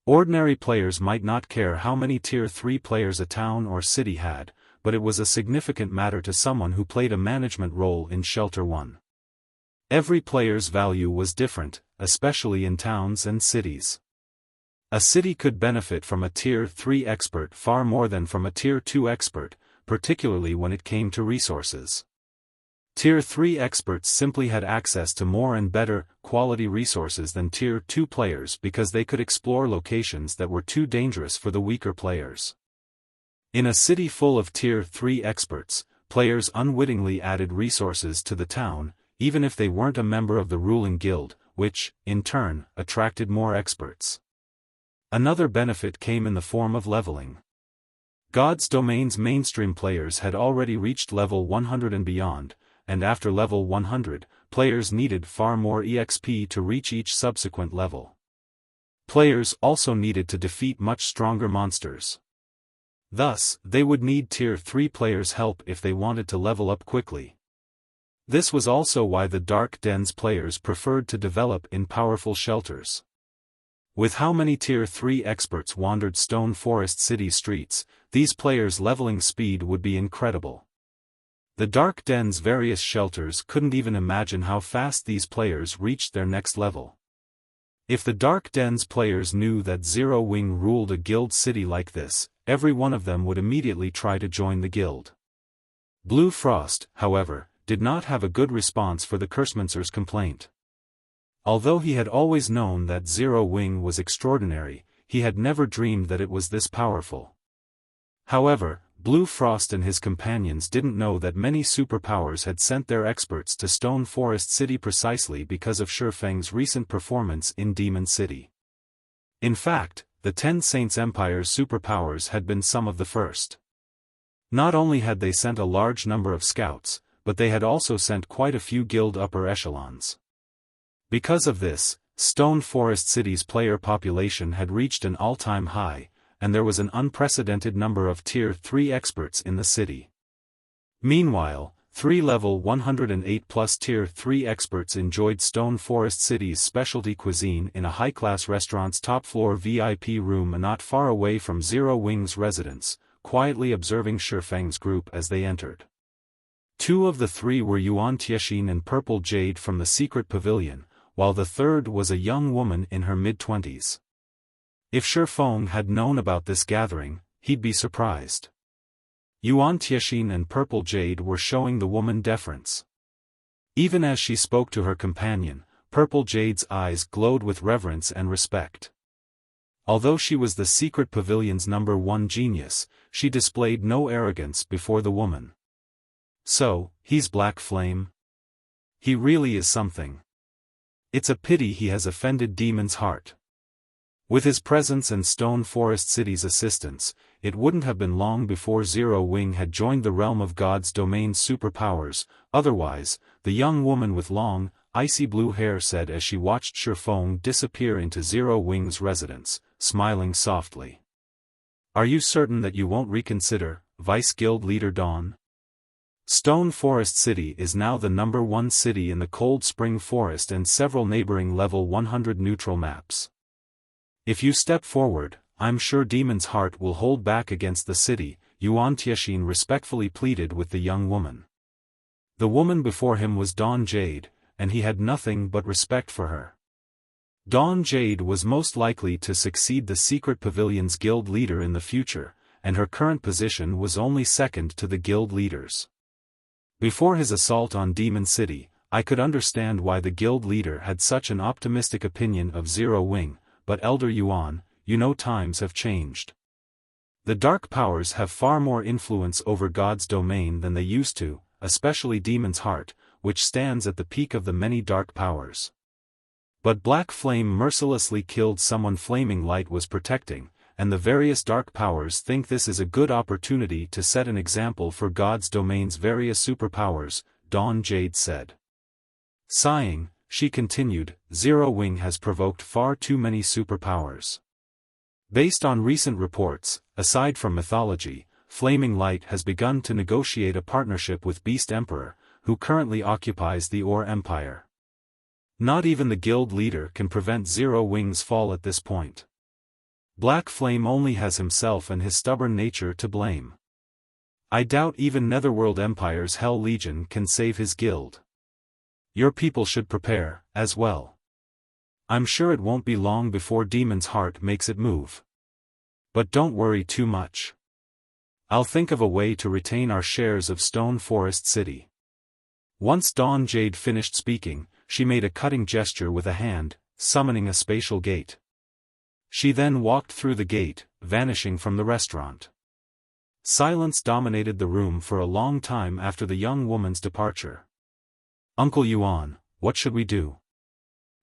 A: Ordinary players might not care how many Tier 3 players a town or city had, but it was a significant matter to someone who played a management role in Shelter 1. Every player's value was different, especially in towns and cities. A city could benefit from a Tier 3 expert far more than from a Tier 2 expert, particularly when it came to resources. Tier 3 experts simply had access to more and better, quality resources than Tier 2 players because they could explore locations that were too dangerous for the weaker players. In a city full of Tier 3 experts, players unwittingly added resources to the town, even if they weren't a member of the ruling guild, which, in turn, attracted more experts. Another benefit came in the form of leveling. God's Domain's mainstream players had already reached level 100 and beyond, and after level 100, players needed far more EXP to reach each subsequent level. Players also needed to defeat much stronger monsters. Thus, they would need Tier 3 players' help if they wanted to level up quickly. This was also why the Dark Den's players preferred to develop in powerful shelters. With how many Tier 3 experts wandered Stone Forest City streets, these players' leveling speed would be incredible. The Dark Den's various shelters couldn't even imagine how fast these players reached their next level. If the Dark Den's players knew that Zero Wing ruled a guild city like this, every one of them would immediately try to join the guild. Blue Frost, however, did not have a good response for the Cursemancer's complaint. Although he had always known that Zero Wing was extraordinary, he had never dreamed that it was this powerful. However, Blue Frost and his companions didn't know that many superpowers had sent their experts to Stone Forest City precisely because of Xiaofang's recent performance in Demon City. In fact, the Ten Saints Empire's superpowers had been some of the first. Not only had they sent a large number of scouts, but they had also sent quite a few guild upper echelons. Because of this, Stone Forest City's player population had reached an all-time high, and there was an unprecedented number of Tier 3 experts in the city. Meanwhile, 3 level 108 plus Tier 3 experts enjoyed Stone Forest City's specialty cuisine in a high-class restaurant's top-floor VIP room not far away from Zero Wing's residence, quietly observing Xiaofang's group as they entered. 2 of the 3 were Yuan Tiexin and Purple Jade from the secret pavilion, while the third was a young woman in her mid-20s. If Xiaofan had known about this gathering, he'd be surprised. Yuan Tiexin and Purple Jade were showing the woman deference. Even as she spoke to her companion, Purple Jade's eyes glowed with reverence and respect. Although she was the secret pavilion's #1 genius, she displayed no arrogance before the woman. So, he's Black Flame? He really is something. It's a pity he has offended Demon's Heart. With his presence and Stone Forest City's assistance, it wouldn't have been long before Zero Wing had joined the realm of God's domain's superpowers. Otherwise, the young woman with long, icy blue hair said as she watched Xiaofan disappear into Zero Wing's residence, smiling softly. Are you certain that you won't reconsider, Vice Guild Leader Dawn? Stone Forest City is now the #1 city in the Cold Spring Forest and several neighboring level 100 neutral maps. If you step forward, I'm sure Demon's Heart will hold back against the city, Yuan Tiexin respectfully pleaded with the young woman. The woman before him was Dawn Jade, and he had nothing but respect for her. Dawn Jade was most likely to succeed the Secret Pavilion's guild leader in the future, and her current position was only second to the guild leader's. Before his assault on Demon City, I could understand why the guild leader had such an optimistic opinion of Zero Wing, but Elder Yuan, you know times have changed. The dark powers have far more influence over God's domain than they used to, especially Demon's Heart, which stands at the peak of the many dark powers. But Black Flame mercilessly killed someone Flaming Light was protecting, and the various dark powers think this is a good opportunity to set an example for God's domain's various superpowers, Dawn Jade said. Sighing, she continued, Zero Wing has provoked far too many superpowers. Based on recent reports, aside from mythology, Flaming Light has begun to negotiate a partnership with Beast Emperor, who currently occupies the Ore Empire. Not even the guild leader can prevent Zero Wing's fall at this point. Black Flame only has himself and his stubborn nature to blame. I doubt even Netherworld Empire's Hell Legion can save his guild. Your people should prepare, as well. I'm sure it won't be long before Demon's Heart makes it move. But don't worry too much. I'll think of a way to retain our shares of Stone Forest City. Once Dawn Jade finished speaking, she made a cutting gesture with a hand, summoning a spatial gate. She then walked through the gate, vanishing from the restaurant. Silence dominated the room for a long time after the young woman's departure. Uncle Yuan, what should we do?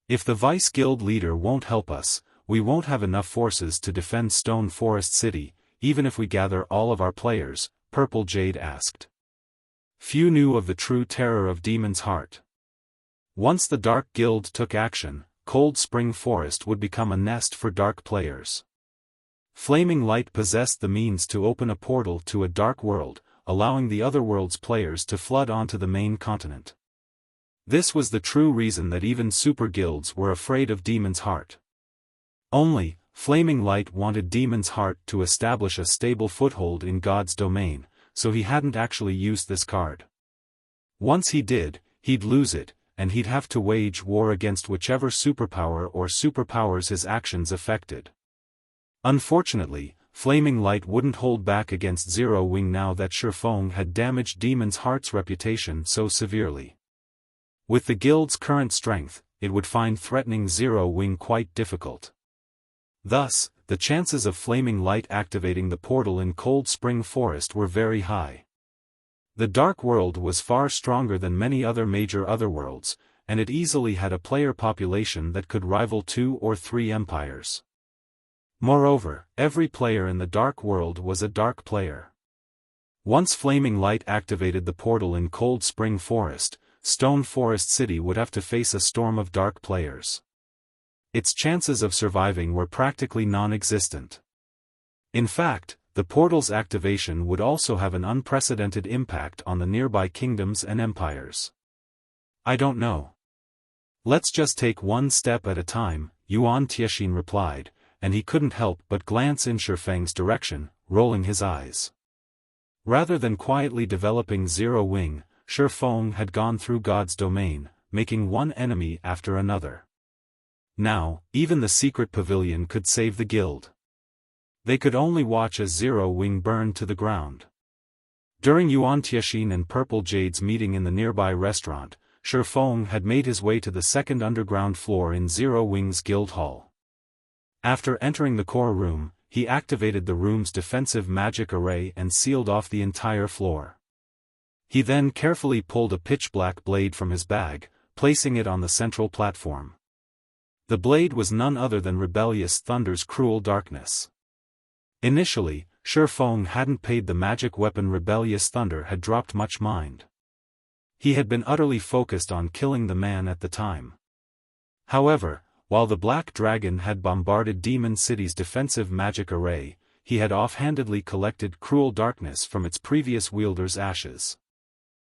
A: If the Vice Guild leader won't help us, we won't have enough forces to defend Stone Forest City, even if we gather all of our players, Purple Jade asked. Few knew of the true terror of Demon's Heart. Once the Dark Guild took action, Cold Spring Forest would become a nest for dark players. Flaming Light possessed the means to open a portal to a dark world, allowing the other world's players to flood onto the main continent. This was the true reason that even super guilds were afraid of Demon's Heart. Only, Flaming Light wanted Demon's Heart to establish a stable foothold in God's domain, so he hadn't actually used this card. Once he did, he'd lose it, and he'd have to wage war against whichever superpower or superpowers his actions affected. Unfortunately, Flaming Light wouldn't hold back against Zero Wing now that Xiaofan had damaged Demon's Heart's reputation so severely. With the guild's current strength, it would find threatening Zero Wing quite difficult. Thus, the chances of flaming light activating the portal in Cold Spring Forest were very high. The Dark World was far stronger than many other major otherworlds, and it easily had a player population that could rival 2 or 3 empires. Moreover, every player in the Dark World was a Dark player. Once flaming light activated the portal in Cold Spring Forest, Stone Forest City would have to face a storm of Dark players. Its chances of surviving were practically non-existent. In fact, the portal's activation would also have an unprecedented impact on the nearby kingdoms and empires. I don't know. Let's just take one step at a time, Yuan Tiexian replied, and he couldn't help but glance in Xiaofang's direction, rolling his eyes. Rather than quietly developing Zero Wing, Xiaofan had gone through God's domain, making one enemy after another. Now, even the secret pavilion could save the guild. They could only watch as Zero Wing burned to the ground. During Yuan Tiexian and Purple Jade's meeting in the nearby restaurant, Xiaofan had made his way to the second underground floor in Zero Wing's guild hall. After entering the core room, he activated the room's defensive magic array and sealed off the entire floor. He then carefully pulled a pitch-black blade from his bag, placing it on the central platform. The blade was none other than Rebellious Thunder's cruel darkness. Initially, Xiaofan hadn't paid the magic weapon Rebellious Thunder had dropped much mind. He had been utterly focused on killing the man at the time. However, while the Black Dragon had bombarded Demon City's defensive magic array, he had offhandedly collected Cruel Darkness from its previous wielder's ashes.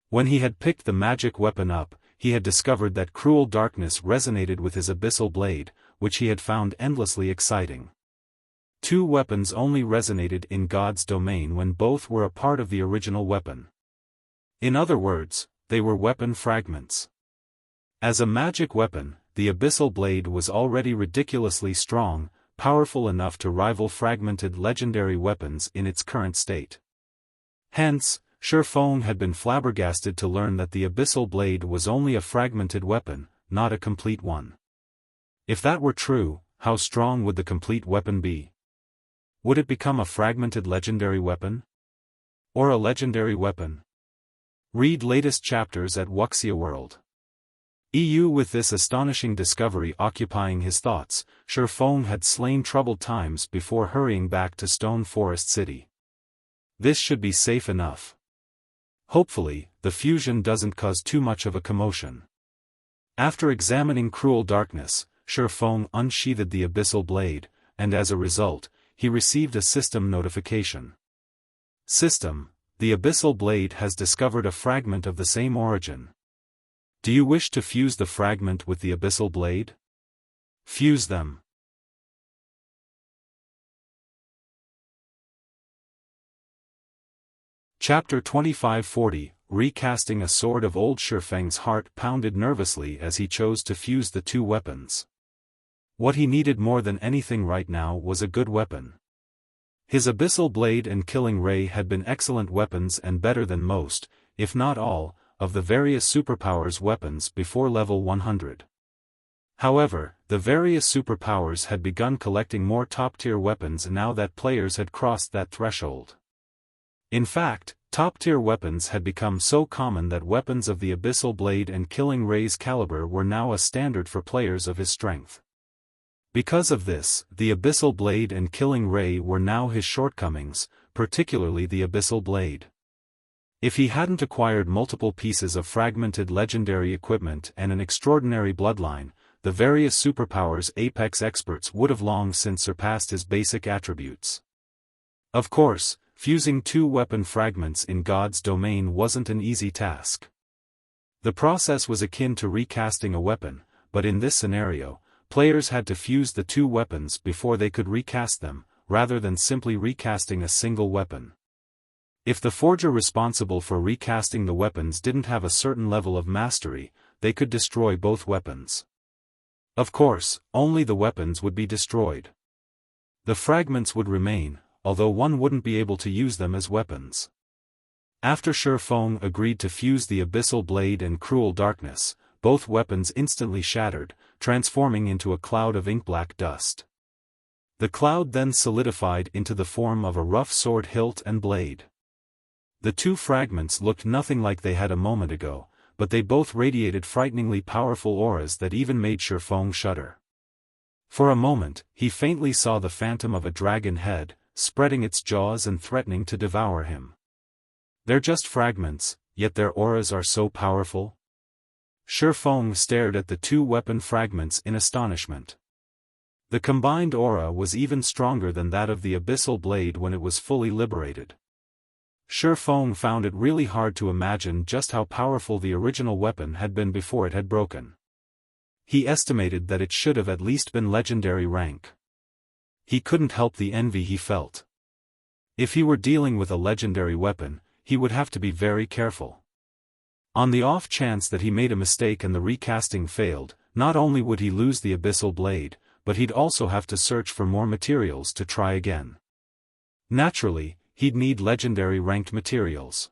A: When he had picked the magic weapon up, he had discovered that Cruel Darkness resonated with his Abyssal Blade, which he had found endlessly exciting. 2 weapons only resonated in God's domain when both were a part of the original weapon. In other words, they were weapon fragments. As a magic weapon, the Abyssal Blade was already ridiculously strong, powerful enough to rival fragmented legendary weapons in its current state. Hence, Xiaofan had been flabbergasted to learn that the Abyssal Blade was only a fragmented weapon, not a complete one. If that were true, how strong would the complete weapon be? Would it become a fragmented legendary weapon? Or a legendary weapon? Read latest chapters at Wuxia World. EU. With this astonishing discovery occupying his thoughts, Xiaofan had slain troubled times before hurrying back to Stone Forest City. This should be safe enough. Hopefully, the fusion doesn't cause too much of a commotion. After examining Cruel Darkness, Xiaofan unsheathed the Abyssal Blade, and as a result, he received a system notification. System: the Abyssal Blade has discovered a fragment of the same origin. Do you wish to fuse the fragment with the Abyssal Blade? Fuse them. Chapter 2540, Recasting. A sword of old Xiaofang's heart pounded nervously as he chose to fuse the 2 weapons. What he needed more than anything right now was a good weapon. His Abyssal Blade and Killing Ray had been excellent weapons and better than most, if not all, of the various superpowers' weapons before level 100. However, the various superpowers had begun collecting more top-tier weapons now that players had crossed that threshold. In fact, top-tier weapons had become so common that weapons of the Abyssal Blade and Killing Ray's caliber were now a standard for players of his strength. Because of this, the Abyssal Blade and Killing Ray were now his shortcomings, particularly the Abyssal Blade. If he hadn't acquired multiple pieces of fragmented legendary equipment and an extraordinary bloodline, the various superpowers' apex experts would have long since surpassed his basic attributes. Of course, fusing 2 weapon fragments in God's domain wasn't an easy task. The process was akin to recasting a weapon, but in this scenario, players had to fuse the 2 weapons before they could recast them, rather than simply recasting a single weapon. If the forger responsible for recasting the weapons didn't have a certain level of mastery, they could destroy both weapons. Of course, only the weapons would be destroyed. The fragments would remain, although one wouldn't be able to use them as weapons. After Xiaofan agreed to fuse the Abyssal Blade and Cruel Darkness, both weapons instantly shattered, transforming into a cloud of ink-black dust. The cloud then solidified into the form of a rough sword hilt and blade. The two fragments looked nothing like they had a moment ago, but they both radiated frighteningly powerful auras that even made Xiaofan shudder. For a moment, he faintly saw the phantom of a dragon head, spreading its jaws and threatening to devour him. They're just fragments, yet their auras are so powerful? Xiaofan stared at the two weapon fragments in astonishment. The combined aura was even stronger than that of the Abyssal blade when it was fully liberated. Xiaofan found it really hard to imagine just how powerful the original weapon had been before it had broken. He estimated that it should have at least been legendary rank. He couldn't help the envy he felt. If he were dealing with a legendary weapon, he would have to be very careful. On the off chance that he made a mistake and the recasting failed, not only would he lose the Abyssal blade, but he'd also have to search for more materials to try again. Naturally, he'd need legendary ranked materials.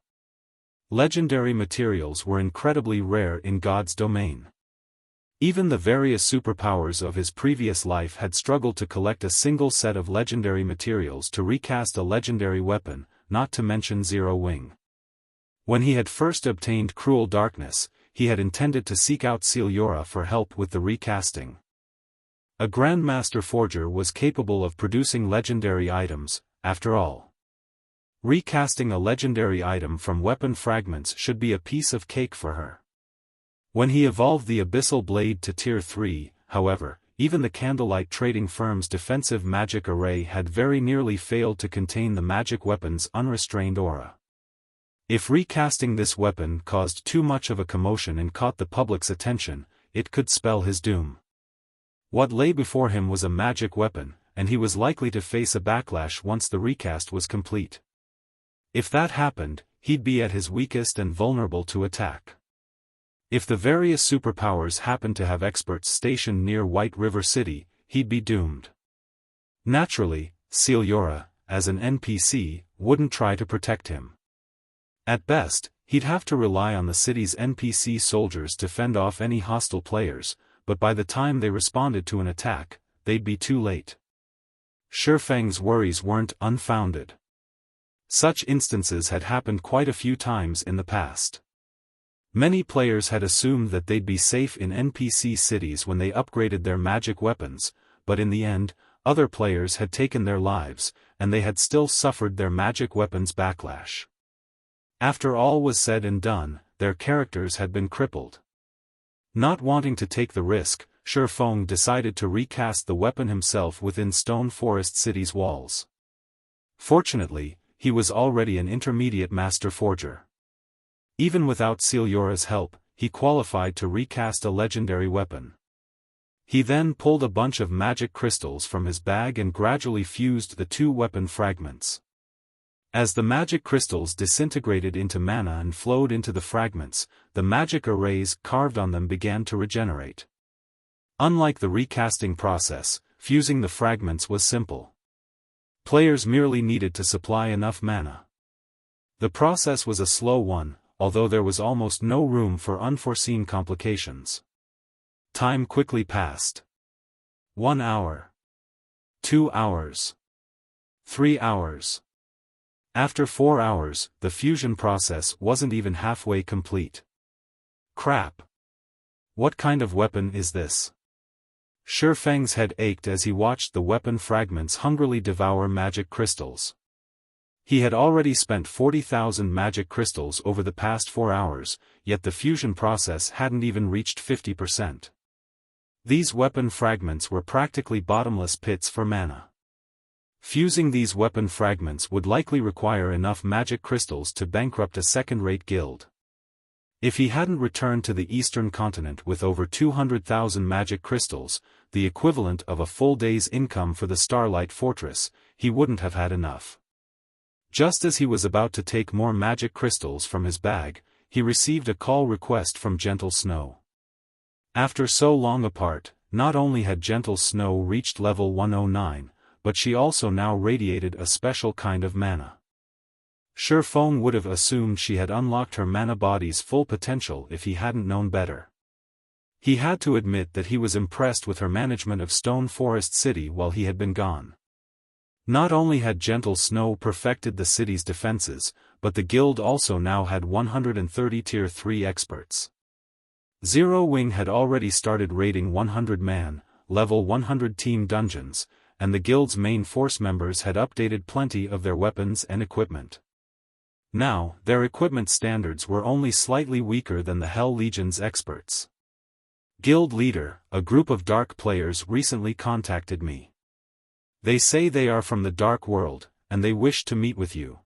A: Legendary materials were incredibly rare in God's domain. Even the various superpowers of his previous life had struggled to collect a single set of legendary materials to recast a legendary weapon, not to mention Zero Wing. When he had first obtained Cruel Darkness, he had intended to seek out Celiora for help with the recasting. A Grandmaster Forger was capable of producing legendary items, after all. Recasting a legendary item from weapon fragments should be a piece of cake for her. When he evolved the Abyssal blade to Tier 3, however, even the Candlelight Trading Firm's defensive magic array had very nearly failed to contain the magic weapon's unrestrained aura. If recasting this weapon caused too much of a commotion and caught the public's attention, it could spell his doom. What lay before him was a magic weapon, and he was likely to face a backlash once the recast was complete. If that happened, he'd be at his weakest and vulnerable to attack. If the various superpowers happened to have experts stationed near White River City, he'd be doomed. Naturally, Celiora, as an NPC, wouldn't try to protect him. At best, he'd have to rely on the city's NPC soldiers to fend off any hostile players, but by the time they responded to an attack, they'd be too late. Xiaofang's worries weren't unfounded. Such instances had happened quite a few times in the past. Many players had assumed that they'd be safe in NPC cities when they upgraded their magic weapons, but in the end, other players had taken their lives, and they had still suffered their magic weapons backlash. After all was said and done, their characters had been crippled. Not wanting to take the risk, Xiaofan decided to recast the weapon himself within Stone Forest City's walls. Fortunately, he was already an intermediate master forger. Even without Celiora's help, he qualified to recast a legendary weapon. He then pulled a bunch of magic crystals from his bag and gradually fused the two weapon fragments. As the magic crystals disintegrated into mana and flowed into the fragments, the magic arrays carved on them began to regenerate. Unlike the recasting process, fusing the fragments was simple. Players merely needed to supply enough mana. The process was a slow one, although there was almost no room for unforeseen complications. Time quickly passed. 1 hour. 2 hours. 3 hours. After 4 hours, the fusion process wasn't even halfway complete. Crap. What kind of weapon is this? Xiaofang's head ached as he watched the weapon fragments hungrily devour magic crystals. He had already spent 40,000 magic crystals over the past 4 hours, yet the fusion process hadn't even reached 50%. These weapon fragments were practically bottomless pits for mana. Fusing these weapon fragments would likely require enough magic crystals to bankrupt a second-rate guild. If he hadn't returned to the eastern continent with over 200,000 magic crystals, the equivalent of a full day's income for the Starlight Fortress, he wouldn't have had enough. Just as he was about to take more magic crystals from his bag, he received a call request from Gentle Snow. After so long apart, not only had Gentle Snow reached level 109, but she also now radiated a special kind of mana. Xiaofan would have assumed she had unlocked her mana body's full potential if he hadn't known better. He had to admit that he was impressed with her management of Stone Forest City while he had been gone. Not only had Gentle Snow perfected the city's defenses, but the guild also now had 130 Tier 3 experts. Zero Wing had already started raiding 100-man, level 100 team dungeons, and the guild's main force members had updated plenty of their weapons and equipment. Now, their equipment standards were only slightly weaker than the Hell Legion's experts. Guild leader, a group of dark players recently contacted me. They say they are from the dark world, and they wish to meet with you.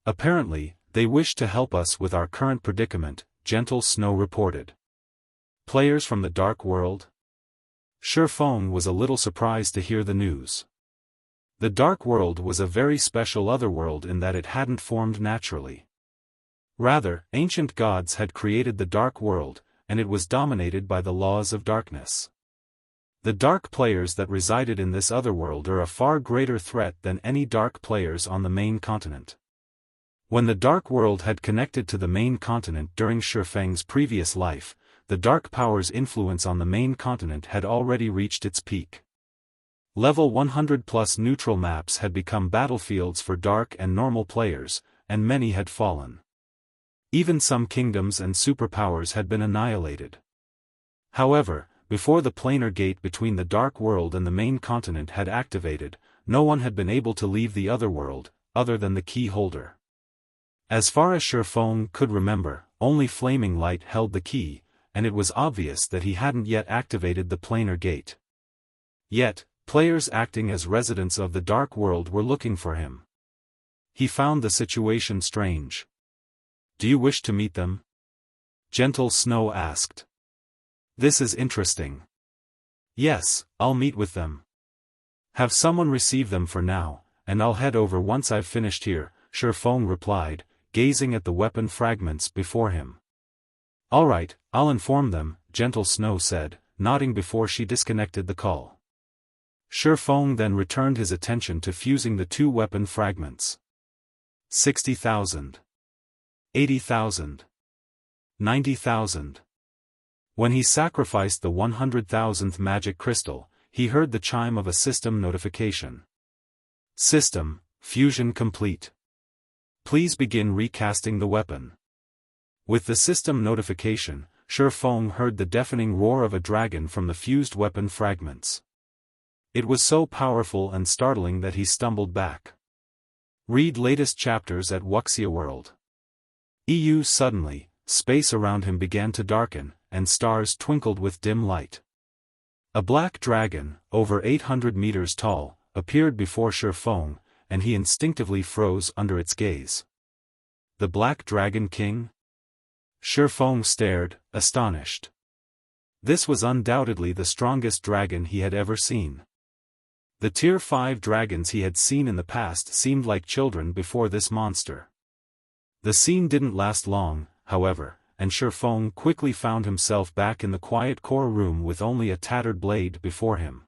A: Apparently, they wish to help us with our current predicament, Gentle Snow reported. Players from the dark world? Xiaofan was a little surprised to hear the news. The dark world was a very special otherworld in that it hadn't formed naturally. Rather, ancient gods had created the dark world, and it was dominated by the laws of darkness. The dark players that resided in this otherworld are a far greater threat than any dark players on the main continent. When the dark world had connected to the main continent during Xiaofan's previous life, the dark power's influence on the main continent had already reached its peak. Level 100+ neutral maps had become battlefields for dark and normal players, and many had fallen. Even some kingdoms and superpowers had been annihilated. However, before the planar gate between the dark world and the main continent had activated, no one had been able to leave the other world, other than the key holder. As far as Xiaofan could remember, only Flaming Light held the key, and it was obvious that he hadn't yet activated the planar gate. Yet, players acting as residents of the dark world were looking for him. He found the situation strange. Do you wish to meet them? Gentle Snow asked. This is interesting. Yes, I'll meet with them. Have someone receive them for now, and I'll head over once I've finished here, Xiaofan replied, gazing at the weapon fragments before him. All right, I'll inform them, Gentle Snow said, nodding before she disconnected the call. Xiaofan then returned his attention to fusing the two weapon fragments. 60,000. 80,000. 90,000. When he sacrificed the 100,000th magic crystal, he heard the chime of a system notification. System, fusion complete. Please begin recasting the weapon. With the system notification, Xiaofan heard the deafening roar of a dragon from the fused weapon fragments. It was so powerful and startling that he stumbled back. Read latest chapters at Wuxia World. Suddenly, space around him began to darken, and stars twinkled with dim light. A black dragon, over 800 meters tall, appeared before Xiaofan, and he instinctively froze under its gaze. The Black Dragon King? Xiaofan stared, astonished. This was undoubtedly the strongest dragon he had ever seen. The Tier 5 dragons he had seen in the past seemed like children before this monster. The scene didn't last long, however, and Xiaofan quickly found himself back in the quiet core room with only a tattered blade before him.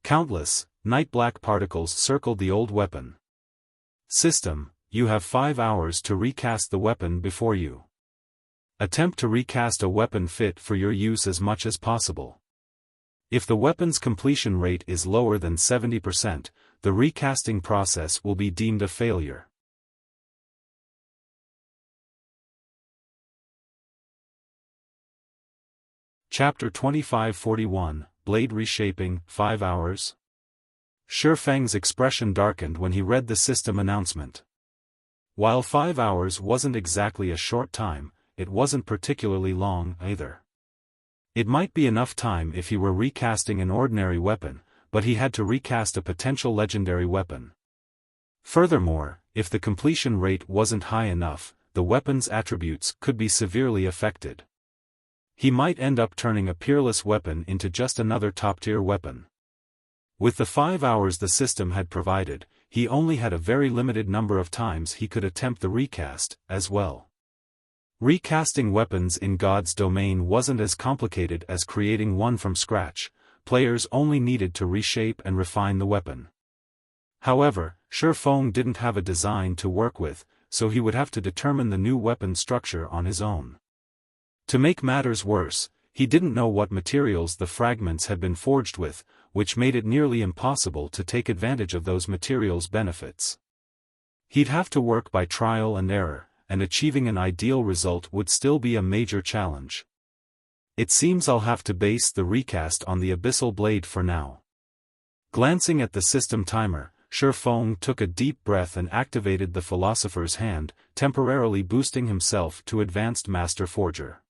A: Countless, night-black particles circled the old weapon. System, you have 5 hours to recast the weapon before you. Attempt to recast a weapon fit for your use as much as possible. If the weapon's completion rate is lower than 70%, the recasting process will be deemed a failure. Chapter 2541, Blade Reshaping, 5 hours? Xiaofang's expression darkened when he read the system announcement. While 5 hours wasn't exactly a short time, it wasn't particularly long either. It might be enough time if he were recasting an ordinary weapon, but he had to recast a potential legendary weapon. Furthermore, if the completion rate wasn't high enough, the weapon's attributes could be severely affected. He might end up turning a peerless weapon into just another top-tier weapon. With the 5 hours the system had provided, he only had a very limited number of times he could attempt the recast, as well. Recasting weapons in God's domain wasn't as complicated as creating one from scratch, players only needed to reshape and refine the weapon. However, Xiaofan didn't have a design to work with, so he would have to determine the new weapon structure on his own. To make matters worse, he didn't know what materials the fragments had been forged with, which made it nearly impossible to take advantage of those materials' benefits. He'd have to work by trial and error, and achieving an ideal result would still be a major challenge. It seems I'll have to base the recast on the Abyssal Blade for now. Glancing at the system timer, Xiaofan took a deep breath and activated the Philosopher's Hand, temporarily boosting himself to Advanced Master Forger.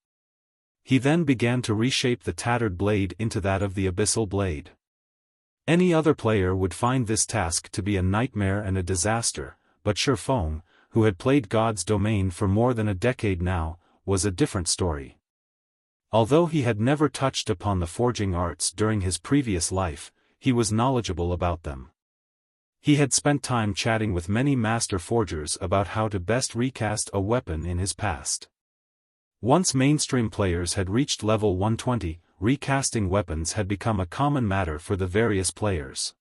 A: He then began to reshape the tattered blade into that of the Abyssal Blade. Any other player would find this task to be a nightmare and a disaster, but Xiaofan, who had played God's Domain for more than a decade now, was a different story. Although he had never touched upon the forging arts during his previous life, he was knowledgeable about them. He had spent time chatting with many master forgers about how to best recast a weapon in his past. Once mainstream players had reached level 120, recasting weapons had become a common matter for the various players.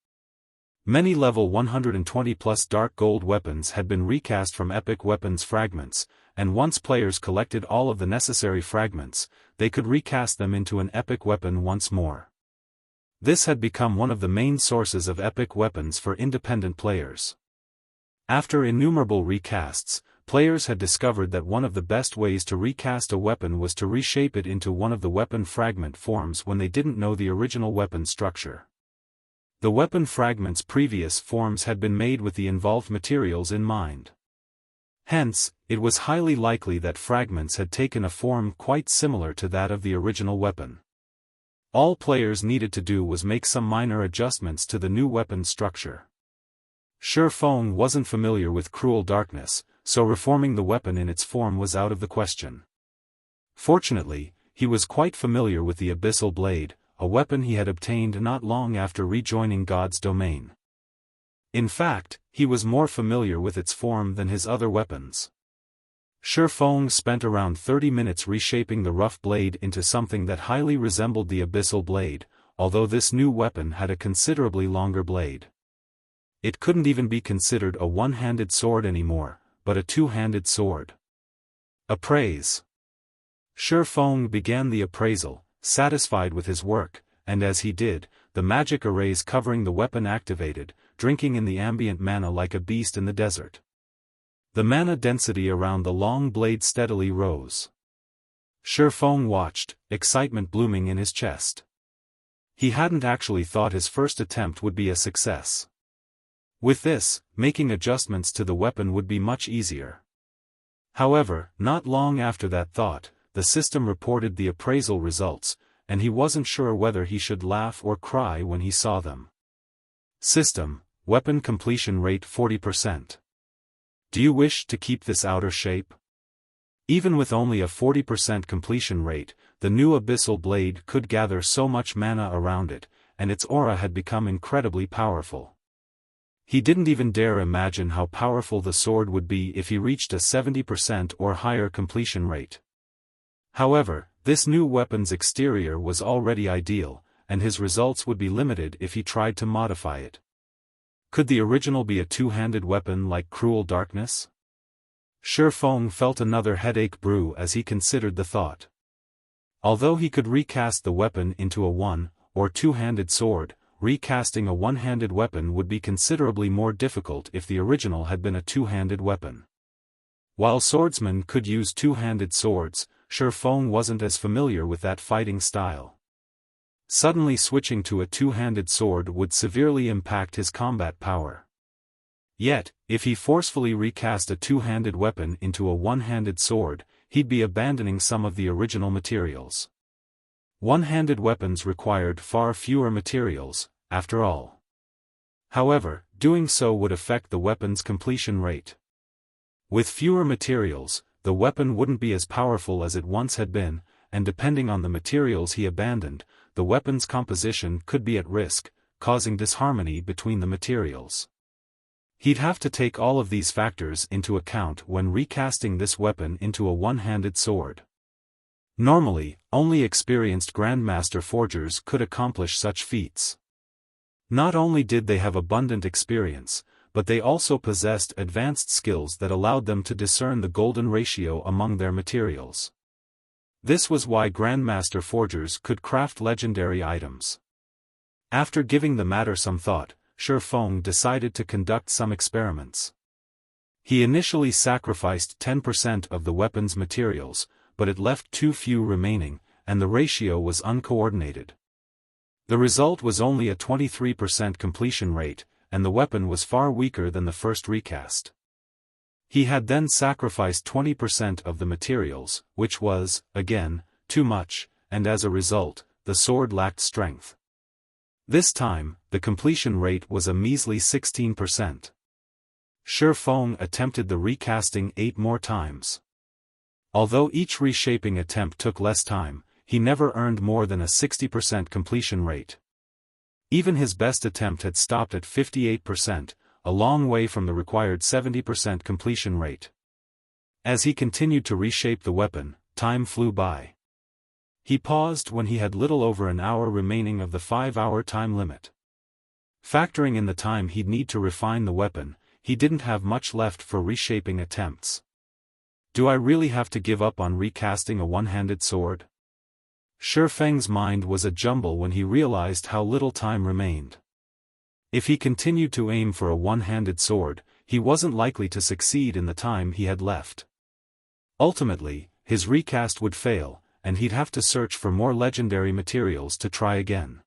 A: Many level 120+ dark gold weapons had been recast from epic weapons fragments, and once players collected all of the necessary fragments, they could recast them into an epic weapon once more. This had become one of the main sources of epic weapons for independent players. After innumerable recasts, players had discovered that one of the best ways to recast a weapon was to reshape it into one of the weapon fragment forms when they didn't know the original weapon structure. The weapon fragment's previous forms had been made with the involved materials in mind. Hence, it was highly likely that fragments had taken a form quite similar to that of the original weapon. All players needed to do was make some minor adjustments to the new weapon structure. Xiaofan wasn't familiar with cruel darkness, so reforming the weapon in its form was out of the question. Fortunately, he was quite familiar with the Abyssal Blade, a weapon he had obtained not long after rejoining God's Domain. In fact, he was more familiar with its form than his other weapons. Xiaofan spent around 30 minutes reshaping the rough blade into something that highly resembled the Abyssal Blade, although this new weapon had a considerably longer blade. It couldn't even be considered a one-handed sword anymore, but a two-handed sword. Appraise. Xiaofan began the appraisal, satisfied with his work, and as he did, the magic arrays covering the weapon activated, drinking in the ambient mana like a beast in the desert. The mana density around the long blade steadily rose. Xiaofan watched, excitement blooming in his chest. He hadn't actually thought his first attempt would be a success. With this, making adjustments to the weapon would be much easier. However, not long after that thought, the system reported the appraisal results, and he wasn't sure whether he should laugh or cry when he saw them. System, weapon completion rate 40%. Do you wish to keep this outer shape? Even with only a 40% completion rate, the new Abyssal Blade could gather so much mana around it, and its aura had become incredibly powerful. He didn't even dare imagine how powerful the sword would be if he reached a 70% or higher completion rate. However, this new weapon's exterior was already ideal, and his results would be limited if he tried to modify it. Could the original be a two-handed weapon like Cruel Darkness? Xiaofan felt another headache brew as he considered the thought. Although he could recast the weapon into a one- or two-handed sword, recasting a one-handed weapon would be considerably more difficult if the original had been a two-handed weapon. While swordsmen could use two-handed swords, Xiaofan wasn't as familiar with that fighting style. Suddenly switching to a two-handed sword would severely impact his combat power. Yet, if he forcefully recast a two-handed weapon into a one-handed sword, he'd be abandoning some of the original materials. One-handed weapons required far fewer materials, after all. However, doing so would affect the weapon's completion rate. With fewer materials, the weapon wouldn't be as powerful as it once had been, and depending on the materials he abandoned, the weapon's composition could be at risk, causing disharmony between the materials. He'd have to take all of these factors into account when recasting this weapon into a one-handed sword. Normally, only experienced Grandmaster forgers could accomplish such feats. Not only did they have abundant experience, but they also possessed advanced skills that allowed them to discern the golden ratio among their materials. This was why Grandmaster Forgers could craft legendary items. After giving the matter some thought, Xiaofan decided to conduct some experiments. He initially sacrificed 10% of the weapon's materials, but it left too few remaining, and the ratio was uncoordinated. The result was only a 23% completion rate, and the weapon was far weaker than the first recast. He had then sacrificed 20% of the materials, which was, again, too much, and as a result, the sword lacked strength. This time, the completion rate was a measly 16%. Xiaofan attempted the recasting 8 more times. Although each reshaping attempt took less time, he never earned more than a 60% completion rate. Even his best attempt had stopped at 58%, a long way from the required 70% completion rate. As he continued to reshape the weapon, time flew by. He paused when he had little over an hour remaining of the 5-hour time limit. Factoring in the time he'd need to refine the weapon, he didn't have much left for reshaping attempts. Do I really have to give up on recasting a one-handed sword? Xiaofan's mind was a jumble when he realized how little time remained. If he continued to aim for a one-handed sword, he wasn't likely to succeed in the time he had left. Ultimately, his recast would fail, and he'd have to search for more legendary materials to try again.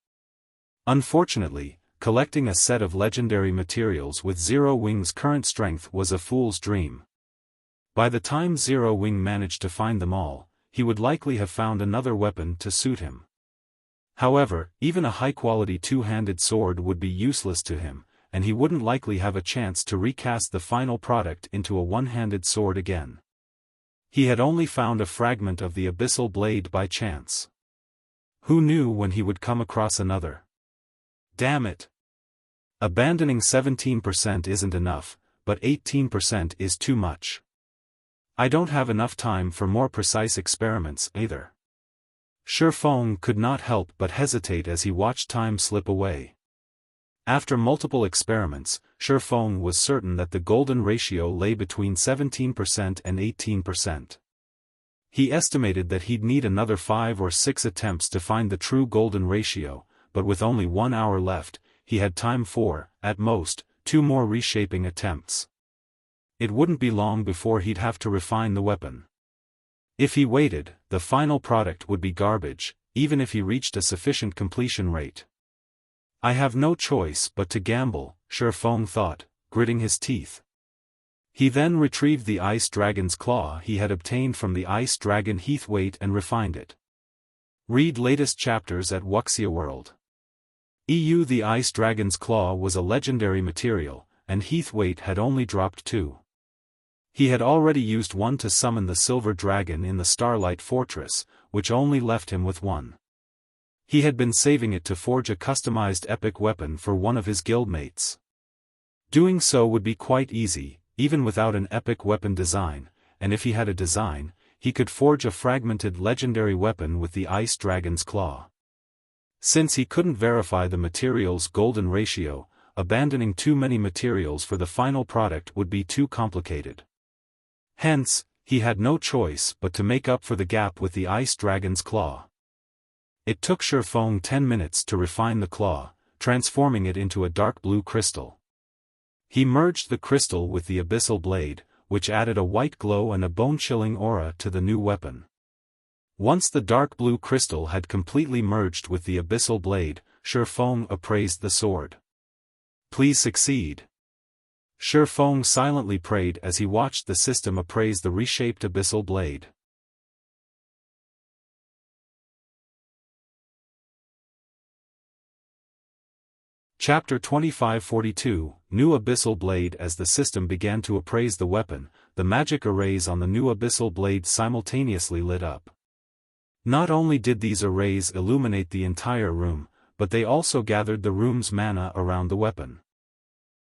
A: Unfortunately, collecting a set of legendary materials with Zero Wing's current strength was a fool's dream. By the time Zero Wing managed to find them all, he would likely have found another weapon to suit him. However, even a high-quality two-handed sword would be useless to him, and he wouldn't likely have a chance to recast the final product into a one-handed sword again. He had only found a fragment of the Abyssal blade by chance. Who knew when he would come across another? Damn it! Abandoning 17% isn't enough, but 18% is too much. I don't have enough time for more precise experiments either. Xiaofan could not help but hesitate as he watched time slip away. After multiple experiments, Xiaofan was certain that the golden ratio lay between 17% and 18%. He estimated that he'd need another 5 or 6 attempts to find the true golden ratio, but with only 1 hour left, he had time for, at most, 2 more reshaping attempts. It wouldn't be long before he'd have to refine the weapon. If he waited, the final product would be garbage, even if he reached a sufficient completion rate. I have no choice but to gamble, Xiaofan thought, gritting his teeth. He then retrieved the ice dragon's claw he had obtained from the ice dragon Heathwaite and refined it. Read latest chapters at Wuxia World. The ice dragon's claw was a legendary material, and Heathwaite had only dropped 2. He had already used 1 to summon the silver dragon in the Starlight Fortress, which only left him with 1. He had been saving it to forge a customized epic weapon for one of his guildmates. Doing so would be quite easy, even without an epic weapon design, and if he had a design, he could forge a fragmented legendary weapon with the ice dragon's claw. Since he couldn't verify the material's golden ratio, abandoning too many materials for the final product would be too complicated. Hence, he had no choice but to make up for the gap with the ice dragon's claw. It took Xiaofan 10 minutes to refine the claw, transforming it into a dark blue crystal. He merged the crystal with the abyssal blade, which added a white glow and a bone-chilling aura to the new weapon. Once the dark blue crystal had completely merged with the abyssal blade, Xiaofan appraised the sword. Please succeed. Xiaofan silently prayed as he watched the system appraise the reshaped abyssal blade. Chapter 2542, New Abyssal Blade. As the system began to appraise the weapon, the magic arrays on the new abyssal blade simultaneously lit up. Not only did these arrays illuminate the entire room, but they also gathered the room's mana around the weapon.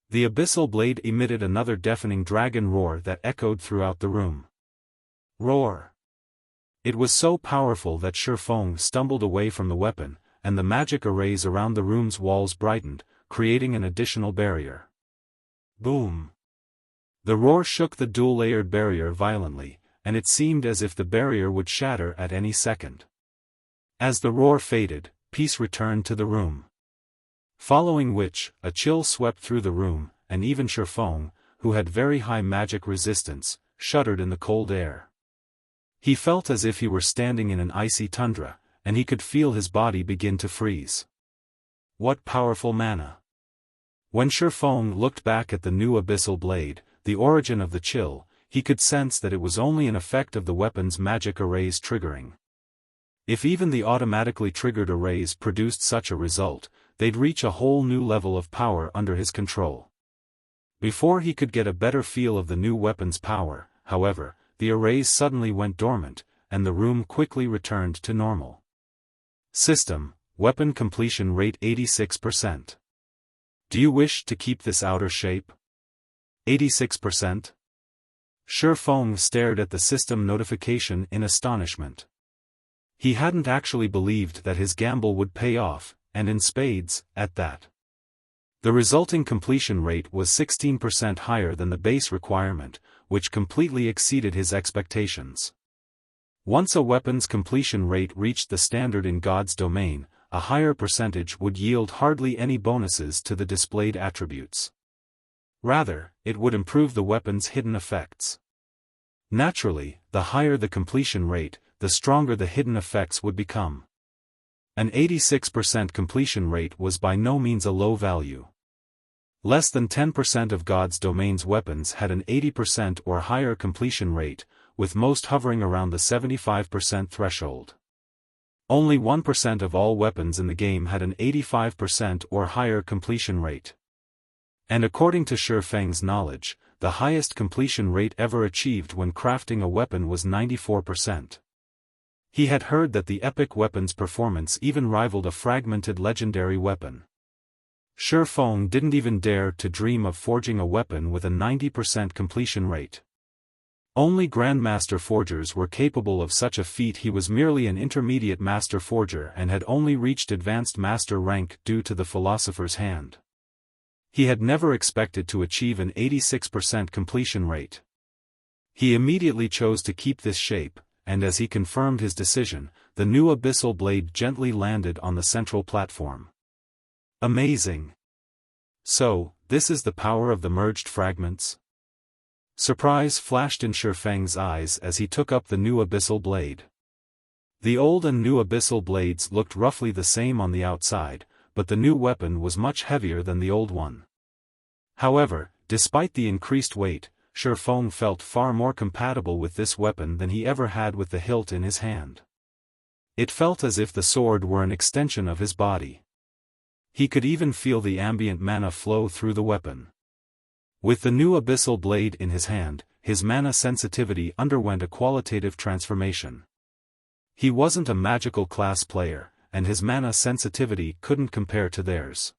A: The abyssal blade emitted another deafening dragon roar that echoed throughout the room. Roar! It was so powerful that Xiaofan stumbled away from the weapon, and the magic arrays around the room's walls brightened, creating an additional barrier. Boom! The roar shook the dual-layered barrier violently, and it seemed as if the barrier would shatter at any second. As the roar faded, peace returned to the room. Following which, a chill swept through the room, and even Xiaofan, who had very high magic resistance, shuddered in the cold air. He felt as if he were standing in an icy tundra, and he could feel his body begin to freeze. What powerful mana! When Xiaofan looked back at the new abyssal blade, the origin of the chill, he could sense that it was only an effect of the weapon's magic arrays triggering. If even the automatically triggered arrays produced such a result, they'd reach a whole new level of power under his control. Before he could get a better feel of the new weapon's power, however, the arrays suddenly went dormant, and the room quickly returned to normal. System, weapon completion rate 86%. Do you wish to keep this outer shape? 86%? Xiaofan stared at the system notification in astonishment. He hadn't actually believed that his gamble would pay off, and in spades, at that. The resulting completion rate was 16% higher than the base requirement, which completely exceeded his expectations. Once a weapon's completion rate reached the standard in God's domain, a higher percentage would yield hardly any bonuses to the displayed attributes. Rather, it would improve the weapon's hidden effects. Naturally, the higher the completion rate, the stronger the hidden effects would become. An 86% completion rate was by no means a low value. Less than 10% of God's domain's weapons had an 80% or higher completion rate, with most hovering around the 75% threshold. Only 1% of all weapons in the game had an 85% or higher completion rate. And according to Xiaofan's knowledge, the highest completion rate ever achieved when crafting a weapon was 94%. He had heard that the epic weapon's performance even rivaled a fragmented legendary weapon. Xiaofan didn't even dare to dream of forging a weapon with a 90% completion rate. Only Grandmaster Forgers were capable of such a feat. He was merely an intermediate Master Forger and had only reached Advanced Master rank due to the Philosopher's Hand. He had never expected to achieve an 86% completion rate. He immediately chose to keep this shape, and as he confirmed his decision, the new abyssal blade gently landed on the central platform. Amazing! So, this is the power of the merged fragments? Surprise flashed in Xiaofan's eyes as he took up the new abyssal blade. The old and new abyssal blades looked roughly the same on the outside, but the new weapon was much heavier than the old one. However, despite the increased weight, Xiaofan felt far more compatible with this weapon than he ever had with the hilt in his hand. It felt as if the sword were an extension of his body. He could even feel the ambient mana flow through the weapon. With the new abyssal blade in his hand, his mana sensitivity underwent a qualitative transformation. He wasn't a magical class player, and his mana sensitivity couldn't compare to theirs.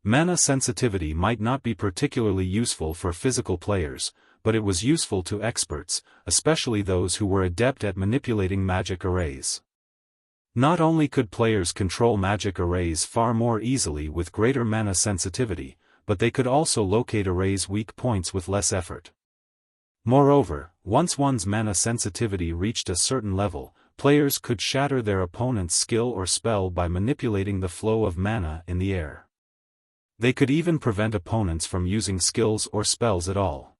A: Mana sensitivity might not be particularly useful for physical players, but it was useful to experts, especially those who were adept at manipulating magic arrays. Not only could players control magic arrays far more easily with greater mana sensitivity, but they could also locate arrays' weak points with less effort. Moreover, once one's mana sensitivity reached a certain level, players could shatter their opponent's skill or spell by manipulating the flow of mana in the air. They could even prevent opponents from using skills or spells at all.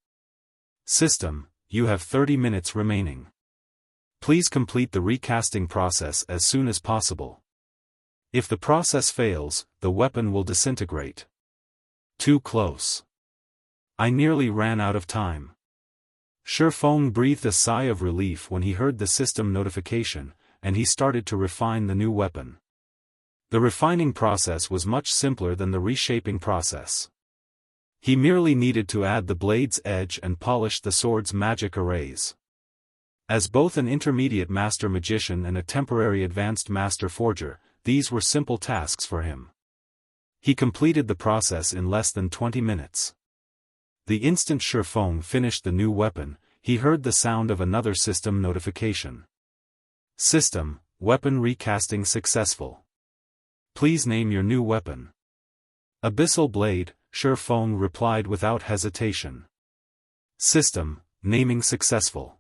A: System, you have 30 minutes remaining. Please complete the recasting process as soon as possible. If the process fails, the weapon will disintegrate. Too close. I nearly ran out of time. Xiaofan breathed a sigh of relief when he heard the system notification, and he started to refine the new weapon. The refining process was much simpler than the reshaping process. He merely needed to add the blade's edge and polish the sword's magic arrays. As both an intermediate master magician and a temporary advanced master forger, these were simple tasks for him. He completed the process in less than 20 minutes. The instant Xiaofan finished the new weapon, he heard the sound of another system notification. System, weapon recasting successful. Please name your new weapon. Abyssal blade, Xiaofan replied without hesitation. System, naming successful.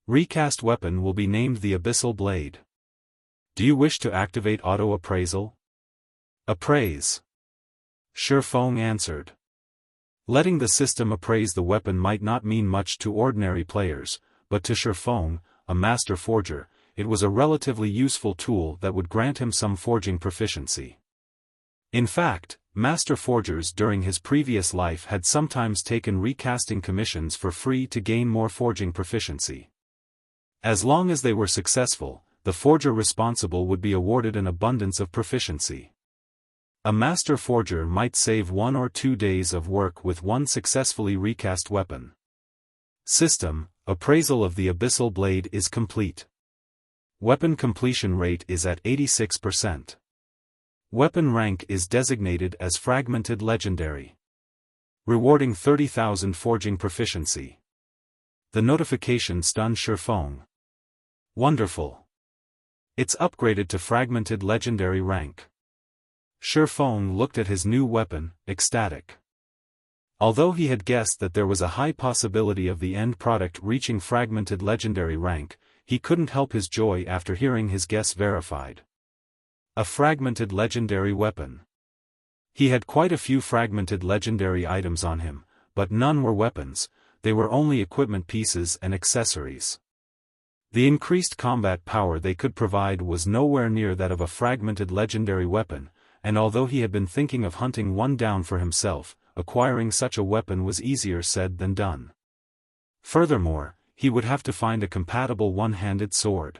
A: Recast weapon will be named the Abyssal Blade. Do you wish to activate auto appraisal? Appraise. Xiaofan answered. Letting the system appraise the weapon might not mean much to ordinary players, but to Xiaofan, a master forger, it was a relatively useful tool that would grant him some forging proficiency. In fact, master forgers during his previous life had sometimes taken recasting commissions for free to gain more forging proficiency. As long as they were successful, the forger responsible would be awarded an abundance of proficiency. A master forger might save 1 or 2 days of work with one successfully recast weapon. System: appraisal of the Abyssal Blade is complete. Weapon completion rate is at 86%. Weapon rank is designated as Fragmented Legendary. Rewarding 30,000 forging proficiency. The notification stunned Xiaofan. Wonderful. It's upgraded to Fragmented Legendary rank. Xiaofan looked at his new weapon, ecstatic. Although he had guessed that there was a high possibility of the end product reaching Fragmented Legendary rank, he couldn't help his joy after hearing his guess verified. A Fragmented Legendary weapon. He had quite a few Fragmented Legendary items on him, but none were weapons, they were only equipment pieces and accessories. The increased combat power they could provide was nowhere near that of a Fragmented Legendary weapon, and although he had been thinking of hunting one down for himself, acquiring such a weapon was easier said than done. Furthermore, he would have to find a compatible one-handed sword.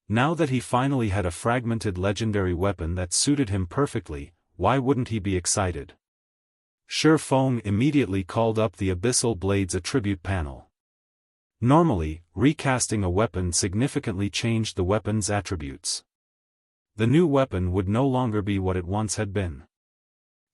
A: Now that he finally had a Fragmented Legendary weapon that suited him perfectly, why wouldn't he be excited? Xiaofan immediately called up the Abyssal Blade's attribute panel. Normally, recasting a weapon significantly changed the weapon's attributes. The new weapon would no longer be what it once had been.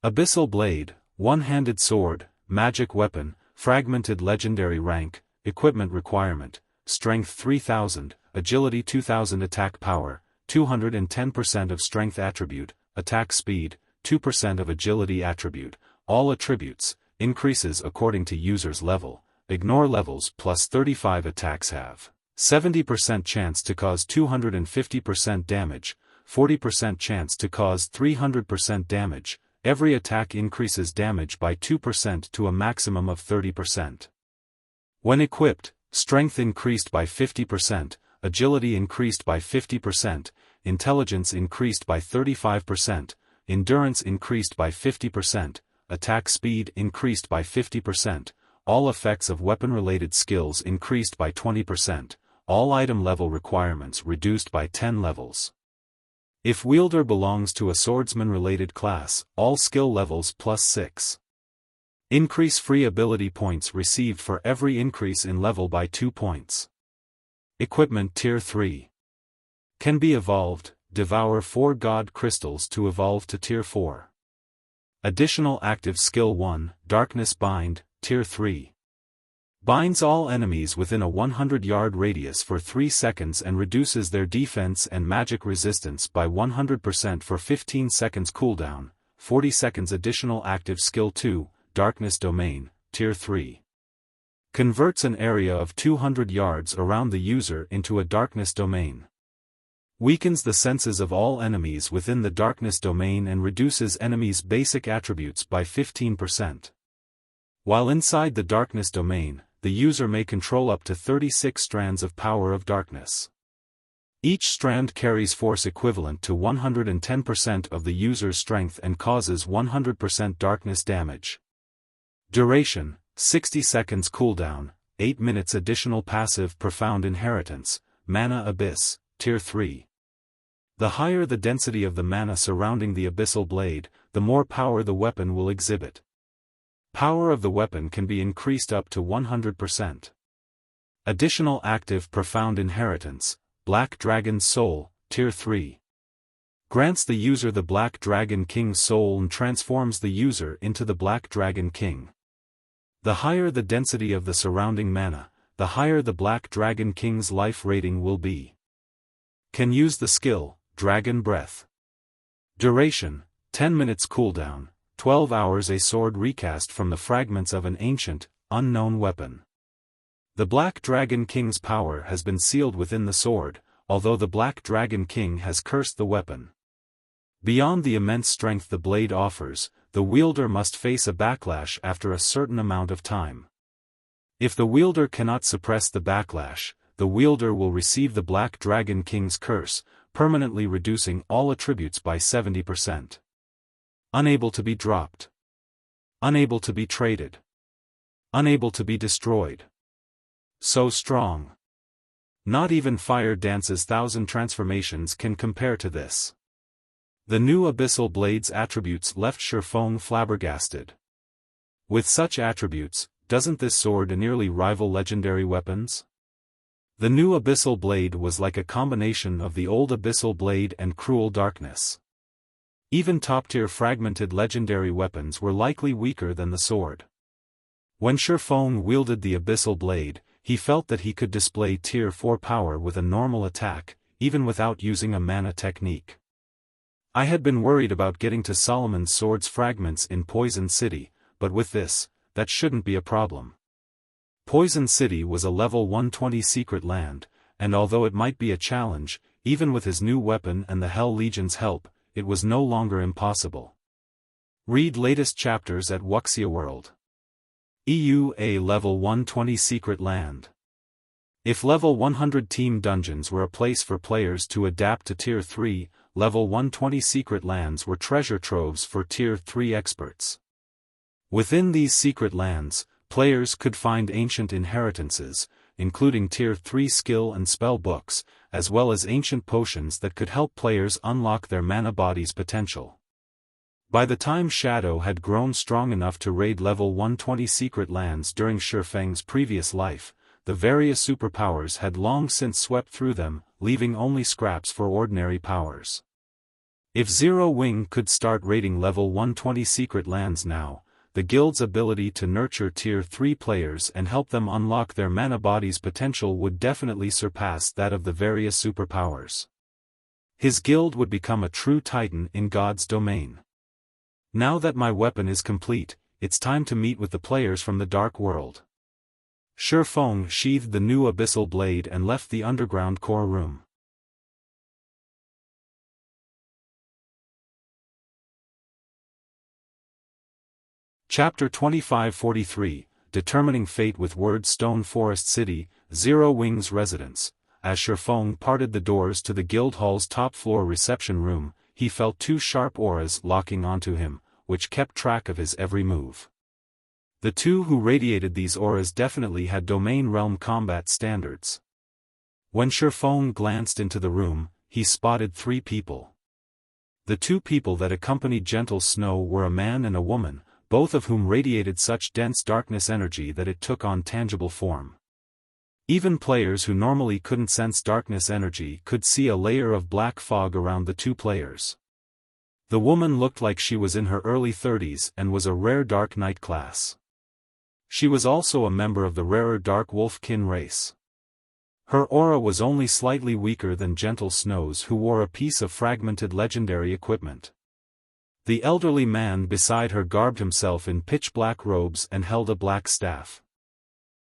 A: Abyssal Blade, one-handed sword, magic weapon, Fragmented Legendary rank, equipment requirement, strength 3000, agility 2000, attack power, 210% of strength attribute, attack speed, 2% of agility attribute, all attributes, increases according to user's level. Ignore levels plus 35 attacks have 70% chance to cause 250% damage, 40% chance to cause 300% damage, every attack increases damage by 2% to a maximum of 30%. When equipped, strength increased by 50%, agility increased by 50%, intelligence increased by 35%, endurance increased by 50%, attack speed increased by 50%, all effects of weapon-related skills increased by 20%, all item level requirements reduced by 10 levels. If wielder belongs to a swordsman-related class, all skill levels plus 6. Increase free ability points received for every increase in level by 2 points. Equipment Tier 3. Can be evolved, devour 4 God Crystals to evolve to Tier 4. Additional active skill 1, Darkness Bind, Tier 3. Binds all enemies within a 100-yard radius for 3 seconds and reduces their defense and magic resistance by 100% for 15 seconds cooldown, 40 seconds. Additional active skill 2, Darkness Domain, Tier 3. Converts an area of 200 yards around the user into a darkness domain. Weakens the senses of all enemies within the darkness domain and reduces enemies' basic attributes by 15%. While inside the darkness domain, the user may control up to 36 strands of power of darkness. Each strand carries force equivalent to 110% of the user's strength and causes 100% darkness damage. Duration, 60 seconds cooldown, 8 minutes. Additional passive Profound Inheritance, Mana Abyss, Tier 3. The higher the density of the mana surrounding the Abyssal Blade, the more power the weapon will exhibit. Power of the weapon can be increased up to 100%. Additional active Profound Inheritance, Black Dragon's Soul, Tier 3. Grants the user the Black Dragon King's soul and transforms the user into the Black Dragon King. The higher the density of the surrounding mana, the higher the Black Dragon King's life rating will be. Can use the skill, Dragon Breath. Duration, 10 minutes cooldown, 12 hours. A sword recast from the fragments of an ancient, unknown weapon. The Black Dragon King's power has been sealed within the sword, although the Black Dragon King has cursed the weapon. Beyond the immense strength the blade offers, the wielder must face a backlash after a certain amount of time. If the wielder cannot suppress the backlash, the wielder will receive the Black Dragon King's curse, permanently reducing all attributes by 70%. Unable to be dropped. Unable to be traded. Unable to be destroyed. So strong. Not even Fire Dance's 1,000 transformations can compare to this. The new Abyssal Blade's attributes left Xiaofan flabbergasted. With such attributes, doesn't this sword nearly rival legendary weapons? The new Abyssal Blade was like a combination of the old Abyssal Blade and Cruel Darkness. Even top-tier fragmented legendary weapons were likely weaker than the sword. When Xiaofan wielded the Abyssal Blade, he felt that he could display Tier 4 power with a normal attack, even without using a mana technique. I had been worried about getting to Solomon's Sword's fragments in Poison City, but with this, that shouldn't be a problem. Poison City was a level 120 secret land, and although it might be a challenge, even with his new weapon and the Hell Legion's help, it was no longer impossible. Read latest chapters at Wuxia World. A level 120 secret land. If level 100 team dungeons were a place for players to adapt to Tier 3, level 120 secret lands were treasure troves for Tier 3 experts. Within these secret lands, players could find ancient inheritances, including Tier 3 skill and spell books, as well as ancient potions that could help players unlock their mana body's potential. By the time Shadow had grown strong enough to raid level 120 secret lands during Xiaofang's previous life, the various superpowers had long since swept through them, leaving only scraps for ordinary powers. If Zero Wing could start raiding level 120 secret lands now, the guild's ability to nurture Tier 3 players and help them unlock their mana body's potential would definitely surpass that of the various superpowers. His guild would become a true titan in God's domain. Now that my weapon is complete, it's time to meet with the players from the Dark World. Xiaofan sheathed the new Abyssal Blade and left the underground core room. Chapter 2543, Determining Fate with Word Stone Forest City, Zero Wing's residence. As Xiaofan parted the doors to the guild hall's top-floor reception room, he felt two sharp auras locking onto him, which kept track of his every move. The two who radiated these auras definitely had domain realm combat standards. When Xiaofan glanced into the room, he spotted three people. The two people that accompanied Gentle Snow were a man and a woman, both of whom radiated such dense darkness energy that it took on tangible form. Even players who normally couldn't sense darkness energy could see a layer of black fog around the two players. The woman looked like she was in her early 30s and was a rare Dark Knight class. She was also a member of the rarer Dark Wolfkin race. Her aura was only slightly weaker than Gentle Snow's, who wore a piece of fragmented legendary equipment. The elderly man beside her garbed himself in pitch-black robes and held a black staff.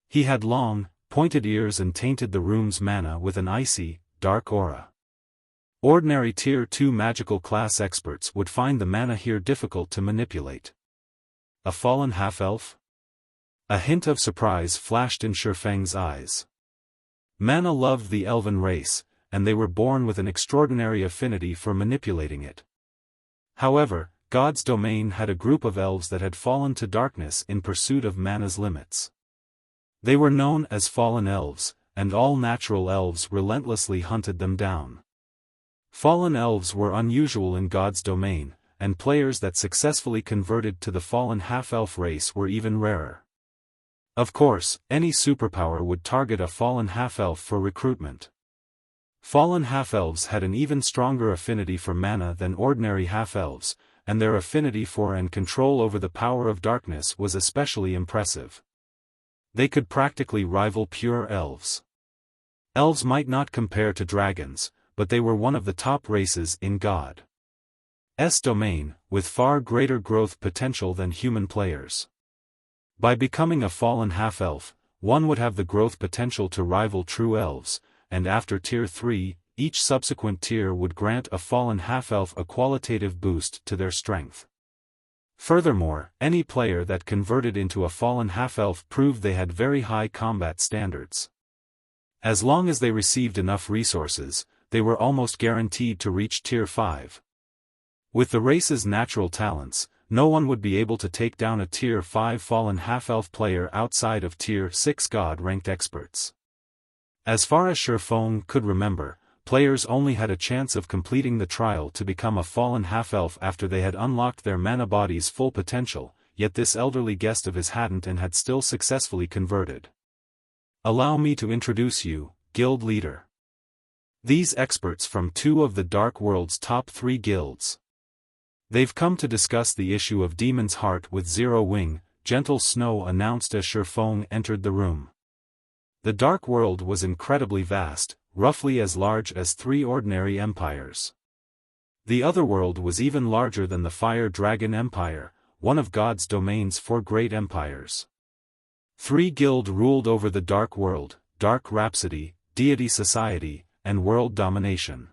A: He had long, pointed ears and tainted the room's mana with an icy, dark aura. Ordinary Tier 2 magical class experts would find the mana here difficult to manipulate. A fallen half-elf? A hint of surprise flashed in Xiaofang's eyes. Mana loved the elven race, and they were born with an extraordinary affinity for manipulating it. However, God's domain had a group of elves that had fallen to darkness in pursuit of mana's limits. They were known as fallen elves, and all natural elves relentlessly hunted them down. Fallen elves were unusual in God's domain, and players that successfully converted to the fallen half-elf race were even rarer. Of course, any superpower would target a fallen half-elf for recruitment. Fallen half-elves had an even stronger affinity for mana than ordinary half-elves, and their affinity for and control over the power of darkness was especially impressive. They could practically rival pure elves. Elves might not compare to dragons, but they were one of the top races in God's domain, with far greater growth potential than human players. By becoming a fallen half-elf, one would have the growth potential to rival true elves, and after Tier 3, each subsequent tier would grant a fallen half-elf a qualitative boost to their strength. Furthermore, any player that converted into a fallen half-elf proved they had very high combat standards. As long as they received enough resources, they were almost guaranteed to reach Tier 5. With the race's natural talents, no one would be able to take down a Tier 5 fallen half-elf player outside of Tier 6 God-ranked experts. As far as Xiaofan could remember, players only had a chance of completing the trial to become a fallen half-elf after they had unlocked their mana body's full potential, yet this elderly guest of his hadn't and had still successfully converted. Allow me to introduce you, Guild Leader. These experts from 2 of the Dark World's top 3 guilds. They've come to discuss the issue of Demon's Heart with Zero Wing, Gentle Snow announced as Xiaofan entered the room. The Dark World was incredibly vast, roughly as large as 3 ordinary empires. The Otherworld was even larger than the Fire Dragon Empire, one of God's domain's 4 great empires. 3 guilds ruled over the Dark World: Dark Rhapsody, Deity Society, and World Domination.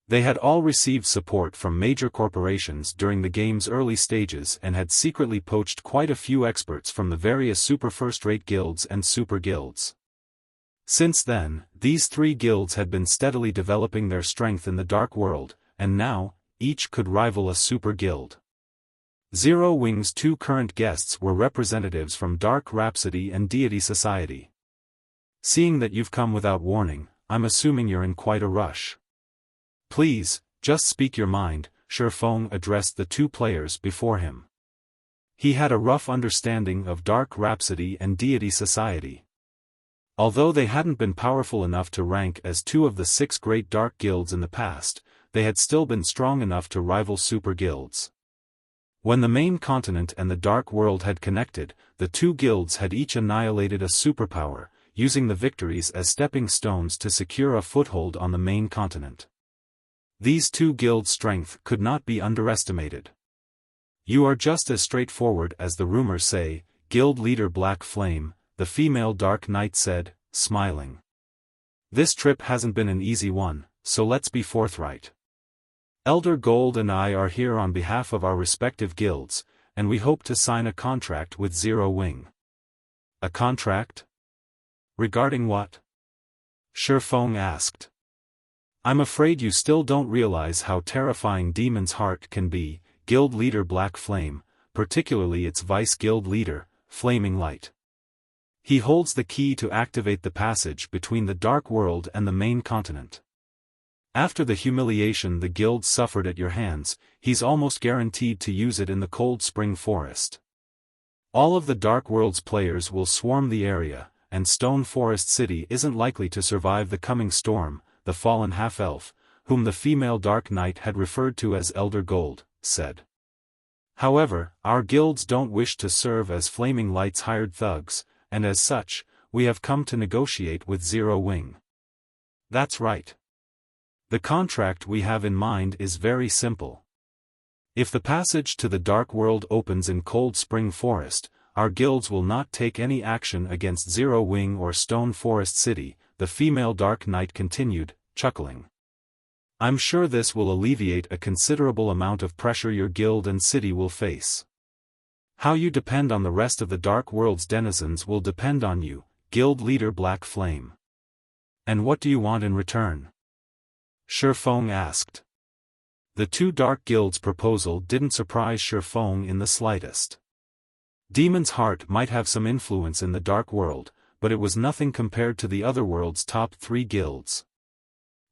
A: They had all received support from major corporations during the game's early stages and had secretly poached quite a few experts from the various super first-rate guilds and super guilds. Since then, these 3 guilds had been steadily developing their strength in the Dark World, and now, each could rival a super guild. Zero Wing's 2 current guests were representatives from Dark Rhapsody and Deity Society. Seeing that you've come without warning, I'm assuming you're in quite a rush. Please, just speak your mind, Xiaofan addressed the 2 players before him. He had a rough understanding of Dark Rhapsody and Deity Society. Although they hadn't been powerful enough to rank as 2 of the 6 great dark guilds in the past, they had still been strong enough to rival super guilds. When the main continent and the Dark World had connected, the 2 guilds had each annihilated a superpower, using the victories as stepping stones to secure a foothold on the main continent. These 2 guilds' strength could not be underestimated. You are just as straightforward as the rumors say, Guild Leader Black Flame, the female Dark Knight said, smiling. This trip hasn't been an easy one, so let's be forthright. Elder Gold and I are here on behalf of our respective guilds, and we hope to sign a contract with Zero Wing. A contract? Regarding what? Xiaofan asked. I'm afraid you still don't realize how terrifying Demon's Heart can be, Guild Leader Black Flame, particularly its Vice Guild Leader, Flaming Light. He holds the key to activate the passage between the Dark World and the main continent. After the humiliation the guild suffered at your hands, he's almost guaranteed to use it in the Cold Spring Forest. All of the Dark World's players will swarm the area, and Stone Forest City isn't likely to survive the coming storm, the fallen half-elf, whom the female Dark Knight had referred to as Elder Gold, said. However, our guilds don't wish to serve as Flaming Light's hired thugs, and as such, we have come to negotiate with Zero Wing. That's right. The contract we have in mind is very simple. If the passage to the Dark World opens in Cold Spring Forest, our guilds will not take any action against Zero Wing or Stone Forest City, the female Dark Knight continued, chuckling. I'm sure this will alleviate a considerable amount of pressure your guild and city will face. How you depend on the rest of the Dark World's denizens will depend on you, Guild Leader Black Flame. And what do you want in return? Xiaofan asked. The 2 dark guilds' proposal didn't surprise Xiaofan in the slightest. Demon's Heart might have some influence in the Dark World, but it was nothing compared to the Otherworld's top 3 guilds.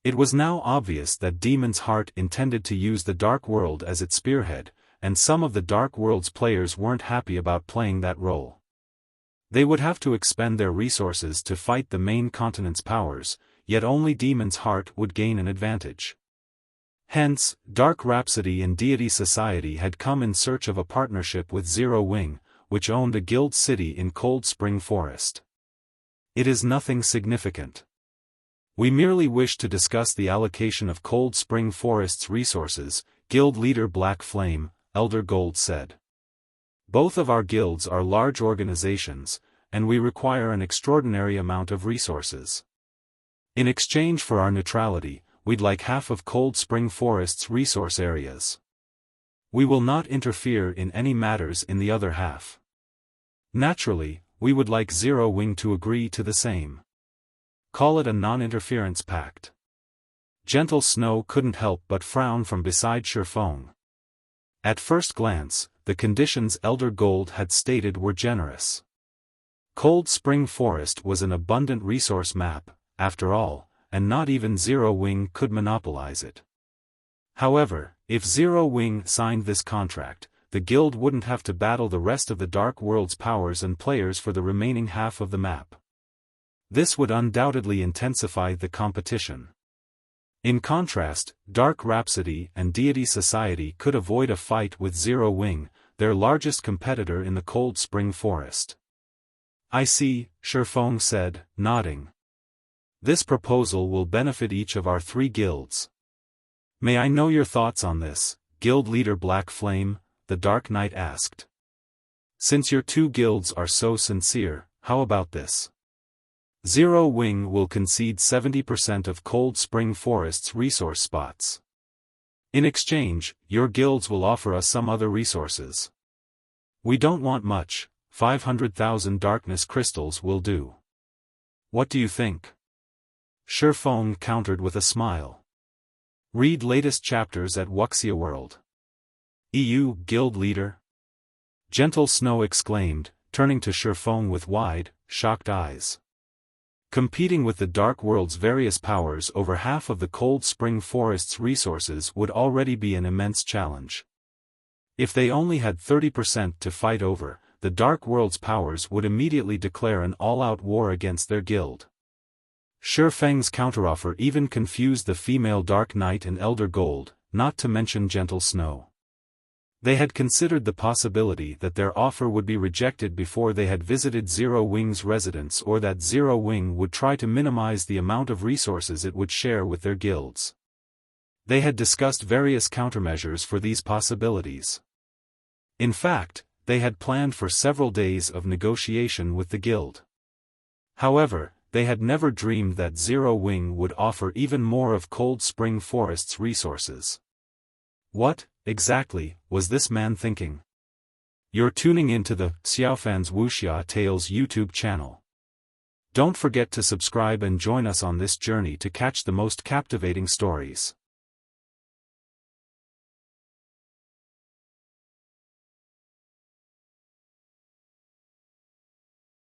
A: It was now obvious that Demon's Heart intended to use the Dark World as its spearhead, and some of the Dark World's players weren't happy about playing that role. They would have to expend their resources to fight the main continent's powers, yet only Demon's Heart would gain an advantage. Hence, Dark Rhapsody and Deity Society had come in search of a partnership with Zero Wing, which owned a guild city in Cold Spring Forest. It is nothing significant. We merely wish to discuss the allocation of Cold Spring Forest's resources, Guild Leader Black Flame, Elder Gold said. Both of our guilds are large organizations, and we require an extraordinary amount of resources. In exchange for our neutrality, we'd like half of Cold Spring Forest's resource areas. We will not interfere in any matters in the other half. Naturally, we would like Zero Wing to agree to the same. Call it a non-interference pact. Gentle Snow couldn't help but frown from beside Xiaofan. At first glance, the conditions Elder Gold had stated were generous. Cold Spring Forest was an abundant resource map, after all, and not even Zero Wing could monopolize it. However, if Zero Wing signed this contract, the guild wouldn't have to battle the rest of the Dark World's powers and players for the remaining half of the map. This would undoubtedly intensify the competition. In contrast, Dark Rhapsody and Deity Society could avoid a fight with Zero Wing, their largest competitor in the Cold Spring Forest. I see, Xiaofan said, nodding. This proposal will benefit each of our 3 guilds. May I know your thoughts on this, Guild Leader Black Flame? The Dark Knight asked. Since your 2 guilds are so sincere, how about this? Zero Wing will concede 70% of Cold Spring Forest's resource spots. In exchange, your guilds will offer us some other resources. We don't want much, 500,000 darkness crystals will do. What do you think? Xiaofan countered with a smile. Read latest chapters at Wuxia World. EU Guild Leader? Gentle Snow exclaimed, turning to Xiaofan with wide, shocked eyes. Competing with the Dark World's various powers over half of the Cold Spring Forest's resources would already be an immense challenge. If they only had 30% to fight over, the Dark World's powers would immediately declare an all-out war against their guild. Xiaofang's counteroffer even confused the female Dark Knight and Elder Gold, not to mention Gentle Snow. They had considered the possibility that their offer would be rejected before they had visited Zero Wing's residence, or that Zero Wing would try to minimize the amount of resources it would share with their guilds. They had discussed various countermeasures for these possibilities. In fact, they had planned for several days of negotiation with the guild. However, they had never dreamed that Zero Wing would offer even more of Cold Spring Forest's resources. What, exactly, was this man thinking? You're tuning into the Xiaofan's Wuxia Tales YouTube channel. Don't forget to subscribe and join us on this journey to catch the most captivating stories.